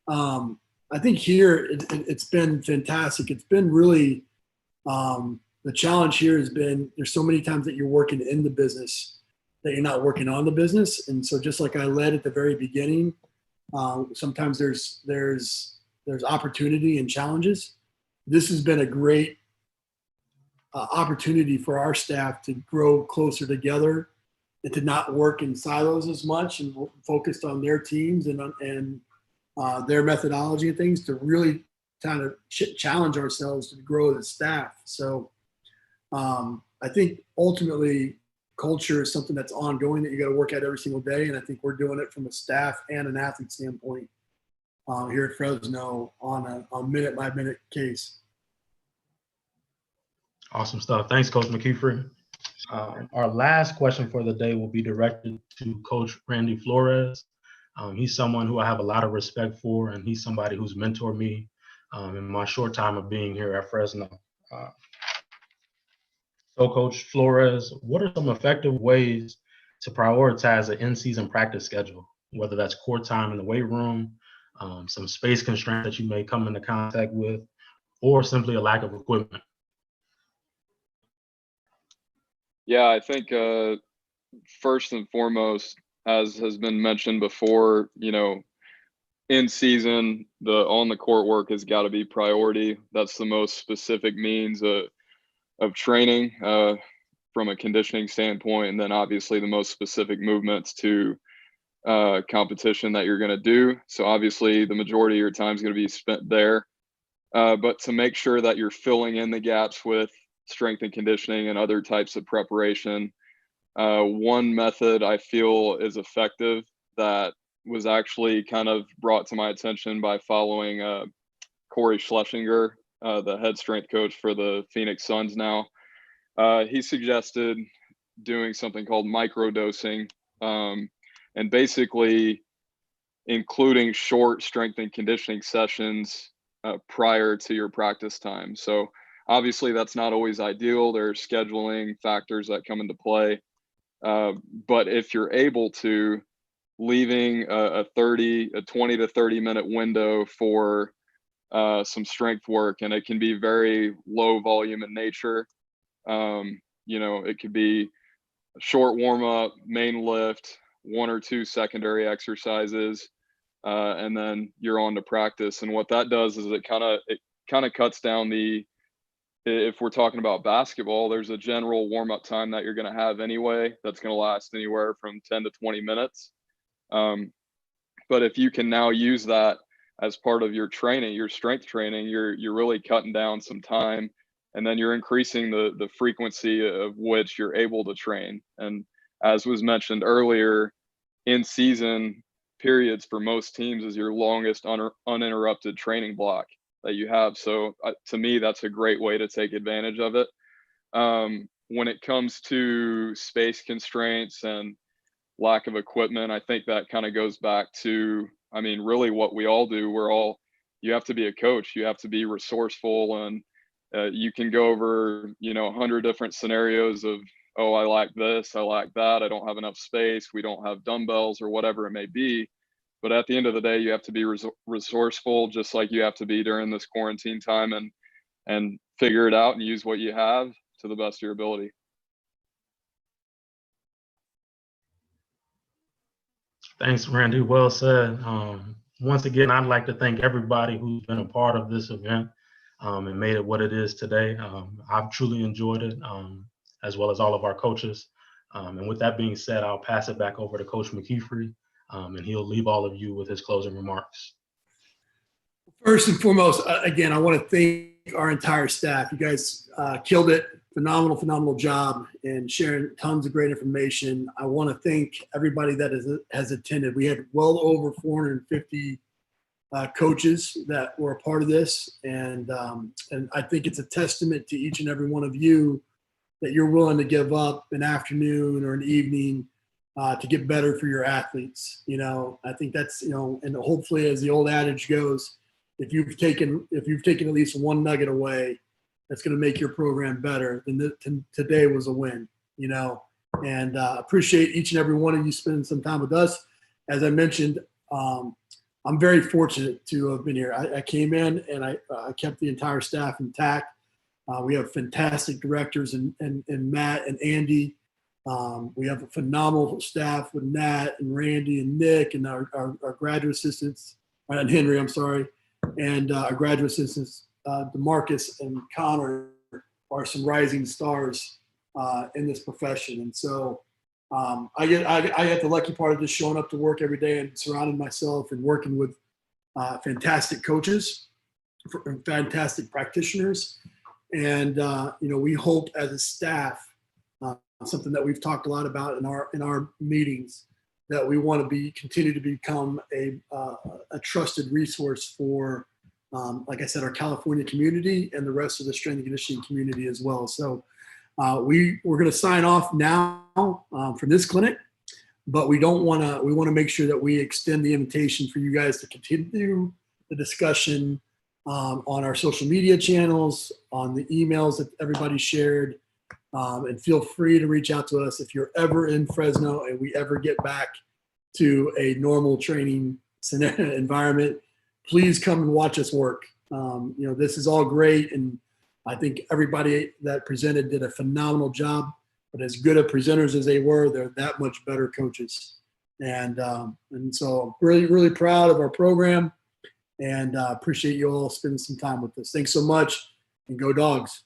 I think here it's been fantastic. It's been really the challenge here has been there's so many times that you're working in the business that you're not working on the business. And so just like I led at the very beginning, sometimes there's opportunity and challenges. This has been a great opportunity for our staff to grow closer together and to not work in silos as much and focused on their teams and their methodology and things to really kind of challenge ourselves to grow as a staff. So I think ultimately culture is something that's ongoing that you got to work at every single day. And I think we're doing it from a staff and an athlete standpoint here at Fresno on a minute by minute case. Awesome stuff. Thanks, Coach McKeefery. Our last question for the day will be directed to Coach Randy Flores. He's someone who I have a lot of respect for, and he's somebody who's mentored me in my short time of being here at Fresno. So, Coach Flores, what are some effective ways to prioritize an in-season practice schedule, whether that's court time in the weight room, some space constraints that you may come into contact with, or simply a lack of equipment? Yeah, I think first and foremost, as has been mentioned before, in season, the on the court work has got to be priority. That's the most specific means of training from a conditioning standpoint, and then obviously the most specific movements to competition that you're going to do. So obviously the majority of your time is going to be spent there. But to make sure that you're filling in the gaps with strength and conditioning and other types of preparation, one method I feel is effective that was actually kind of brought to my attention by following Corey Schlesinger, the head strength coach for the Phoenix Suns now. He suggested doing something called microdosing, and basically including short strength and conditioning sessions prior to your practice time. So obviously that's not always ideal. There are scheduling factors that come into play. But if you're able to, leaving a 20 to 30 minute window for some strength work, and it can be very low volume in nature. It could be a short warm up, main lift, one or two secondary exercises, and then you're on to practice. And what that does is it kind of cuts down if we're talking about basketball, there's a general warm up time that you're going to have anyway that's going to last anywhere from 10 to 20 minutes. But if you can now use that as part of your training, your strength training, you're really cutting down some time, and then you're increasing the frequency of which you're able to train. And as was mentioned earlier, in season periods for most teams is your longest uninterrupted training block that you have. So to me, that's a great way to take advantage of it. When it comes to space constraints and lack of equipment, I think that kind of goes back to, really what we all do. You have to be a coach, you have to be resourceful, and you can go over, 100 different scenarios of, oh, I lack this, I lack that, I don't have enough space, we don't have dumbbells, or whatever it may be. But at the end of the day, you have to be resourceful, just like you have to be during this quarantine time, and figure it out and use what you have to the best of your ability. Thanks, Randy. Well said. Once again, I'd like to thank everybody who's been a part of this event and made it what it is today. I've truly enjoyed it, as well as all of our coaches. And with that being said, I'll pass it back over to Coach McKeefery, and he'll leave all of you with his closing remarks. First and foremost, again, I want to thank our entire staff. You guys killed it. Phenomenal job in sharing tons of great information. I want to thank everybody that has attended. We had well over 450 coaches that were a part of this, and I think it's a testament to each and every one of you that you're willing to give up an afternoon or an evening to get better for your athletes. I think that's, and hopefully, as the old adage goes, if you've taken at least one nugget away, that's going to make your program better, then today was a win. And appreciate each and every one of you spending some time with us. As I mentioned, I'm very fortunate to have been here. I came in and I kept the entire staff intact. We have fantastic directors and Matt and Andy. We have a phenomenal staff with Nat and Randy and Nick and our graduate assistants, and Henry, I'm sorry, and our graduate assistants, DeMarcus and Connor are some rising stars in this profession. And so I get the lucky part of just showing up to work every day and surrounding myself and working with fantastic coaches, fantastic practitioners. And, we hope as a staff, something that we've talked a lot about in our meetings, that we want to continue to become a trusted resource for, like I said, our California community and the rest of the strength and conditioning community as well. So we're going to sign off now from this clinic, but we want to make sure that we extend the invitation for you guys to continue the discussion on our social media channels, on the emails that everybody shared, and feel free to reach out to us if you're ever in Fresno and we ever get back to a normal training environment. Please come and watch us work. This is all great, and I think everybody that presented did a phenomenal job. But as good of presenters as they were, they're that much better coaches. And so really, really proud of our program, and appreciate you all spending some time with us. Thanks so much, and go Dogs.